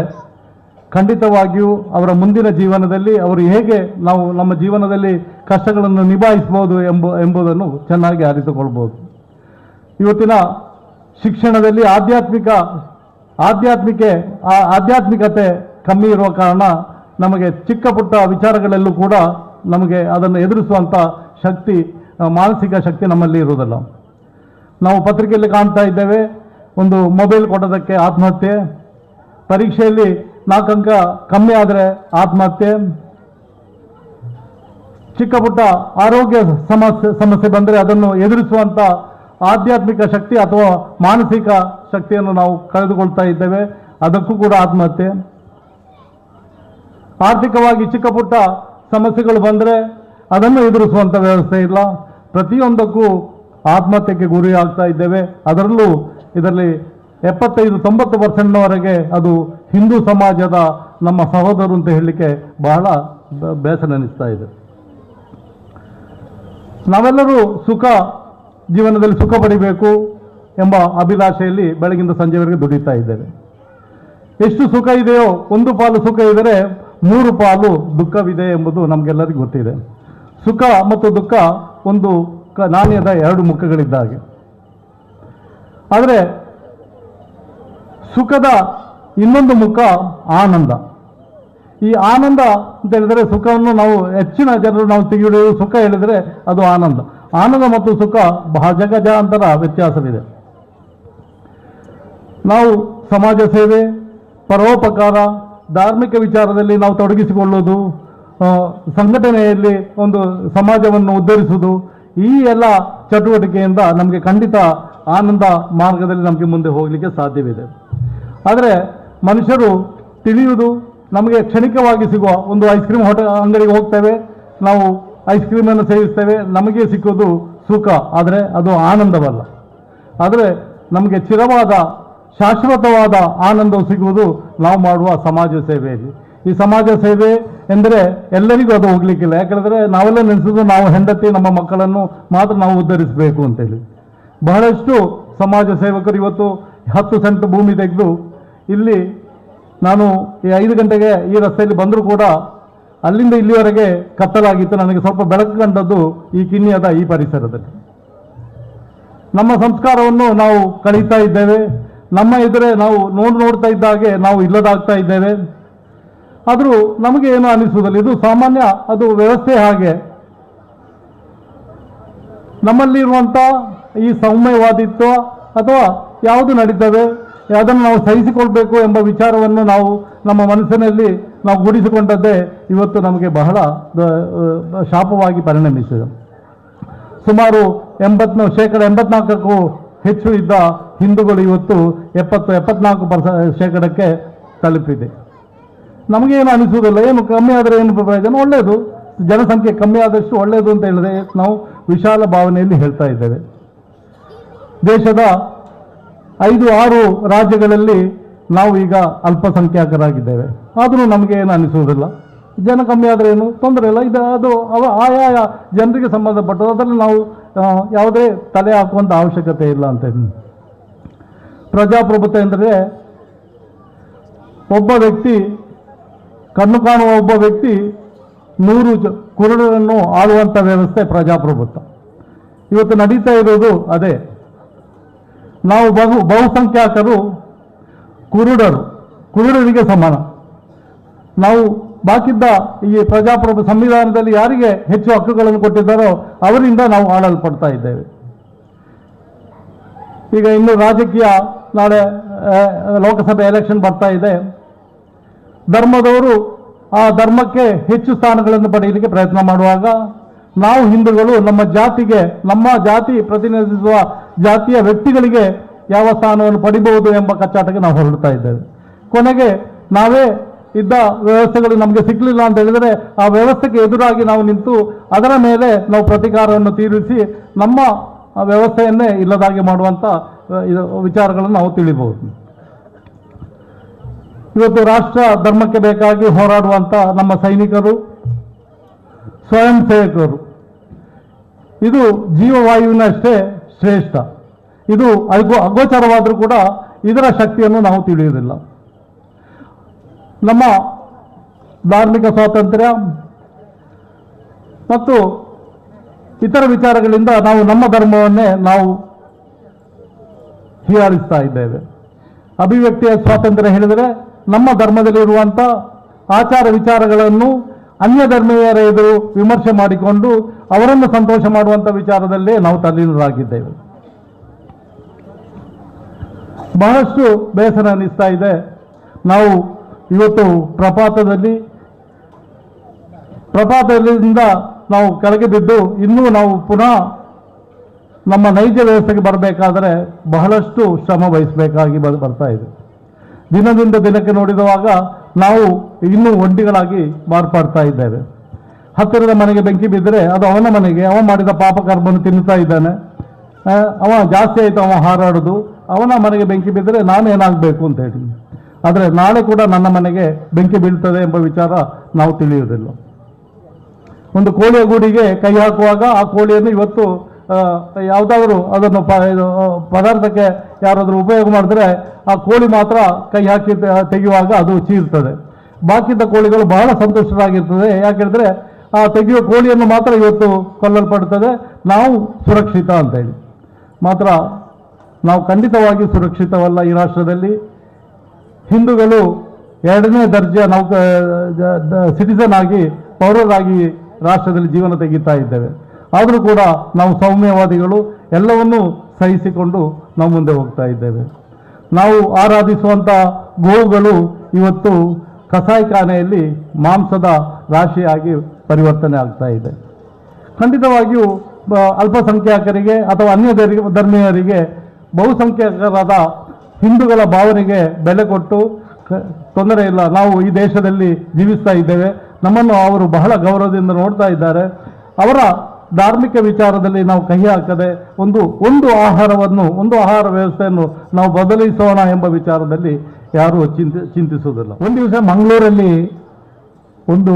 ಖಂಡಿತವಾಗಿಯೂ ಅವರ ಮುಂದಿನ ಜೀವನದಲ್ಲಿ ಅವರು ಹೇಗೆ ನಾವು ನಮ್ಮ ಜೀವನದಲ್ಲಿ ಕಷ್ಟಗಳನ್ನು ನಿಭಾಯಿಸಬಹುದು ಎಂಬುದನ್ನು ಚೆನ್ನಾಗಿ ಅರಿತುಕೊಳ್ಬೋದು. ಇವತ್ತಿನ ಶಿಕ್ಷಣದಲ್ಲಿ ಆಧ್ಯಾತ್ಮಿಕತೆ ಕಮ್ಮಿ ಇರುವ ಕಾರಣ ನಮಗೆ ಚಿಕ್ಕ ಪುಟ್ಟ ವಿಚಾರಗಳಲ್ಲೂ ಕೂಡ ನಮಗೆ ಅದನ್ನು ಎದುರಿಸುವಂಥ ಶಕ್ತಿ, ಮಾನಸಿಕ ಶಕ್ತಿ ನಮ್ಮಲ್ಲಿ ಇರುವುದಿಲ್ಲ. ನಾವು ಪತ್ರಿಕೆಯಲ್ಲಿ ಕಾಣ್ತಾ ಇದ್ದೇವೆ, ಒಂದು ಮೊಬೈಲ್ ಕೊಡೋದಕ್ಕೆ ಆತ್ಮಹತ್ಯೆ, ಪರೀಕ್ಷೆಯಲ್ಲಿ 4 ಅಂಕ ಕಮ್ಮಿ ಆದರೆ ಆತ್ಮಹತ್ಯೆ, ಚಿಕ್ಕ ಪುಟ್ಟ ಆರೋಗ್ಯ ಸಮಸ್ಯೆ ಬಂದರೆ ಅದನ್ನು ಎದುರಿಸುವಂಥ ಆಧ್ಯಾತ್ಮಿಕ ಶಕ್ತಿ ಅಥವಾ ಮಾನಸಿಕ ಶಕ್ತಿಯನ್ನು ನಾವು ಕಳೆದುಕೊಳ್ತಾ ಇದ್ದೇವೆ, ಅದಕ್ಕೂ ಕೂಡ ಆತ್ಮಹತ್ಯೆ. ಆರ್ಥಿಕವಾಗಿ ಚಿಕ್ಕ ಪುಟ್ಟ ಸಮಸ್ಯೆಗಳು ಬಂದರೆ ಅದನ್ನು ಎದುರಿಸುವಂಥ ವ್ಯವಸ್ಥೆ ಇಲ್ಲ. ಪ್ರತಿಯೊಂದಕ್ಕೂ ಆತ್ಮಹತ್ಯೆಗೆ ಗುರಿ ಆಗ್ತಾ ಇದ್ದೇವೆ. ಅದರಲ್ಲೂ ಇದರಲ್ಲಿ 75-90%ವರೆಗೆ ಅದು ಹಿಂದೂ ಸಮಾಜದ ನಮ್ಮ ಸಹೋದರರು ಅಂತ ಹೇಳಲಿಕ್ಕೆ ಬಹಳ ಬೇಸರ ಅನಿಸ್ತಾ ಇದೆ. ನಾವೆಲ್ಲರೂ ಜೀವನದಲ್ಲಿ ಸುಖ ಪಡಿಬೇಕು ಎಂಬ ಅಭಿಲಾಷೆಯಲ್ಲಿ ಬೆಳಗಿಂದ ಸಂಜೆವರೆಗೆ ದುಡಿತಾ ಇದ್ದೇವೆ. ಎಷ್ಟು ಸುಖ ಇದೆಯೋ, ಒಂದು ಪಾಲು ಸುಖ ಇದ್ದರೆ 3 ಪಾಲು ದುಃಖವಿದೆ ಎಂಬುದು ನಮಗೆಲ್ಲರಿಗೂ ಗೊತ್ತಿದೆ. ಸುಖ ಮತ್ತು ದುಃಖ ಒಂದು ನಾಣ್ಯದ 2 ಮುಖಗಳಿದ್ದ ಹಾಗೆ. ಆದರೆ ಸುಖದ ಇನ್ನೊಂದು ಮುಖ ಆನಂದ. ಈ ಆನಂದ ಅಂತ ಹೇಳಿದರೆ ಸುಖವನ್ನು ನಾವು ಹೆಚ್ಚಿನ ಜನರು ನಾವು ತೆಗೆಯುವುದು ಸುಖ ಹೇಳಿದರೆ ಅದು ಆನಂದ. ಆನಂದ ಮತ್ತು ಸುಖ ಜಗಜಾಂತರ ವ್ಯತ್ಯಾಸವಿದೆ. ನಾವು ಸಮಾಜ ಸೇವೆ, ಪರೋಪಕಾರ, ಧಾರ್ಮಿಕ ವಿಚಾರದಲ್ಲಿ ನಾವು ತೊಡಗಿಸಿಕೊಳ್ಳುವುದು, ಸಂಘಟನೆಯಲ್ಲಿ ಒಂದು ಸಮಾಜವನ್ನು ಉದ್ಧರಿಸುವುದು, ಈ ಎಲ್ಲ ಚಟುವಟಿಕೆಯಿಂದ ನಮಗೆ ಖಂಡಿತ ಆನಂದ ಮಾರ್ಗದಲ್ಲಿ ನಮಗೆ ಮುಂದೆ ಹೋಗಲಿಕ್ಕೆ ಸಾಧ್ಯವಿದೆ. ಆದರೆ ಮನುಷ್ಯರು ತಿಳಿಯುವುದು, ನಮಗೆ ಕ್ಷಣಿಕವಾಗಿ ಸಿಗುವ ಒಂದು ಐಸ್ ಕ್ರೀಮ್ ಅಂಗಡಿಗೆ ಹೋಗ್ತೇವೆ, ನಾವು ಐಸ್ ಕ್ರೀಮನ್ನು ಸೇವಿಸ್ತೇವೆ, ನಮಗೆ ಸಿಕ್ಕೋದು ಸುಖ, ಆದರೆ ಅದು ಆನಂದವಲ್ಲ. ಆದರೆ ನಮಗೆ ಚಿರವಾದ ಶಾಶ್ವತವಾದ ಆನಂದವು ಸಿಗುವುದು ನಾವು ಮಾಡುವ ಸಮಾಜ ಸೇವೆಯಲ್ಲಿ. ಈ ಸಮಾಜ ಸೇವೆ ಎಂದರೆ ಎಲ್ಲರಿಗೂ ಅದು ಹೋಗ್ಲಿಕ್ಕಿಲ್ಲ. ಯಾಕಂದರೆ ನಾವೆಲ್ಲ ನೆನೆಸೋದು ನಾವು ಹೆಂಡತಿ ನಮ್ಮ ಮಕ್ಕಳನ್ನು ಮಾತ್ರ ನಾವು ಉದ್ಧರಿಸಬೇಕು ಅಂತೇಳಿ. ಬಹಳಷ್ಟು ಸಮಾಜ ಸೇವಕರು ಇವತ್ತು 10 ಸೆಂಟ್ ಭೂಮಿ ತೆಗೆದು ಇಲ್ಲಿ ನಾನು ಈ 5 ಗಂಟೆಗೆ ಈ ರಸ್ತೆಯಲ್ಲಿ ಬಂದರೂ ಕೂಡ ಅಲ್ಲಿಂದ ಇಲ್ಲಿವರೆಗೆ ಕತ್ತಲಾಗಿತ್ತು. ನನಗೆ ಸ್ವಲ್ಪ ಬೆಳಕು ಕಂಡದ್ದು ಈ ಕಿನ್ನಿಯದ ಈ ಪರಿಸರದಲ್ಲಿ. ನಮ್ಮ ಸಂಸ್ಕಾರವನ್ನು ನಾವು ಕಳೀತಾ ಇದ್ದೇವೆ. ನಮ್ಮ ಎದುರೇ ನಾವು ನೋಡ್ತಾ ಇದ್ದ ಹಾಗೆ ನಾವು ಇಲ್ಲದಾಗ್ತಾ ಇದ್ದೇವೆ. ಆದರೂ ನಮಗೆ ಏನು ಅನಿಸುವುದಿಲ್ಲ. ಇದು ಸಾಮಾನ್ಯ, ಅದು ವ್ಯವಸ್ಥೆ ಹಾಗೆ. ನಮ್ಮಲ್ಲಿರುವಂಥ ಈ ಸೌಮ್ಯವಾದಿತ್ವ ಅಥವಾ ಯಾವುದು ನಡೀತದೆ ಅದನ್ನು ನಾವು ಸಹಿಸಿಕೊಳ್ಬೇಕು ಎಂಬ ವಿಚಾರವನ್ನು ನಾವು ನಮ್ಮ ಮನಸ್ಸಿನಲ್ಲಿ ನಾವು ಗೂಡಿಸಿಕೊಂಡದ್ದೇ ಇವತ್ತು ನಮಗೆ ಬಹಳ ಶಾಪವಾಗಿ ಪರಿಣಮಿಸಿದೆ. ಸುಮಾರು 84%ಕ್ಕೂ ಹೆಚ್ಚು ಇದ್ದ ಹಿಂದೂಗಳು ಇವತ್ತು 74% ತಲುಪಿದೆ. ನಮಗೇನು ಅನಿಸುವುದಿಲ್ಲ, ಏನು ಕಮ್ಮಿ ಆದರೆ ಏನು ಪ್ರಯೋಜನ, ಒಳ್ಳೆಯದು, ಜನಸಂಖ್ಯೆ ಕಮ್ಮಿ ಆದಷ್ಟು ಒಳ್ಳೆಯದು ಅಂತ ಹೇಳಿದ್ರೆ ನಾವು ವಿಶಾಲ ಭಾವನೆಯಲ್ಲಿ ಹೇಳ್ತಾ ಇದ್ದೇವೆ. ದೇಶದ 5-6 ರಾಜ್ಯಗಳಲ್ಲಿ ನಾವು ಈಗ ಅಲ್ಪಸಂಖ್ಯಾತರಾಗಿದ್ದೇವೆ. ಆದರೂ ನಮಗೆ ಏನು ಅನಿಸುವುದಿಲ್ಲ. ಜನ ಕಮ್ಮಿ ಆದರೆ ಏನು ತೊಂದರೆ ಇಲ್ಲ, ಅದು ಆಯಾ ಜನರಿಗೆ ಸಂಬಂಧಪಟ್ಟದ್ದು. ಅದರಲ್ಲಿ ನಾವು ಯಾವುದೇ ತಲೆ ಹಾಕುವಂಥ ಅವಶ್ಯಕತೆ ಇಲ್ಲ ಅಂತ. ಪ್ರಜಾಪ್ರಭುತ್ವ ಎಂದರೆ ಒಬ್ಬ ವ್ಯಕ್ತಿ, ಕಣ್ಣು ಕಾಣುವ ಒಬ್ಬ ವ್ಯಕ್ತಿ 100 ಕುರುಡರನ್ನು ಆಳುವಂಥ ವ್ಯವಸ್ಥೆ ಪ್ರಜಾಪ್ರಭುತ್ವ. ಇವತ್ತು ನಡೀತಾ ಇರೋದು ಅದೇ. ನಾವು ಬಹುಸಂಖ್ಯಾತರು ಕುರುಡರಿಗೆ ಸಮಾನ. ನಾವು ಬಾಕಿದ್ದ ಈ ಪ್ರಜಾಪ್ರಭುತ್ವ ಸಂವಿಧಾನದಲ್ಲಿ ಯಾರಿಗೆ ಹೆಚ್ಚು ಹಕ್ಕುಗಳನ್ನು ಕೊಟ್ಟಿದ್ದಾರೋ ಅವರಿಂದ ನಾವು ಆಳಲ್ಪಡ್ತಾ ಇದ್ದೇವೆ. ಈಗ ಇನ್ನು ರಾಜಕೀಯ, ನಾಳೆ ಲೋಕಸಭೆ ಎಲೆಕ್ಷನ್ ಬರ್ತಾ ಇದೆ. ಧರ್ಮದವರು ಆ ಧರ್ಮಕ್ಕೆ ಹೆಚ್ಚು ಸ್ಥಾನಗಳನ್ನು ಪಡೆಯಲಿಕ್ಕೆ ಪ್ರಯತ್ನ ಮಾಡುವಾಗ ನಾವು ಹಿಂದೂಗಳು ನಮ್ಮ ಜಾತಿ ಪ್ರತಿನಿಧಿಸುವ ಜಾತಿಯ ವ್ಯಕ್ತಿಗಳಿಗೆ ಯಾವ ಸ್ಥಾನವನ್ನು ಪಡಿಬಹುದು ಎಂಬ ಕಚ್ಚಾಟಕ್ಕೆ ನಾವು ಹೊರಡ್ತಾ ಇದ್ದೇವೆ. ಕೊನೆಗೆ ನಾವೇ ಇದ್ದ ವ್ಯವಸ್ಥೆಗಳು ನಮಗೆ ಸಿಗಲಿಲ್ಲ ಅಂತ ಹೇಳಿದರೆ ಆ ವ್ಯವಸ್ಥೆಗೆ ಎದುರಾಗಿ ನಾವು ನಿಂತು ಅದರ ಮೇಲೆ ನಾವು ಪ್ರತಿಕಾರವನ್ನು ತೀರಿಸಿ ನಮ್ಮ ವ್ಯವಸ್ಥೆಯನ್ನೇ ಇಲ್ಲದಾಗಿ ಮಾಡುವಂಥ ವಿಚಾರಗಳನ್ನು ನಾವು ತಿಳಿಬಹುದು. ಇವತ್ತು ರಾಷ್ಟ್ರ ಧರ್ಮಕ್ಕೆ ಬೇಕಾಗಿ ಹೋರಾಡುವಂಥ ನಮ್ಮ ಸೈನಿಕರು, ಸ್ವಯಂ ಸೇವಕರು, ಇದು ಜೀವವಾಯುವಿನಷ್ಟೇ ಶ್ರೇಷ್ಠ. ಇದು ಅಗೋಚರವಾದರೂ ಕೂಡ ಇದರ ಶಕ್ತಿಯನ್ನು ನಾವು ತಿಳಿಯುವುದಿಲ್ಲ. ನಮ್ಮ ಧಾರ್ಮಿಕ ಸ್ವಾತಂತ್ರ್ಯ ಮತ್ತು ಇತರ ವಿಚಾರಗಳಿಂದ ನಾವು ನಮ್ಮ ಧರ್ಮವನ್ನೇ ನಾವು ಹೀಯಾಳಿಸ್ತಾ ಇದ್ದೇವೆ. ಅಭಿವ್ಯಕ್ತಿಯ ಸ್ವಾತಂತ್ರ್ಯ ಹೇಳಿದರೆ ನಮ್ಮ ಧರ್ಮದಲ್ಲಿರುವಂಥ ಆಚಾರ ವಿಚಾರಗಳನ್ನು ಅನ್ಯ ಧರ್ಮೀಯರ ಎದುರು ವಿಮರ್ಶೆ ಮಾಡಿಕೊಂಡು ಅವರನ್ನು ಸಂತೋಷ ಮಾಡುವಂಥ ವಿಚಾರದಲ್ಲೇ ನಾವು ತಲ್ಲೀನರಾಗಿದ್ದೇವೆ. ಬಹಳಷ್ಟು ಬೇಸರ ಅನ್ನಿಸ್ತಾ ಇದೆ. ನಾವು ಇವತ್ತು ಪ್ರಪಾತದಿಂದ ನಾವು ಕೆಳಗೆ ಬಿದ್ದು ಇನ್ನೂ ನಾವು ಪುನಃ ನಮ್ಮ ನೈಜ ವ್ಯವಸ್ಥೆಗೆ ಬರಬೇಕಾದರೆ ಬಹಳಷ್ಟು ಶ್ರಮ ವಹಿಸಬೇಕಾಗಿ ಬರ್ತಾ ಇದೆ. ದಿನದಿಂದ ದಿನಕ್ಕೆ ನೋಡಿರುವಾಗ ನಾವು ಇನ್ನೂ ಒಂಟಿಗಳಾಗಿ ಮಾರ್ಪಾಡ್ತಾ ಇದ್ದೇವೆ. ಹತ್ತಿರದ ಮನೆಗೆ ಬೆಂಕಿ ಬಿದ್ದರೆ ಅದು ಅವನ ಮನೆಗೆ, ಅವ ಮಾಡಿದ ಪಾಪ ಕರ್ಮವನ್ನು ತಿನ್ನುತ್ತಾ ಇದ್ದಾನೆ. ಅವ ಜಾಸ್ತಿ ಆಯಿತು, ಅವ ಹಾರಾಡೋದು, ಅವನ ಮನೆಗೆ ಬೆಂಕಿ ಬಿದ್ದರೆ ನಾನೇನಾಗಬೇಕು ಅಂತ ಹೇಳಿ. ಆದರೆ ನಾಳೆ ಕೂಡ ನನ್ನ ಮನೆಗೆ ಬೆಂಕಿ ಬೀಳ್ತದೆ ಎಂಬ ವಿಚಾರ ನಾವು ತಿಳಿಯುವುದಿಲ್ಲ. ಒಂದು ಕೋಳಿಯ ಗೂಡಿಗೆ ಕೈ ಹಾಕುವಾಗ ಆ ಕೋಳಿಯನ್ನು ಇವತ್ತು ಯಾವುದಾದ್ರೂ ಅದನ್ನು ಪದಾರ್ಥಕ್ಕೆ ಯಾರಾದರೂ ಉಪಯೋಗ ಮಾಡಿದ್ರೆ ಆ ಕೋಳಿ ಮಾತ್ರ ಕೈ ಹಾಕಿ ತೆಗೆಯುವಾಗ ಅದು ಚೀರ್ತದೆ. ಬಾಕಿದ್ದ ಕೋಳಿಗಳು ಬಹಳ ಸಂತೋಷವಾಗಿರ್ತದೆ. ಯಾಕೆಂದರೆ ಆ ತೆಗೆಯುವ ಕೋಳಿಯನ್ನು ಮಾತ್ರ ಇವತ್ತು ಕೊಲ್ಲಲ್ಪಡುತ್ತದೆ. ನಾವು ಸುರಕ್ಷಿತ ಅಂತೇಳಿ ಮಾತ್ರ. ನಾವು ಖಂಡಿತವಾಗಿ ಸುರಕ್ಷಿತವಲ್ಲ ಈ ರಾಷ್ಟ್ರದಲ್ಲಿ. ಹಿಂದೂಗಳು 2ನೇ ದರ್ಜೆಯ ಸಿಟಿಸನ್ ಆಗಿ, ಪೌರರಾಗಿ ರಾಷ್ಟ್ರದಲ್ಲಿ ಜೀವನ ತೆಗಿತಾ ಇದ್ದೇವೆ. ಆದರೂ ಕೂಡ ನಾವು ಸೌಮ್ಯವಾದಿಗಳು, ಎಲ್ಲವನ್ನೂ ಸಹಿಸಿಕೊಂಡು ನಾವು ಮುಂದೆ ಹೋಗ್ತಾ ಇದ್ದೇವೆ. ನಾವು ಆರಾಧಿಸುವಂಥ ಗೋವುಗಳು ಇವತ್ತು ಕಸಾಯಿಖಾನೆಯಲ್ಲಿ ಮಾಂಸದ ರಾಶಿಯಾಗಿ ಪರಿವರ್ತನೆ ಆಗ್ತಾ ಇದೆ. ಖಂಡಿತವಾಗಿಯೂ ಅಲ್ಪಸಂಖ್ಯಾತರಿಗೆ ಅಥವಾ ಅನ್ಯ ಧರ್ಮೀಯರಿಗೆ ಬಹುಸಂಖ್ಯಾತರಾದ ಹಿಂದೂಗಳ ಭಾವನೆಗೆ ಬೆಲೆ ಕೊಟ್ಟು ತೊಂದರೆ ಇಲ್ಲ, ನಾವು ಈ ದೇಶದಲ್ಲಿ ಜೀವಿಸ್ತಾ ಇದ್ದೇವೆ, ನಮ್ಮನ್ನು ಅವರು ಬಹಳ ಗೌರವದಿಂದ ನೋಡ್ತಾ ಇದ್ದಾರೆ, ಅವರ ಧಾರ್ಮಿಕ ವಿಚಾರದಲ್ಲಿ ನಾವು ಕೈ ಹಾಕದೆ ಒಂದು ಆಹಾರ ವ್ಯವಸ್ಥೆಯನ್ನು ನಾವು ಬದಲಿಸೋಣ ಎಂಬ ವಿಚಾರದಲ್ಲಿ ಯಾರೂ ಚಿಂತಿಸುವುದಿಲ್ಲ. ಒಂದು ದಿವಸ ಮಂಗಳೂರಲ್ಲಿ ಒಂದು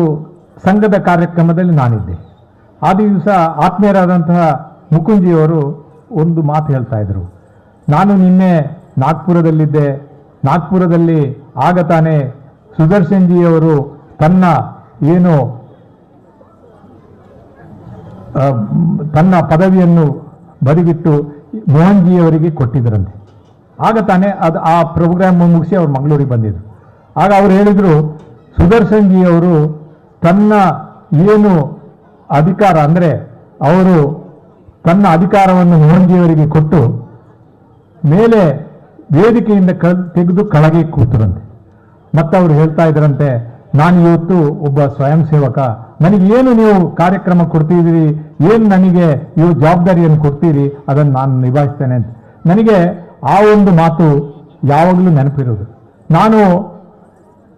ಸಂಘದ ಕಾರ್ಯಕ್ರಮದಲ್ಲಿ ನಾನಿದ್ದೆ. ಆ ದಿವಸ ಆತ್ಮೀಯರಾದಂತಹ ಮುಕುಂಜಿಯವರು ಒಂದು ಮಾತು ಹೇಳ್ತಾ ಇದ್ರು. ನಾನು ನಿನ್ನೆ ನಾಗ್ಪುರದಲ್ಲಿದ್ದೆ. ನಾಗ್ಪುರದಲ್ಲಿ ಆಗ ತಾನೇ ಸುದರ್ಶನ್ ಜಿಯವರು ತನ್ನ ಪದವಿಯನ್ನು ಬದಿಗಿಟ್ಟು ಮೋಹನ್ ಜಿಯವರಿಗೆ ಕೊಟ್ಟಿದ್ದರಂತೆ. ಆಗ ತಾನೇ ಆ ಪ್ರೋಗ್ರಾಮ್ ಮುಗಿಸಿ ಅವರು ಮಂಗಳೂರಿಗೆ ಬಂದಿದ್ರು. ಆಗ ಅವರು ಹೇಳಿದರು, ಸುದರ್ಶನ್ ಜಿಯವರು ತನ್ನ ಅಧಿಕಾರ ಅಂದರೆ ಅವರು ತನ್ನ ಅಧಿಕಾರವನ್ನು ಮೋಹನ್ ಜಿಯವರಿಗೆ ಕೊಟ್ಟು ಮೇಲೆ ವೇದಿಕೆಯಿಂದ ತೆಗೆದು ಕೆಳಗೆ ಕೂತರಂತೆ. ಮತ್ತೆ ಅವರು ಹೇಳ್ತಾ ಇದ್ರಂತೆ, ನಾನು ಇವತ್ತು ಒಬ್ಬ ಸ್ವಯಂ ಸೇವಕ, ನನಗೇನು ನೀವು ಕಾರ್ಯಕ್ರಮ ಕೊಡ್ತಿದ್ದೀರಿ, ಏನು ನನಗೆ ಇವು ಜವಾಬ್ದಾರಿಯನ್ನು ಕೊಡ್ತೀರಿ, ಅದನ್ನು ನಾನು ನಿಭಾಯಿಸ್ತೇನೆ ಅಂತ. ನನಗೆ ಆ ಒಂದು ಮಾತು ಯಾವಾಗಲೂ ನೆನಪಿರೋದು. ನಾನು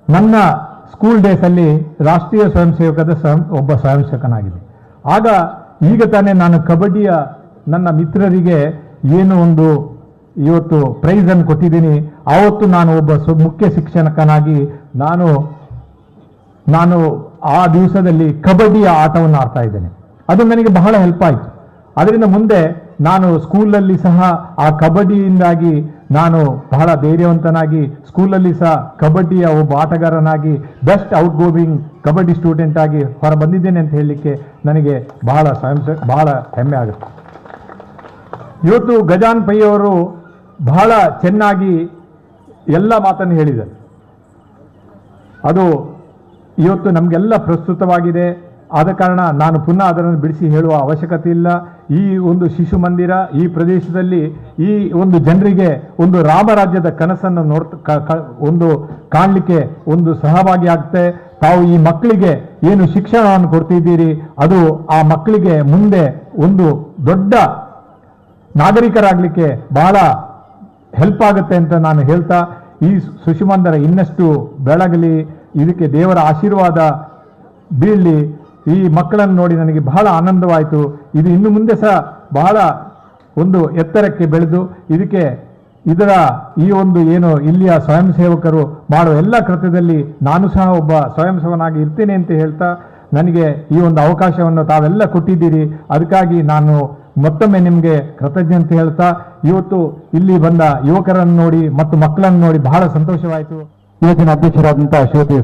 ನನ್ನ ಸ್ಕೂಲ್ ಡೇಸಲ್ಲಿ ರಾಷ್ಟ್ರೀಯ ಸ್ವಯಂ ಸೇವಕದ ಒಬ್ಬ ಸ್ವಯಂ ಸೇವಕನಾಗಿದೆ. ಆಗ ಈಗ ತಾನೇ ನಾನು ಕಬಡ್ಡಿಯ ನನ್ನ ಮಿತ್ರರಿಗೆ ಇವತ್ತು ಪ್ರೈಸನ್ನು ಕೊಟ್ಟಿದ್ದೀನಿ. ಆವತ್ತು ನಾನು ಒಬ್ಬ ಮುಖ್ಯ ಶಿಕ್ಷಕನಾಗಿ ನಾನು ಆ ದಿವಸದಲ್ಲಿ ಕಬಡ್ಡಿಯ ಆಟವನ್ನು ಆಡ್ತಾ ಇದ್ದೇನೆ. ಅದು ನನಗೆ ಬಹಳ ಹೆಲ್ಪ್ ಆಯಿತು. ಅದರಿಂದ ಮುಂದೆ ನಾನು ಸ್ಕೂಲಲ್ಲಿ ಸಹ ಆ ಕಬಡ್ಡಿಯಿಂದಾಗಿ ನಾನು ಬಹಳ ಧೈರ್ಯವಂತನಾಗಿ ಸ್ಕೂಲಲ್ಲಿ ಸಹ ಕಬಡ್ಡಿಯ ಒಬ್ಬ ಆಟಗಾರನಾಗಿ best out going kabaddi student ಆಗಿ ಹೊರ ಬಂದಿದ್ದೇನೆ ಅಂತ ಹೇಳಲಿಕ್ಕೆ ನನಗೆ ಬಹಳ ಹೆಮ್ಮೆ ಆಗುತ್ತೆ. ಇವತ್ತು ಗಜಾನ್ ಪೈ ಅವರು ಬಹಳ ಚೆನ್ನಾಗಿ ಎಲ್ಲ ಮಾತನ್ನು ಹೇಳಿದರು. ಅದು ಇವತ್ತು ನಮಗೆಲ್ಲ ಪ್ರಸ್ತುತವಾಗಿದೆ. ಆದ ಕಾರಣ ನಾನು ಪುನಃ ಅದನ್ನು ಬಿಡಿಸಿ ಹೇಳುವ ಅವಶ್ಯಕತೆ ಇಲ್ಲ. ಈ ಒಂದು ಶಿಶು ಮಂದಿರ ಈ ಪ್ರದೇಶದಲ್ಲಿ ಈ ಒಂದು ಜನರಿಗೆ ಒಂದು ರಾಮರಾಜ್ಯದ ಕನಸನ್ನು ಕಾಣಲಿಕ್ಕೆ ಸಹಭಾಗಿ ಆಗುತ್ತೆ. ತಾವು ಈ ಮಕ್ಕಳಿಗೆ ಏನು ಶಿಕ್ಷಣವನ್ನು ಕೊಡ್ತಿದ್ದೀರಿ, ಅದು ಆ ಮಕ್ಕಳಿಗೆ ಮುಂದೆ ಒಂದು ದೊಡ್ಡ ನಾಗರಿಕರಾಗಲಿಕ್ಕೆ ಬಹಳ ಹೆಲ್ಪ್ ಆಗುತ್ತೆ ಅಂತ ನಾನು ಹೇಳ್ತಾ, ಈ ಶಿಶು ಮಂದಿರ ಇನ್ನಷ್ಟು ಬೆಳಗಲಿ, ಇದಕ್ಕೆ ದೇವರ ಆಶೀರ್ವಾದ ಬೀಳಲಿ. ಈ ಮಕ್ಕಳನ್ನು ನೋಡಿ ನನಗೆ ಬಹಳ ಆನಂದವಾಯಿತು. ಇದು ಇನ್ನು ಮುಂದೆ ಸಹ ಬಹಳ ಒಂದು ಎತ್ತರಕ್ಕೆ ಬೆಳೆದು ಈ ಒಂದು ಇಲ್ಲಿಯ ಸ್ವಯಂ ಸೇವಕರು ಮಾಡುವ ಎಲ್ಲ ಕೃತ್ಯದಲ್ಲಿ ನಾನು ಸಹ ಒಬ್ಬ ಸ್ವಯಂ ಸೇವಕನಾಗಿ ಇರ್ತೇನೆ ಅಂತ ಹೇಳ್ತಾ, ನನಗೆ ಈ ಒಂದು ಅವಕಾಶವನ್ನು ತಾವೆಲ್ಲ ಕೊಟ್ಟಿದ್ದೀರಿ. ಅದಕ್ಕಾಗಿ ನಾನು ಮತ್ತೊಮ್ಮೆ ನಿಮಗೆ ಕೃತಜ್ಞತೆ ಹೇಳ್ತಾ, ಇವತ್ತು ಇಲ್ಲಿ ಬಂದ ಯುವಕರನ್ನು ನೋಡಿ ಮತ್ತು ಮಕ್ಕಳನ್ನು ನೋಡಿ ಬಹಳ ಸಂತೋಷವಾಯಿತು. ಇವತ್ತಿನ ಅಧ್ಯಕ್ಷರಾದಂತಹ ಶ್ರೀಮತಿ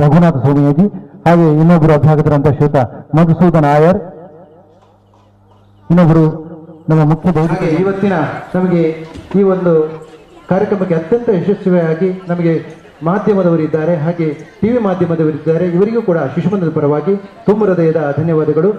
ರಘುನಾಥ ಸೋಮಯಾಜಿ, ಹಾಗೆ ಇನ್ನೊಬ್ಬರು ಅಭ್ಯಾಗತರಂತಹ ಶ್ರೀಯುತ ಮಧುಸೂದನ್ ಆಯರ್, ಇನ್ನೊಬ್ಬರು ನಮ್ಮ ಮುಖ್ಯ ಇವತ್ತಿನ ನಮಗೆ ಈ ಒಂದು ಕಾರ್ಯಕ್ರಮಕ್ಕೆ ಅತ್ಯಂತ ಯಶಸ್ವಿಯಾಗಿ ನಮಗೆ ಮಾಧ್ಯಮದವರಿದ್ದಾರೆ, ಹಾಗೆ ಟಿವಿ ಮಾಧ್ಯಮದವರಿದ್ದಾರೆ. ಇವರಿಗೂ ಕೂಡ ಶಿಶುಮಂದಿರದ ಪರವಾಗಿ ತುಂಬ ಹೃದಯದ ಧನ್ಯವಾದಗಳು.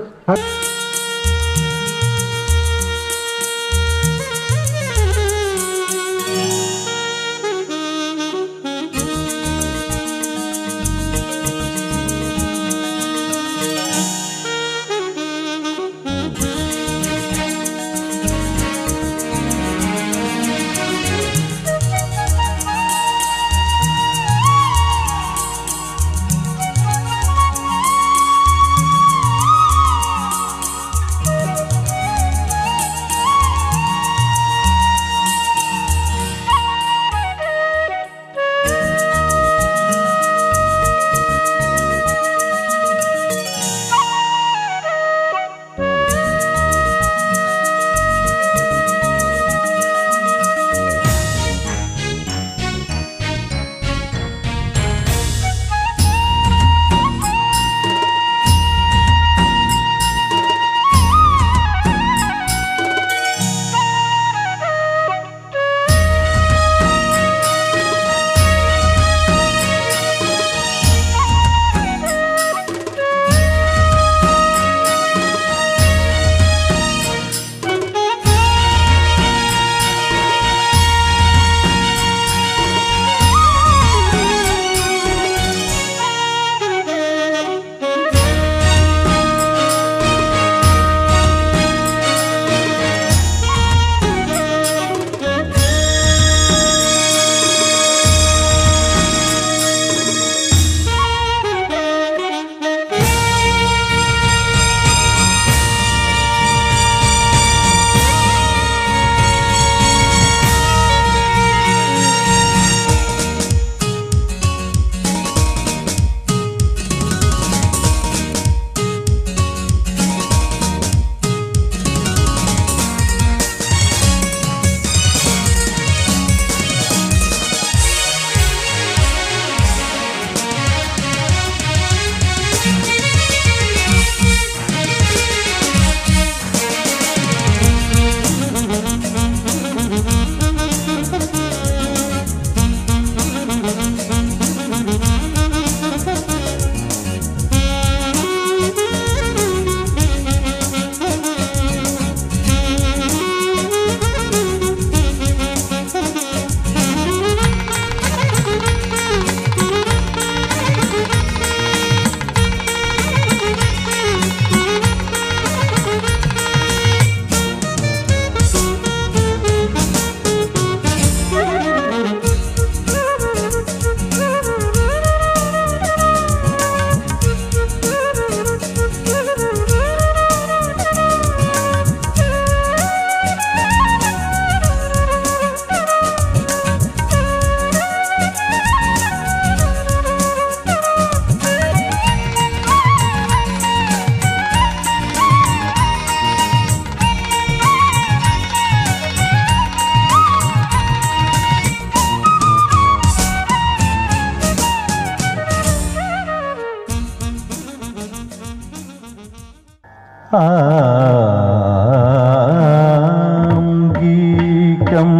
आङ्गीकं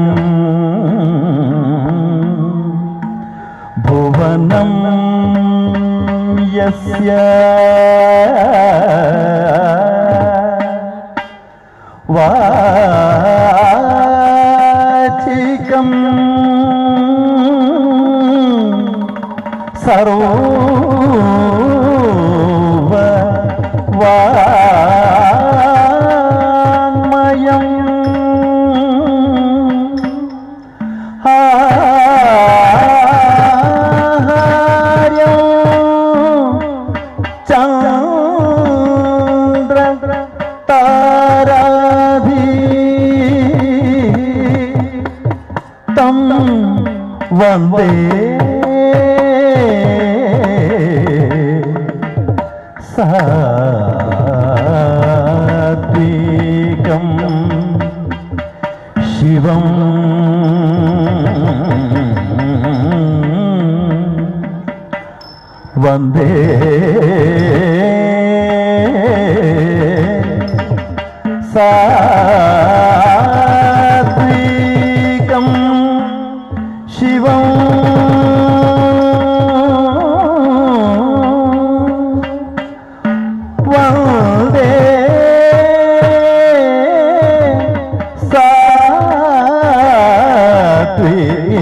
भुवनं यस्य वाचिकं सर्व वाङ्मयं आहार्यं चन्द्र ताराभि तं वन्दे सात्विकं शिवं वन्दे सात्विकं शिवं वन्दे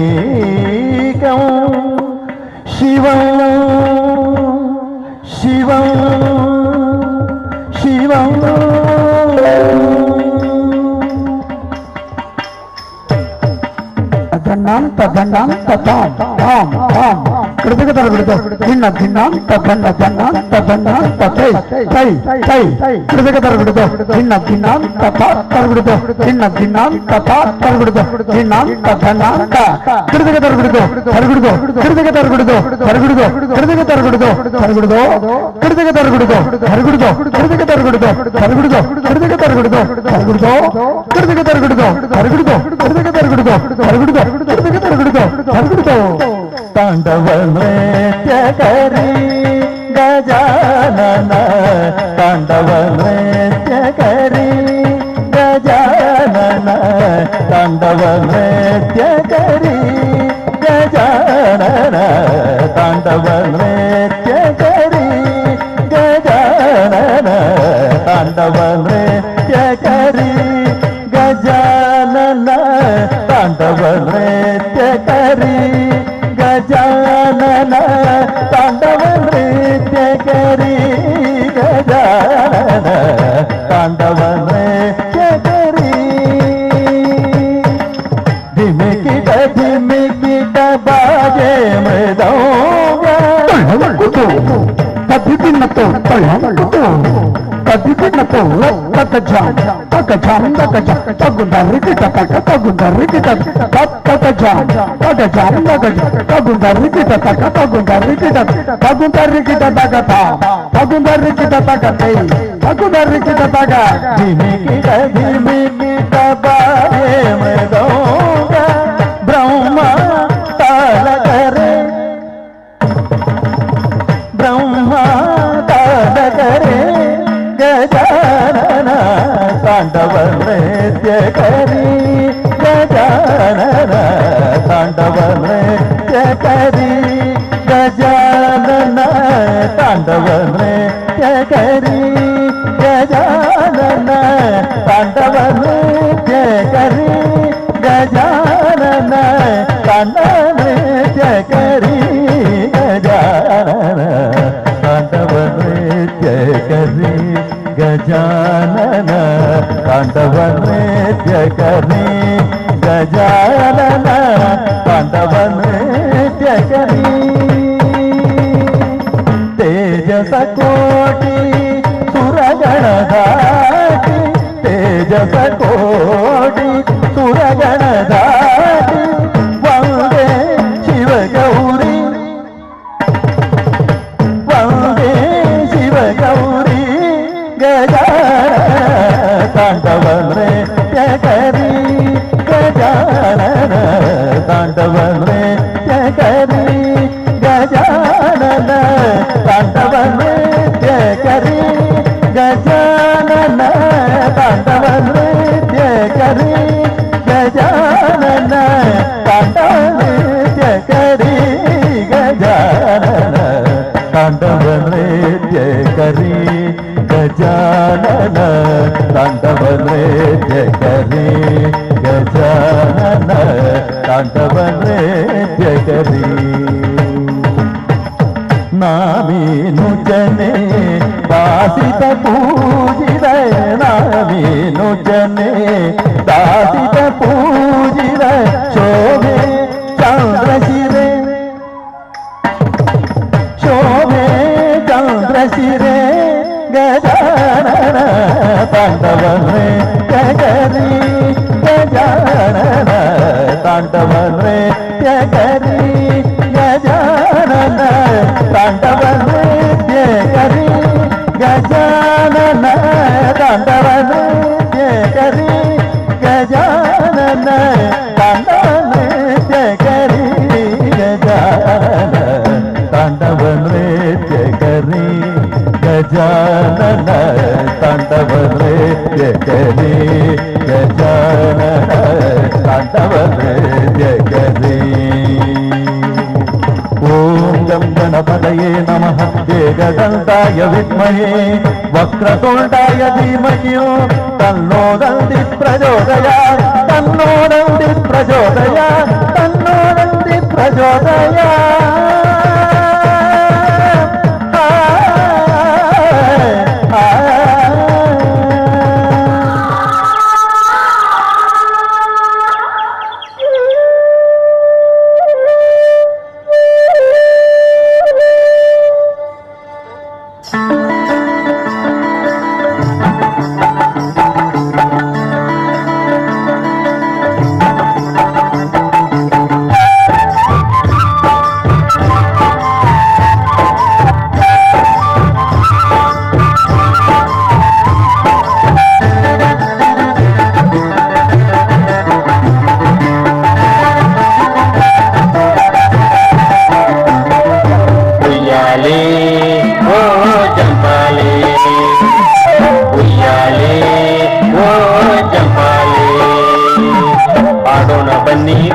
सात्विकं शिवं शिवं शिवं तदन्नां तदन्नां ततां तां तां कृतकतरविडतो भिन्न भिन्नां तदन्न तन्नां तदन्नां ततै तै तै कृतकतरविडतो भिन्न भिन्नां तथा तरविडतो भिन्न भिन्नां तथा तरविडतो भिन्नां तदन्नां ता कृतकतरविडतो तरविडतो कृतकतरविडतो तरविडतो कृतकतरविडतो तरविडतो कृतकतरविडतो तरविडतो कृतकतरविडतो तरविडतो कृतकतरविडतो तरविडतो कृतकतरविडतो तरविडतो कृतकतरविडतो तरविडतो तांडव नृत्य करी गजानन तांडव नृत्य करी गजानन तांडव नृत्य करी गजानन तांडव नृत्य करी गजानन तांडव नृत्य करी गजानन तांडव नृत्य करी गजानन तांडव नृत्य करी गजानन तांडव नृत्य करी धिमिकिट बाजे मृदंग तद्दिनतो तद्दिनतो ततजाम ततजाम ततजाम तगुंदरिकिट तक तगुंदरिकिट ततजाम ततजाम तगुंदरिकिट तक तगुंदरिकिट तगुंदरिकिट तगता तगुंदरिकिट तगतै तगुंदरिकिट तग धिमिकिट बाजे मृदंग ब्रह्मा ताल करे ब्रह्मा ताल करे गजानन तांडव नृत्य करी गजानन तांडव नृत्य करी गजानन तांडव नृत्य करी गजानन तांडव नृत्य करी गजानन तांडव नृत्य करी गजानन तांडव नृत्य करी गजानन तांडव नृत्य करी गजानन तांडव नृत्य करी तेजस कोटि सुरगण दाटी तेजस कोटि सुरगण दाटी वंदे शिव गौरी वंदे शिव गौरी गजानन तांडव नृत्य करी गजानन तांडव नृत्य करी गजानन तांडव नृत्य करी गजानन ತಾಂಡವ ನೃತ್ಯ ಕರಿ ಗಜಾನನ ತಾಂಡವ ನೃತ್ಯ ಕರಿ ಗಜಾನನ ತಾಂಡವ ನೃತ್ಯ ಕರಿ ನಾಮೀನು ಜನೆ ದಾಸಿತ ಪೂಜಿದ ನಾಮೀನು ಜನೆ ದಾಸಿತ ಪೂಜಿದ ಶೋಭೆ ಚಂದ್ರಶಿರೆ ಶೋಭೆ ಚಂದ್ರಶಿರೆ ಗಜಾನನ ತಾಂಡವ ನೃತ್ಯ ಕರಿ ಗಜಾನನ ತಾಂಡವ ನೃತ್ಯ ಕರಿ ಗಜಾನನ ತಾಂಡವ ನೃತ್ಯ ಕರಿ ಗಜಾನನ ತಾಂಡವ ನೃತ್ಯ ಕರಿ ಗಜಾನನ ತಾಂಡವ ನೃತ್ಯ ಕರಿ ಗಜಾನನ ತಾಂಡವ ನೃತ್ಯ ಕರಿ ಗಜಾನನ ತಾಂಡವ ನೃತ್ಯ ಕರಿ ಗಜಾನನ ತಾಂಡವ ನೃತ್ಯ ಕರಿ ಓಂ ಗಂ ಗಣಪತಯೇ ನಮಃ ಏಕದಂತಾಯ ವಿದ್ಮಹೇ ವಕ್ರತುಂಡಾಯ ಧೀಮಹಿ ತನ್ನೋ ದಂದಿ ಪ್ರಚೋದಯಾತ್ ತನ್ನೋ ದಂದಿ ಪ್ರಚೋದಯಾತ್ ತನ್ನೋ ದಂದಿ ಪ್ರಚೋದಯಾತ್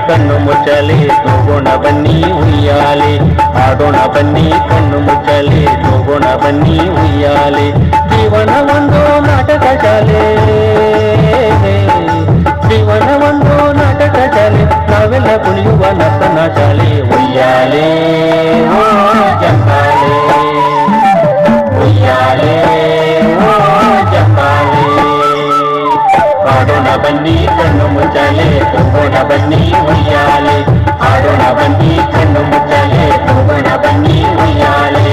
ಕಣ್ಣು ಮುಚ್ಚಲಿ ತೂಗೋಣ ಬನ್ನಿ ಉಯ್ಯಾಲೆ ಆಡೋಣ ಬನ್ನಿ ಕಣ್ಣು ಮುಚ್ಚಲಿ ತೂಗೋಣ ಬನ್ನಿ ಉಯ್ಯಾಲೆ ಜೀವನ ಒಂದು ನಾಟಕ ಶಾಲೆ ಜೀವನ ಒಂದು ನಾಟಕ ಶಾಲೆ ನಾವೆಲ್ಲ ಕುಣಿಯುವ ನರ್ತನ ಶಾಲೆ ಉಯ್ಯಾಲೆ ಓ ಜಂಪಾಲೆ ಉಯ್ಯಾಲೆ ಓ ಜಂಪಾಲೆ ಆಡೋಣ ಬನ್ನಿ ಕಣ್ಣು ಮುಚ್ಚಲೆ ತೂಗೋಣ ಬನ್ನಿ ಉಯ್ಯಾಲೆ ಆಡೋಣ ಬನ್ನಿ ಕಣ್ಣು ಮುಚ್ಚಲೆ ತೂಗೋಣ ಬನ್ನಿ ಉಯ್ಯಾಲೆ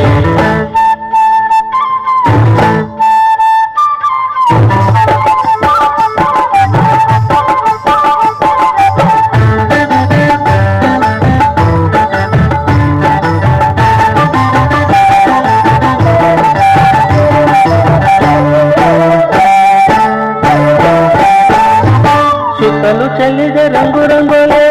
ಸುತ್ತಲೂ ಚೆಲ್ಲಿದ ರಂಗು ರಂಗೋಲೆ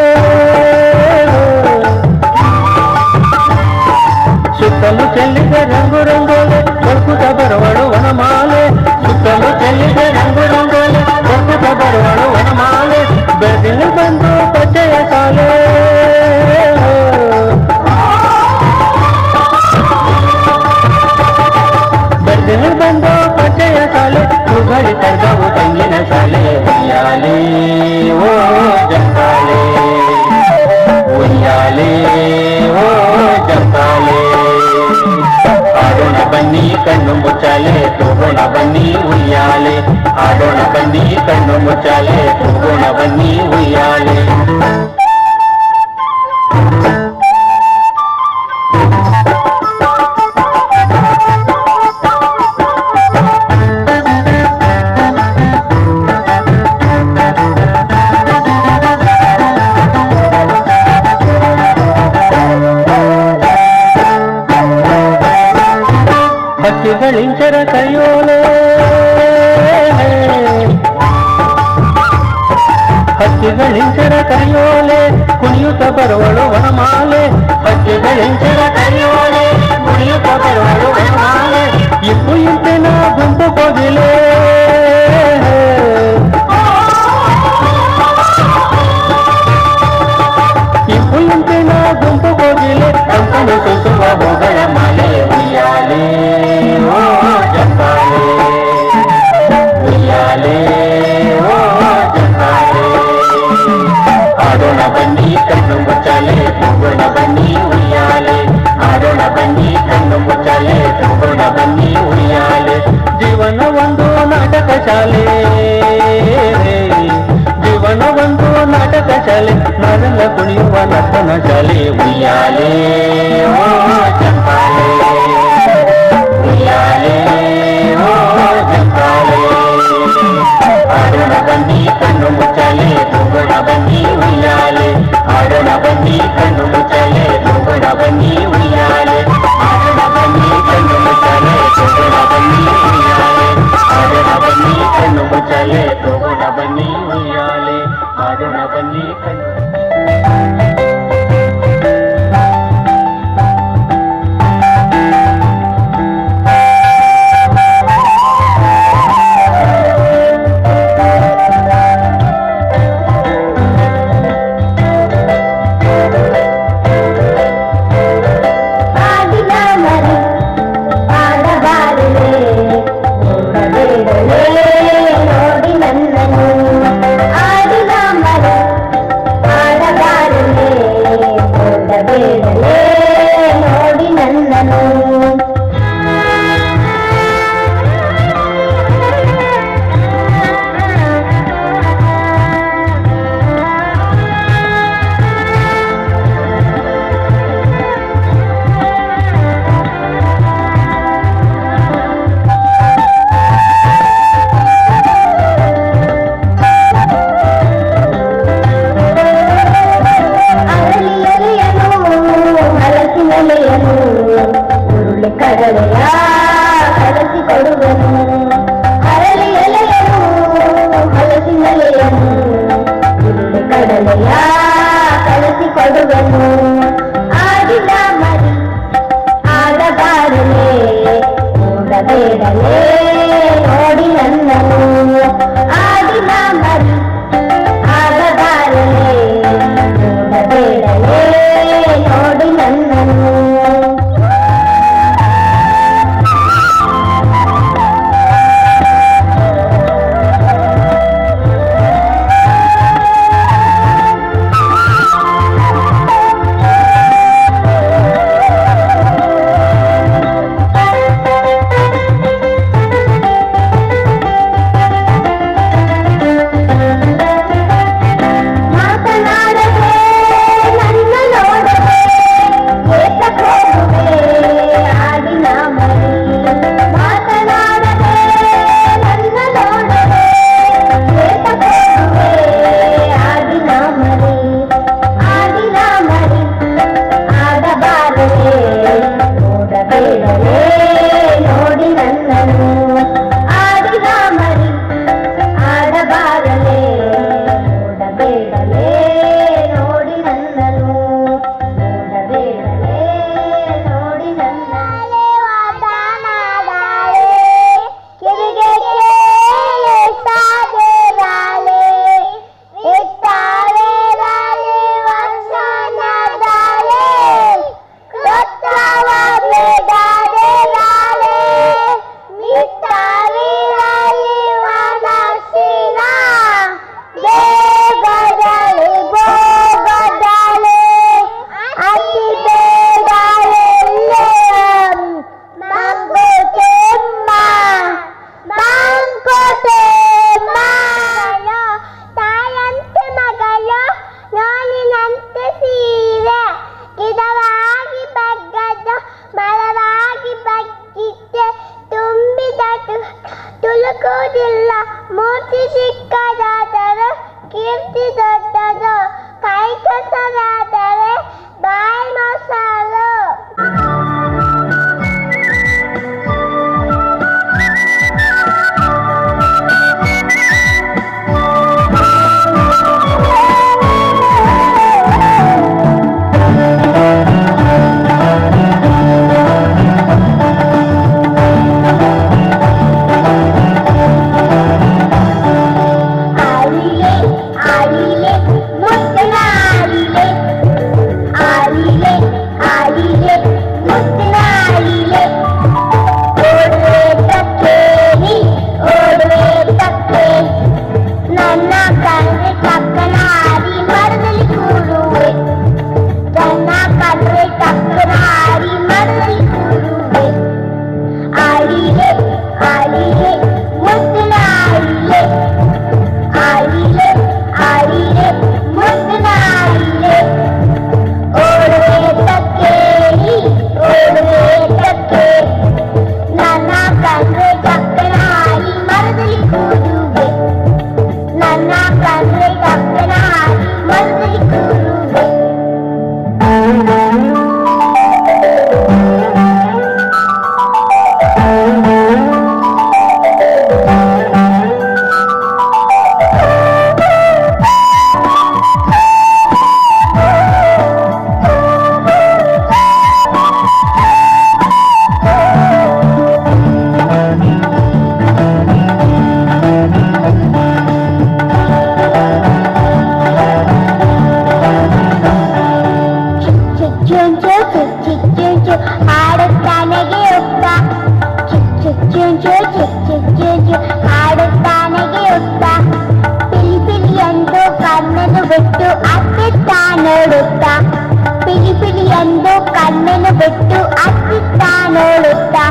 ಸುತ್ತಲೂ ಚೆಲ್ಲಿದ ರಂಗು ರಂಗೋಲೆ ಕೊರ್ಕುತ ಬರುವಳು ವನಮಾಲೆ ಸುತ್ತಲೂ ಚೆಲ್ಲಿದ ರಂಗು ರಂಗೋಲೆ ಕೊರ್ಕುತ ಬರುವಳು ವನಮಾಲೆ ಬೆಳಗಿನ ಬಂದು ಪಚ್ಚೆಯ ಸಾಲೆ ಬೆಳಗಿನ ಬಂದು ಪಚ್ಚೆಯ ಸಾಲೆ ತುಗಳಿ ತರ್ಗವು ತಂಗಿನ ಶಾಲೆ ಉಯ್ಯಾಲೆ ಓ ಜಂಪಾಲೆ ಉಯ್ಯಾಲೆ ಓ ಜಂಪಾಲೆ ಆಡೋಣ ಬನ್ನಿ ಕಣ್ಣು ಮುಚ್ಚಾಲೆ ತೂಗೋಣ ಬನ್ನಿ ಉಯ್ಯಾಲೆ ಆಡೋಣ ಬನ್ನಿ ಕಣ್ಣು ಮುಚ್ಚಾಲೆ ತೂಗೋಣ ಬನ್ನಿ ಉಯ್ಯಾಲೆ ಹಕ್ಕಿಗಳಿಂಚರ ಕೈಯೋಲೆ ಹಕ್ಕಿಗಳಿಂಚರ ಕೈಯೋಲೆ ಕುಣಿಯುತ್ತ ಬರುವಳು ವನಮಾಲೆ ಹಕ್ಕಿಗಳಿಂಚರ ಕೈಯೋಲೆ ಕುಣಿಯುತ್ತ ಬರುವಳು ವನಮಾಲೆ ಇಪ್ಪು ಇಂಪಿನ ಗುಂಪು ಕೋಗಿಲೆ ಇಪ್ಪು ಇಂಪಿನ ಗುಂಪು ಕೋಗಿಲೆ ಕಂಪನಿ ಸುಸುವ ಹೋಗಳ ಮಾಲೆ ಬನ್ನಿ ಉಯ್ಯಾಲೆ ಆಡೋಣ ಬನ್ನಿ ಕಣ್ಣು ಮುಚ್ಚಾಲೆ ತೂಗೋಣ ಬನ್ನಿ ಉಯ್ಯಾಲೆ ಆಡೋಣ ಬನ್ನಿ ಕಣ್ಣು ಮುಚ್ಚಾಲೆ ತೂಗೋಣ ಬನ್ನಿ ಉಯ್ಯಾಲೆ ಆಡೋಣ ಬನ್ನಿ ಕಣ್ಣು ನೋಡುತ್ತಾ ಪಿಲಿ ಪಿಲಿ ಎಂದು ಕಣ್ಣನ್ನು ಬಿಟ್ಟು ಅತ್ತಿತ್ತ ನೋಡುತ್ತಾ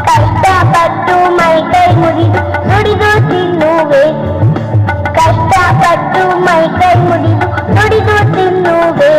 ಕಷ್ಟಪಟ್ಟು ಮೈಕೈ ಮುರಿದು ನುಡಿದು ತಿನ್ನುವೆ ಕಷ್ಟಪಟ್ಟು ಮೈಕೈ ಮುರಿದು ನುಡಿದು ತಿನ್ನುವೆ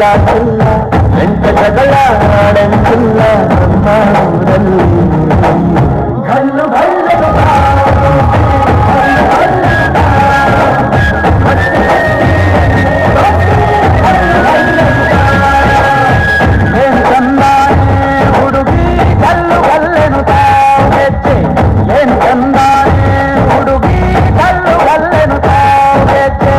ಮಾತಿಲ್ಲ ವೆಂಕಟಗಳ ಹಾಡೆಂದಿಲ್ಲ ನಮ್ಮ ಊರಲ್ಲಿ ಗಲ್ಲು ಗಲ್ಲನು ಏನ್ ತಂದಾನೆ ಹುಡುಗಿ ಗಲ್ಲು ಗಲ್ಲೆನು ತಾವು ಗೆಜ್ಜೆ ಏನ್ ತಂದಾನೆ ಹುಡುಗಿ ಗಲ್ಲು ಗಲ್ಲೆನು ತಾವು ಗೆಜ್ಜೆ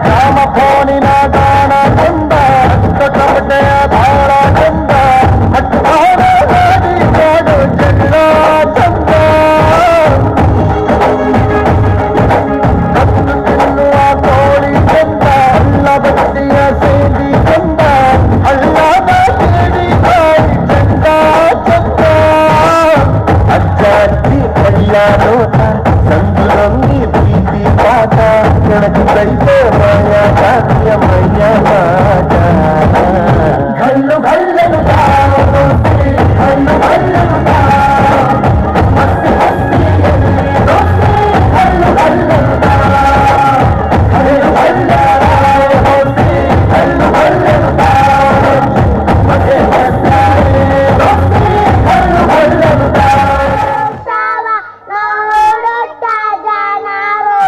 ರಾಮಫೋನಿನ ಗಾನ ಚಂದ ಕಮಟೆಯ ಧಾರ ಚಂದ ಹಟ್ಟಾಡ ಗಾಡಿ ಕಾಡು ಜಗಳ ಚಂದ ಕತ್ತು ತಿನ್ನುವ ಕೋಳಿ ಚಂದ ಅಲ್ಲ ಬತ್ತಿಯ ಸೇದಿ ಚಂದ ಅಲ್ಲದ ಸೇಡಿ ಕಾಡಿ ಚಂದ ಚಂದ ಅಜ್ಜ ಅಜ್ಜಿ ಎಲ್ಲ ನೋಟ ಸಂದುರಂಗಿ ಪ್ರೀತಿ ಪಾಠ ಕೆಳಗೆ ಕೈತೆ ಮಯ ಜಾತಿಯ ಮಯ್ಯ ಮಾಟ ಗಲ್ಲು ಗಲ್ಲನು ಗಲ್ಲು ಗಲ್ಲನು ಮಸ್ತಿ ಮಸ್ತಿ ಗಲ್ಲು ಗಲ್ಲನು ಗಲ್ಲು ಗಲ್ಲು ಗಲ್ಲು ಮತ್ತೆ ಮಸ್ತಿ ಗಲ್ಲು ಗಲ್ಲನು ನೋಡುತ್ತ ಜನರು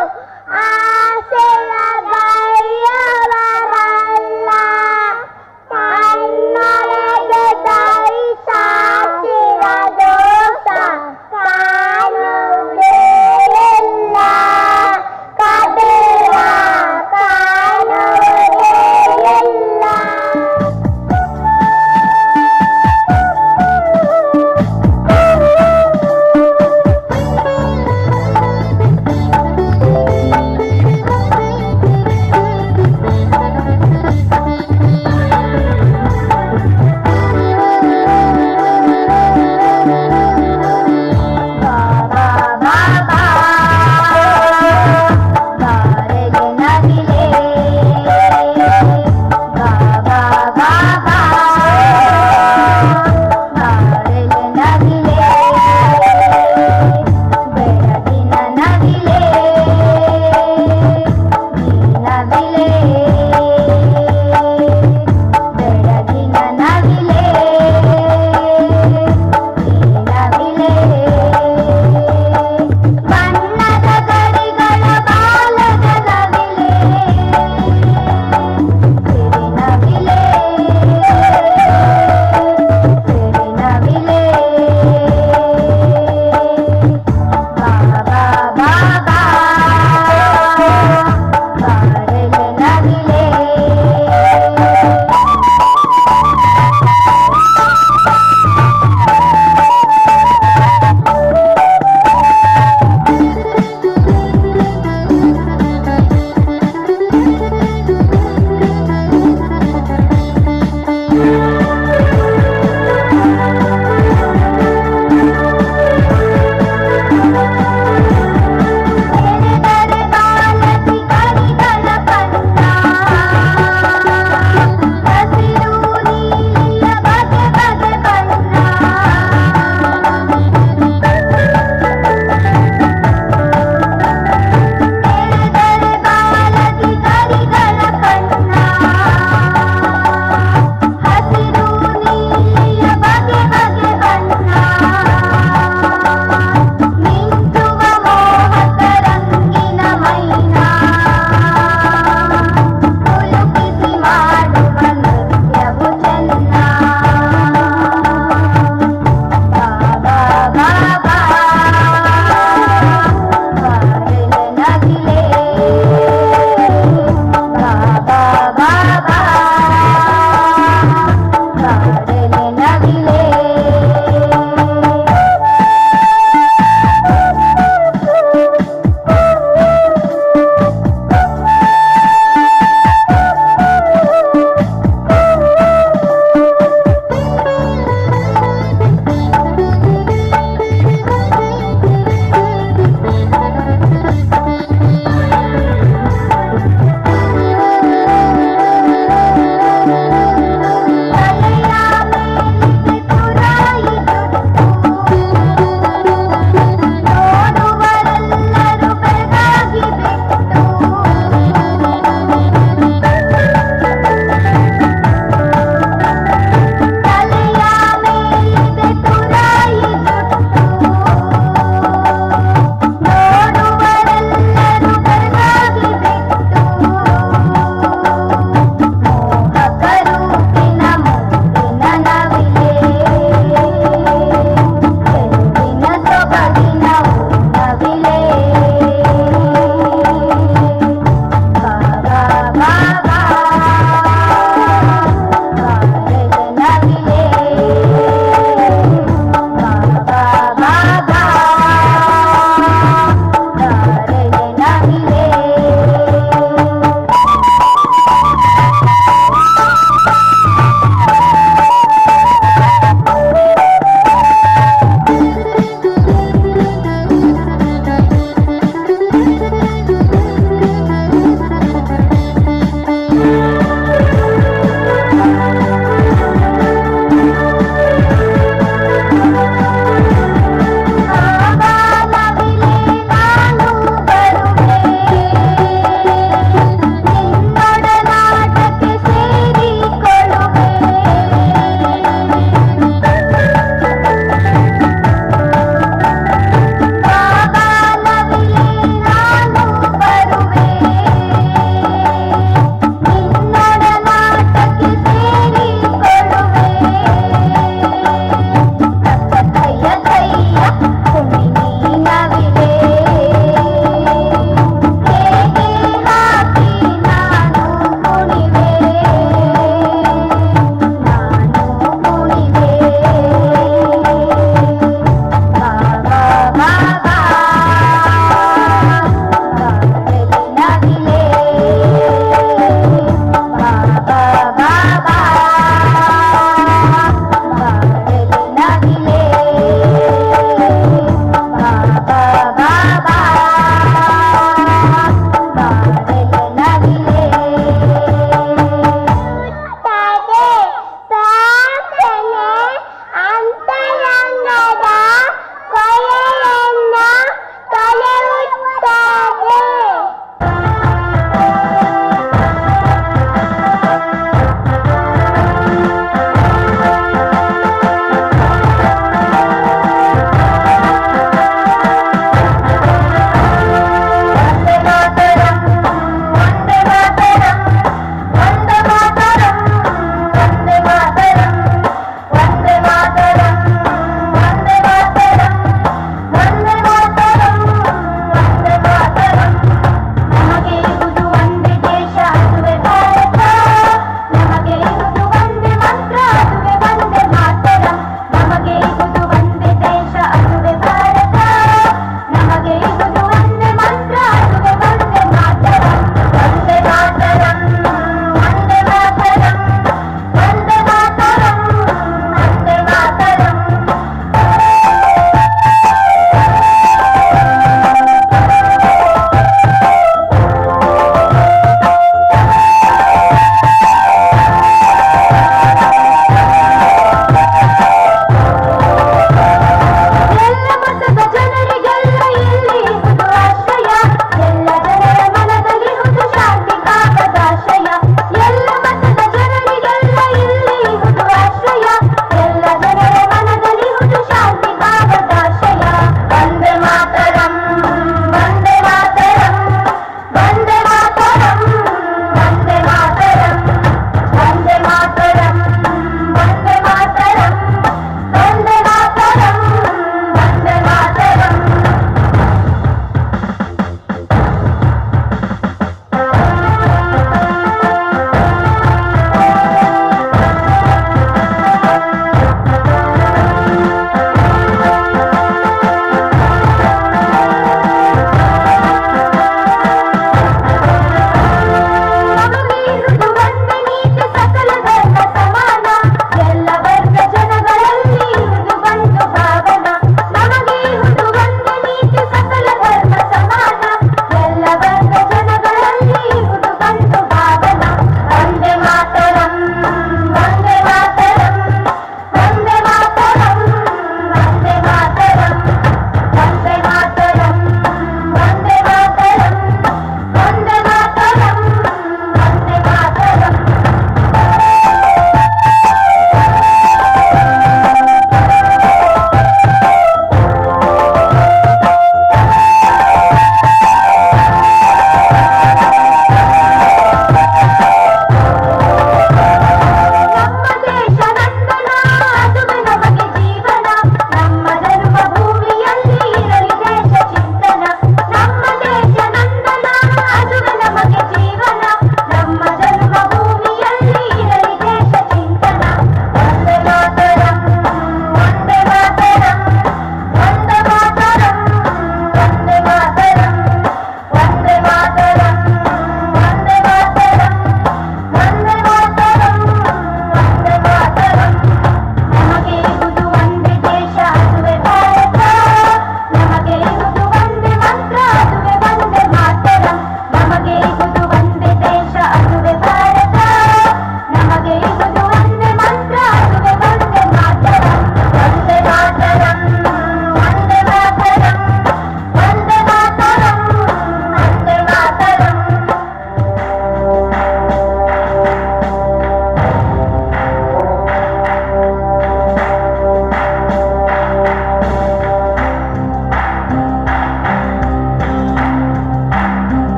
ಆಸೆಯ ಬೈಯವರಲ್ಲ ತನ್ನೊಳಗೆ ಧರಿಸಾಸಿರದ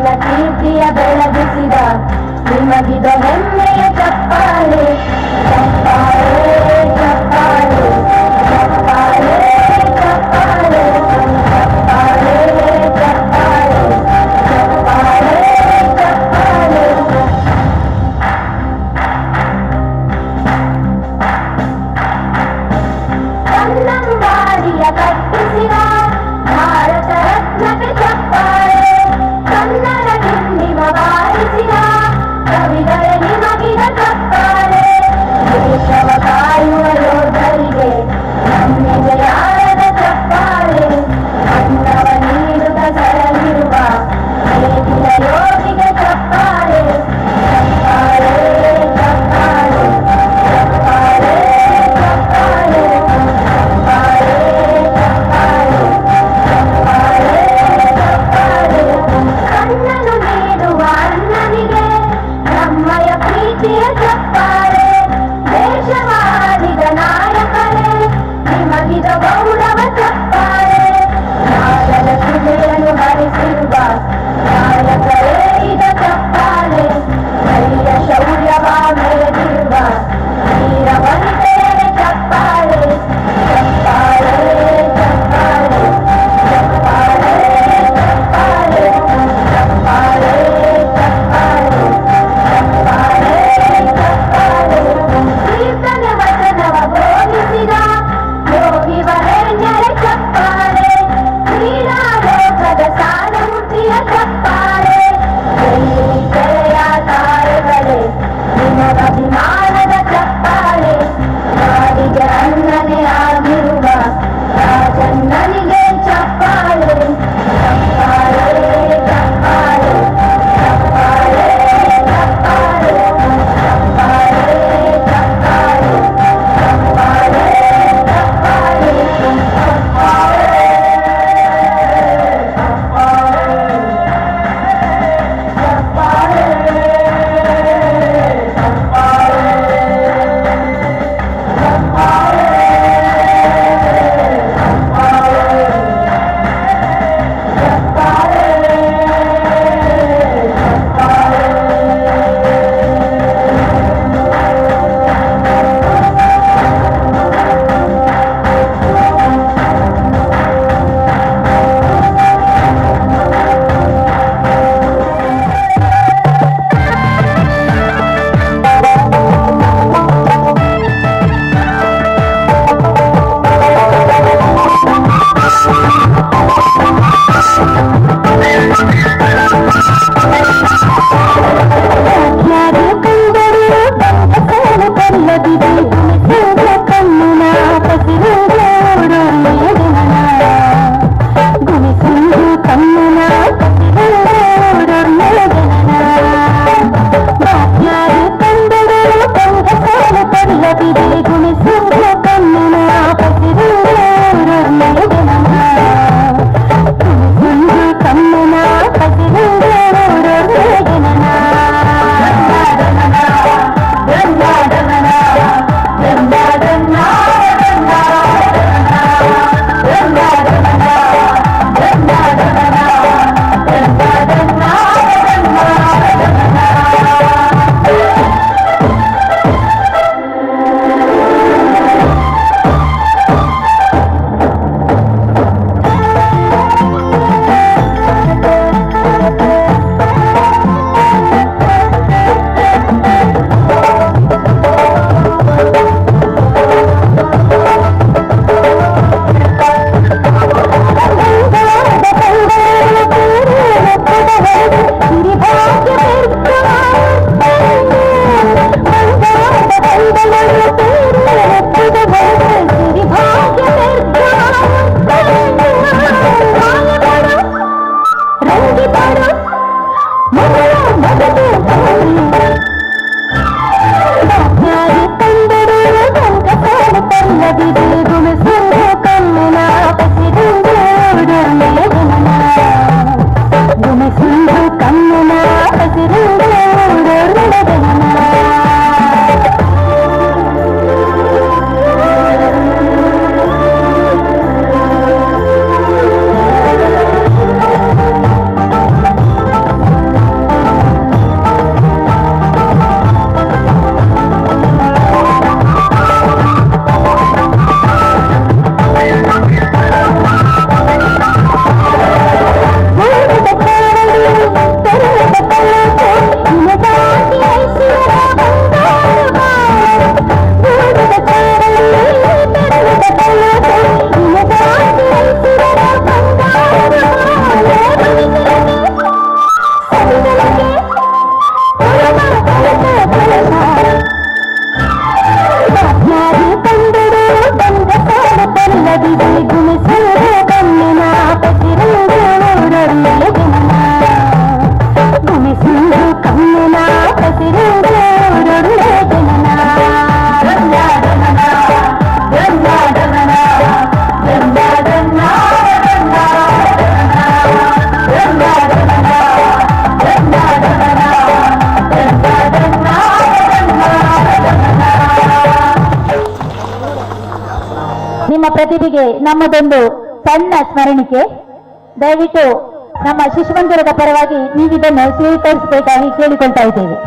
ಕನ್ನಡದ ಕೀರ್ತಿಯ ಬೆಳಗಿಸಿದ ನಿಮಗಿದ ಹೆಮ್ಮೆಯ ಚಪ್ಪಾಳೆ ಚಪ್ಪಾಳೆ ಚಪ್ಪಾಳೆ ಚಪ್ಪಾಳೆ ಚಪ್ಪಾಳೆ ಚಪ್ಪಾಳೆ ಚಪ್ಪಾಳೆ ಚಪ್ಪಾಳೆ ಚಪ್ಪಾಳೆ ಕನ್ನಂಬಾಡಿಯ ಕಟ್ಟಿಸಿದ ಭಾರತ ರತ್ನಕ್ಕೆ ಚಪ್ಪಾಳೆ ಕನ್ನಡ ಹಿಂದಿಮ ಬಾರಿಸಿದ ಕವಿಗಳೇ ನಿಮಗಿದ ಚಪ್ಪಾಳೆ ದೇಶವ ಕಾಯುವ ಯೋಧರಿಗೆ ನಮ್ಮಿಗೆ ಯಾರದ ಚಪ್ಪಾಳೆ ಅನ್ನವ ನೀಡುತ್ತ ಸರಳಿರುವ ನೇಗಿಲ ಯೋಗಿಗೆ ಚಪ್ಪಾಳೆ ಚಪ್ಪಾಳೆ ಚಪ್ಪಾಳೆ ಚಪ್ಪಾಳೆ ಚಪ್ಪಾಳೆ ಚಪ್ಪಾಳೆ ಚಪ್ಪಾಳೆ ನಿಮ್ಮ ಪ್ರತಿಭೆಗೆ ನಮ್ಮದೊಂದು ಸಣ್ಣ ಸ್ಮರಣಿಕೆ. ದಯವಿಟ್ಟು ನಮ್ಮ ಶಿಶು ಮಂದಿರದ ಪರವಾಗಿ ನೀವಿದನ್ನು ಸ್ವೀಕರಿಸಬೇಕಾಗಿ ಕೇಳಿಕೊಳ್ತಾ ಇದ್ದೇವೆ.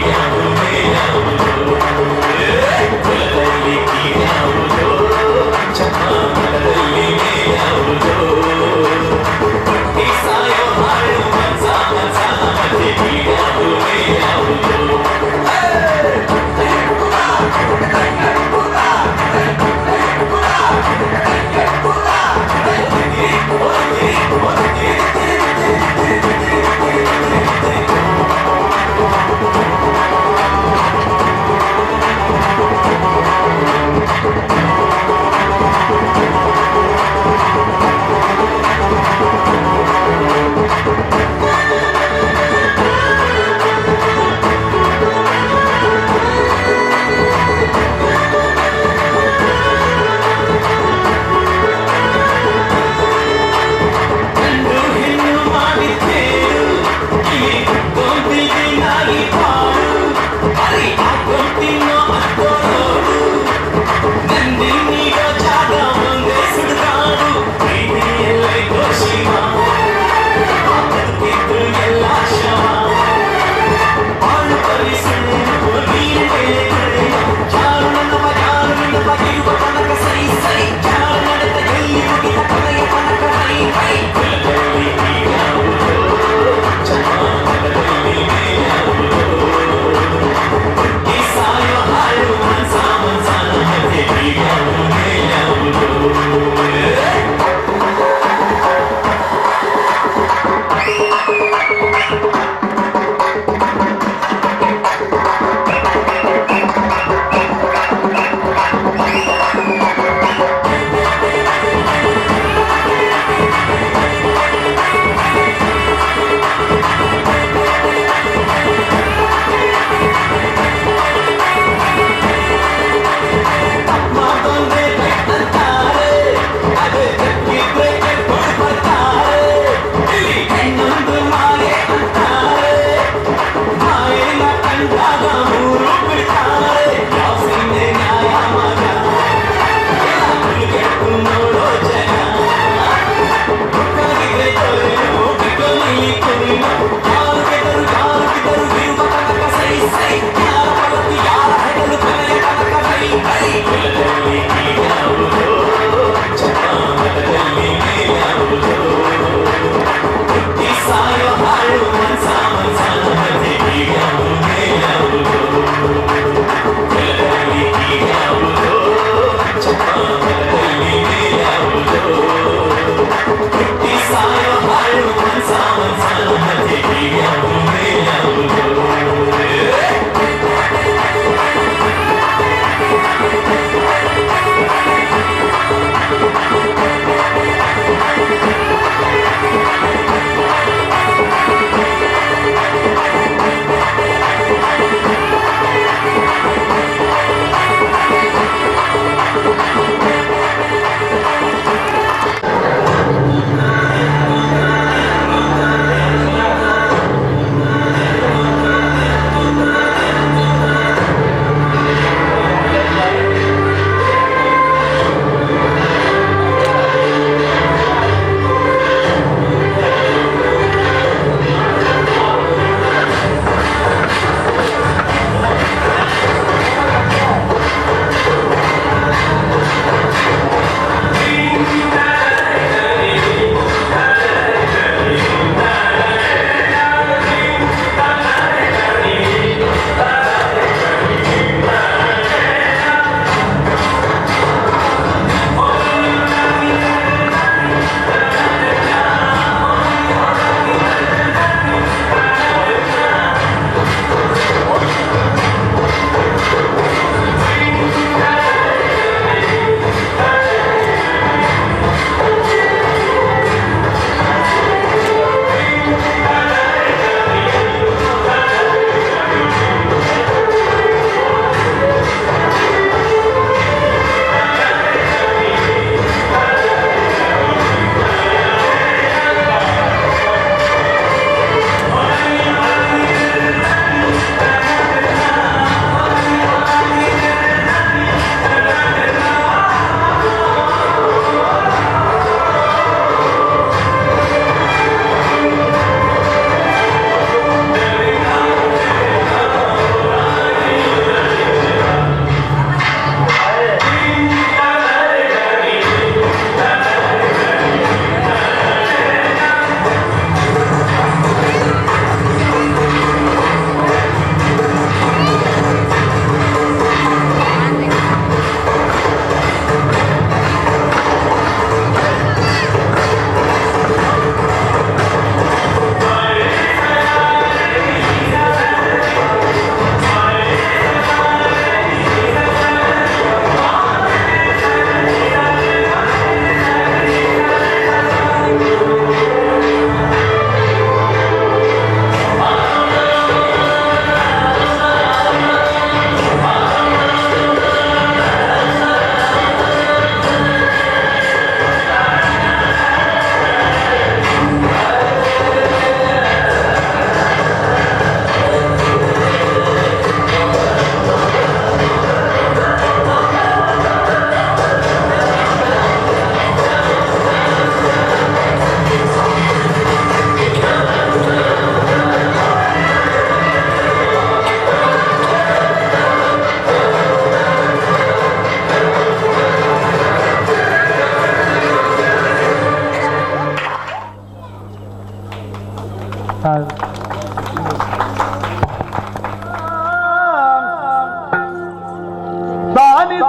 Yeah.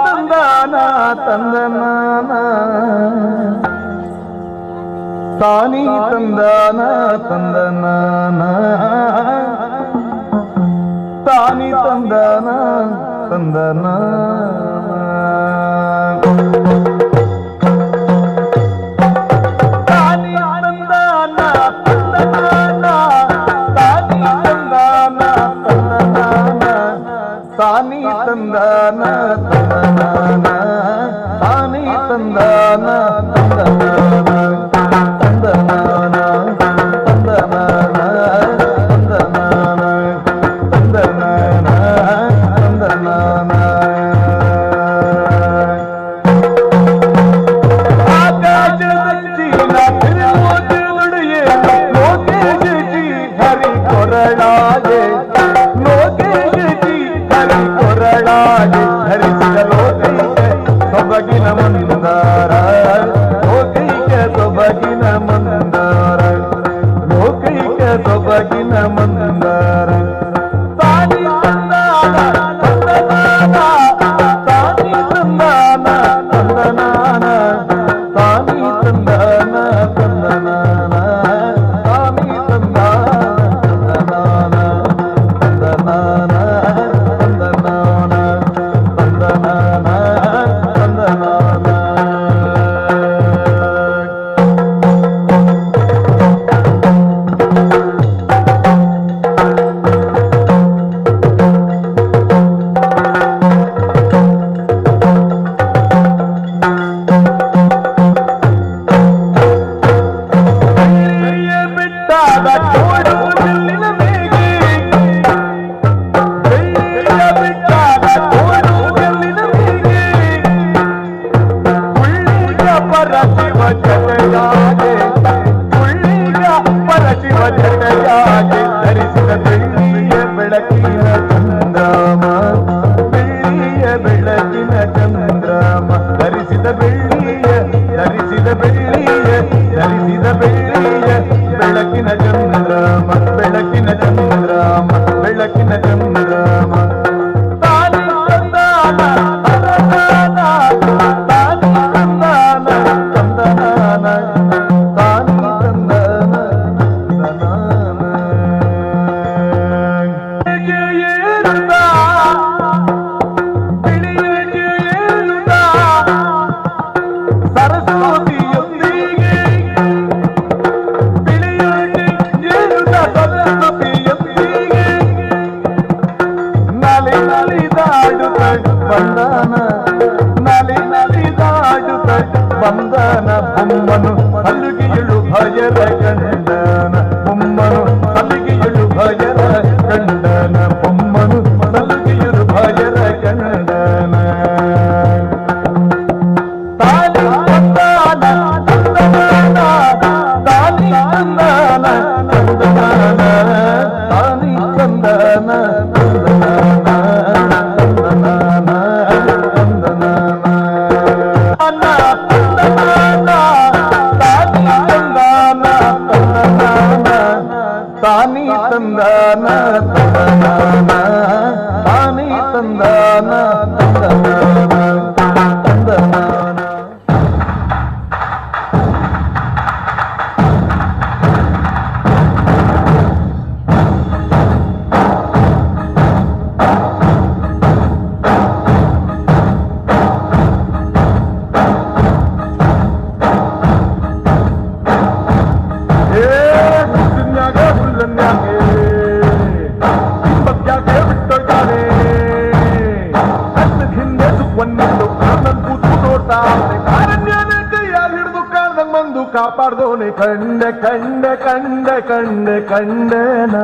ತಂದಾನ ತಂದನಾನ ತಾನಿ ತಂದಾನ ತಂದನಾನ ತಾನಿ ತಂದಾನ ತಂದನ ತಾನಿ ತಂದಾನ ತಂದನಾನ ತಾನಿ ತಂದಾನ ತಂದನಾನ ತಾನಿ ತಂದಾನ ತಂದನಾನ ತಾನಿ ತಂದಾನ ತಂದನಾನ ತಂದನಾನ ತಂದನಾನ ತಂದನಾನ ತಂದನಾನ ತಂದನಾನ ಆಕಾಶದಚ್ಚಿನ ತಿರುವುದುಡಿಯೇ ಲೋಕೇಶಿ ಹರಿ ಕೊರಳಾಗೆ ಲೋಕೇಶಿ ಹರಿ ಕೊರಳಾಗೆ ಹರಿಸಿದ ಲೋಕೈಕೆ ಸೊಬಗಿನ ಮಂದಾರ ಲೋಕೈಕೆ ಸೊಬಗಿನ ಮಂದಾರ ಲೋಕೈಕೆ ಸೊಬಗಿನ ಮಂದಾರ ತಾನಿ ತಂದಾನ ತಂದನಾನ ತಾನಿ ತಂದಾನ ತಂದನಾನ ತಾನಿ ತಂದಾನ ತಂದನಾನ ತಾನಿ ತಂದಾನ ತಂದನಾನ ತಂದನಾನ ತಂದನಾನ ತಂದನಾನ ತಂದನಾನ ಬೆಳ್ಳಿಯ ಬಿಟ್ಟಾದ ಕೋಡು ಬಿಲ್ಲಿನ ಮೇಗೆ ಬೆಳ್ಳಿಯ ಬಿಟ್ಟಾದ ಕೋಡು ಬಿಲ್ಲಿನ ಮೇಗೆ ಉಳ್ಳಿಗ ಪರಶಿವ ಜತೆಯಾಗೆ ಉಳ್ಳಿಗ ಪರಶಿವ ಜತೆಯಾಗೆ ಧರಿಸಿದ ಬೆಳ್ಳಿಯ ಬೆಳಕಿನ ಚಂದ್ರಮ ಬೆಳ್ಳಿಯ ಬೆಳಕಿನ ಚಂದ್ರಮ ಧರಿಸಿದ ಬೆಳ್ಳಿಯ ಧರಿಸಿದ ಬೆಳ್ಳಿಯ ಧರಿಸಿದ ಬೆಳ್ಳಿಯ ಬೆಳಕಿನ ಚಂದ್ರಮ ಬೆಳಕಿನ ಚಂದ್ರಮ ಬೆಳಕಿನ ಚಂದ್ರಮ ತಾನಿ ತಂದಾನ ತಂದನಾನ ತಾನಿ ತಂದಾನ ತಂದನಾನ ತಾನಿ ತಂದಾನ ತಂದನಾನ ಏರುತ್ತಾ ತಿಳಿಯಗೆ ಏರುತ್ತಾ ಸರಸ್ವತಿಯೊಂದಿಗೆ ತಿಳಿಯಗೆ ಏರುತ್ತ ಸರಸ್ವತಿಯೊಂದಿಗೆ ನಲಿ ನಲಿದಾಡುತ್ತ ಬಂದನ ನಲಿ ನಲಿದಾಡುತ್ತ ಬಂದನ ಬೊಮ್ಮನು ಸಲ್ಲಿಗೆಯಳು ಭಯರ ಗಂಡನ ಬೊಮ್ಮನು ಸಲ್ಲಿಗೆಯಳು ಭಯರ ಗಂಡನ ಬೊಮ್ಮನು ಸಲ್ಲಿಗೆಯಳು ಭಯರ ಗಂಡನ ತಾನಿ ತಂದಾನ ತಂದನಾನ ತಾನಿ ತಂದಾನ ತಂದನಾನ ತಾನಿ ತಂದಾನ ತಂದನಾನ ತಂದನಾನ ತಂದನಾನ ತಂದನಾನ ತಾನಿ ತಂದಾನ ತಂದನಾನ ತಾನಿ ತಂದಾನ ತಂದನಾನ ತಾನಿ ತಂದಾನ ತಂದನಾನ ತಂದನಾನ ಕಾಪಾಡ್ದೋನೆ ಕಂಡ ಕಂಡ ಕಂಡ ಕಂಡ ಕಂಡನ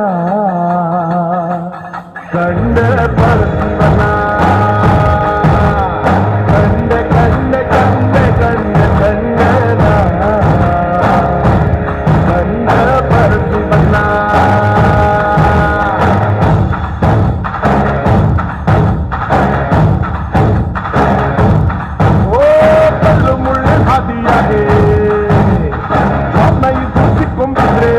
ಕಂಡ ಪರಸ್ಪರ ಕಂಡ ಕಂಡ ಕಂಡ ಕಂಡ ಕಂಡನ ಕಂಡ ಪರಸ್ಪರ ಓ ಕಲ್ಲು ಮುಳ್ಳು ಹಾದಿಯಾಗೆ ಕೊಂಬಿದ್ರೆ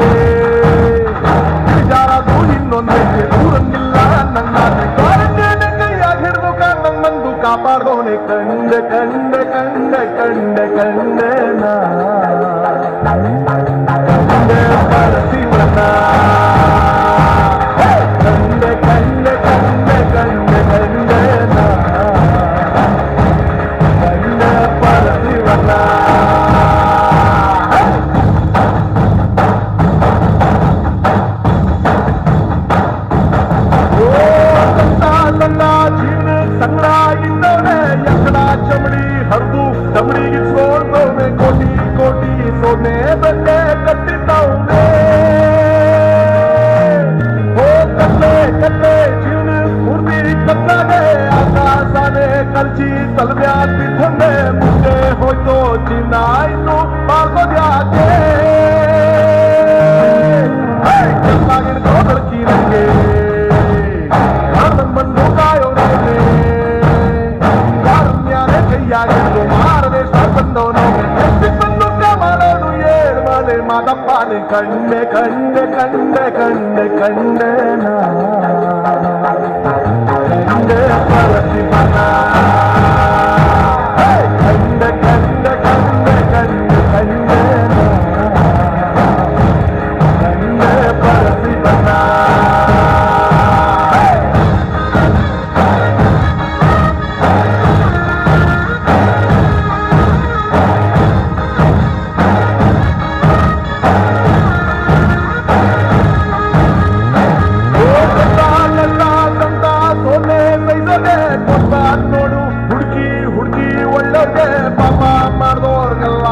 ಜಾರದು ಇನ್ನೊಂದಕ್ಕೆ ಊರನ್ನಿಲ್ಲ ನನ್ನ ಕೈಯಾಗ ಕಾಪಾಡ್ದೋನೆ ಕಂಡೆ ಕಂಡೆ ಕಂಡೆ ಕಂಡೆ ಕಂಡೆ ನಾ ಕಂಡೆ ಪರಶಿವನ ಕಂಡೆ ಕಂಡೆ ಕಂಡೆ ಕಂಡೆ ಕಂಡೆ ನಾ ಕಂಡೆ ಪರಶಿವನ ಸಂಗಡ ಇದ್ದವನೇ ಎಕ್ಕಡ ಚಮಡಿ ಹರಿದು ಚಮಡಿಗೆ ಸೋಲ್ದವನೆ ಕೋಟಿ ಕೋಟಿ ಸೊನ್ನೆ ಬೆಟ್ಟೆ ಕಟ್ಟಿದ್ದವನೇ ಓ ಕತ್ತೆ ಕತ್ತೆ ಜೀವನ ಪೂರ್ತಿ ಕತ್ತಾಗೆ ಆಕಾಶನೇ ಕಲ್ಚಿ ತಲಬ್ಯಾಗ್ ಬಿಟ್ಟಂಗೆ ಮುಂದೆ ಹೋಯ್ತು ಚಿನ್ನ ಇನ್ನು ಬಾರ್ಗೋದ್ಯಾಕೆ ಕೆಲ್ಸಾಗಿನ ಬೆಳಕಿ ನನಗೆ ಬಂದು ಕಾಯೋನೇ ಕಾರುಣ್ಯನೇ ಕೈಯಾಗಿದ್ದು ಮಾರದೆ ಬಂದವನು ಬಂದು ಮಾಡೋನು ಏಳು ಮನೆ ಮಾದಪ್ಪನೆ ಕಂಡೆ ಕಂಡೆ ಕಂಡೆ ಕಂಡೆ ಕಂಡೆ ನಾ ಕಂಡೆ ಪರಶಿವನ ಕಂಡೆ ಕಂಡೆ ಕಂಡೆ ಕಂಡೆ ಕಂಡೆ ನಾ ಕಂಡೆ ಪರಶಿವನ ನೋಡು ಹುಡುಕಿ ಹುಡುಕಿ ಒಳ್ಳೆಗೆ ಪಾಪ ಮಾಡ್ದೋರ್ಗೆಲ್ಲ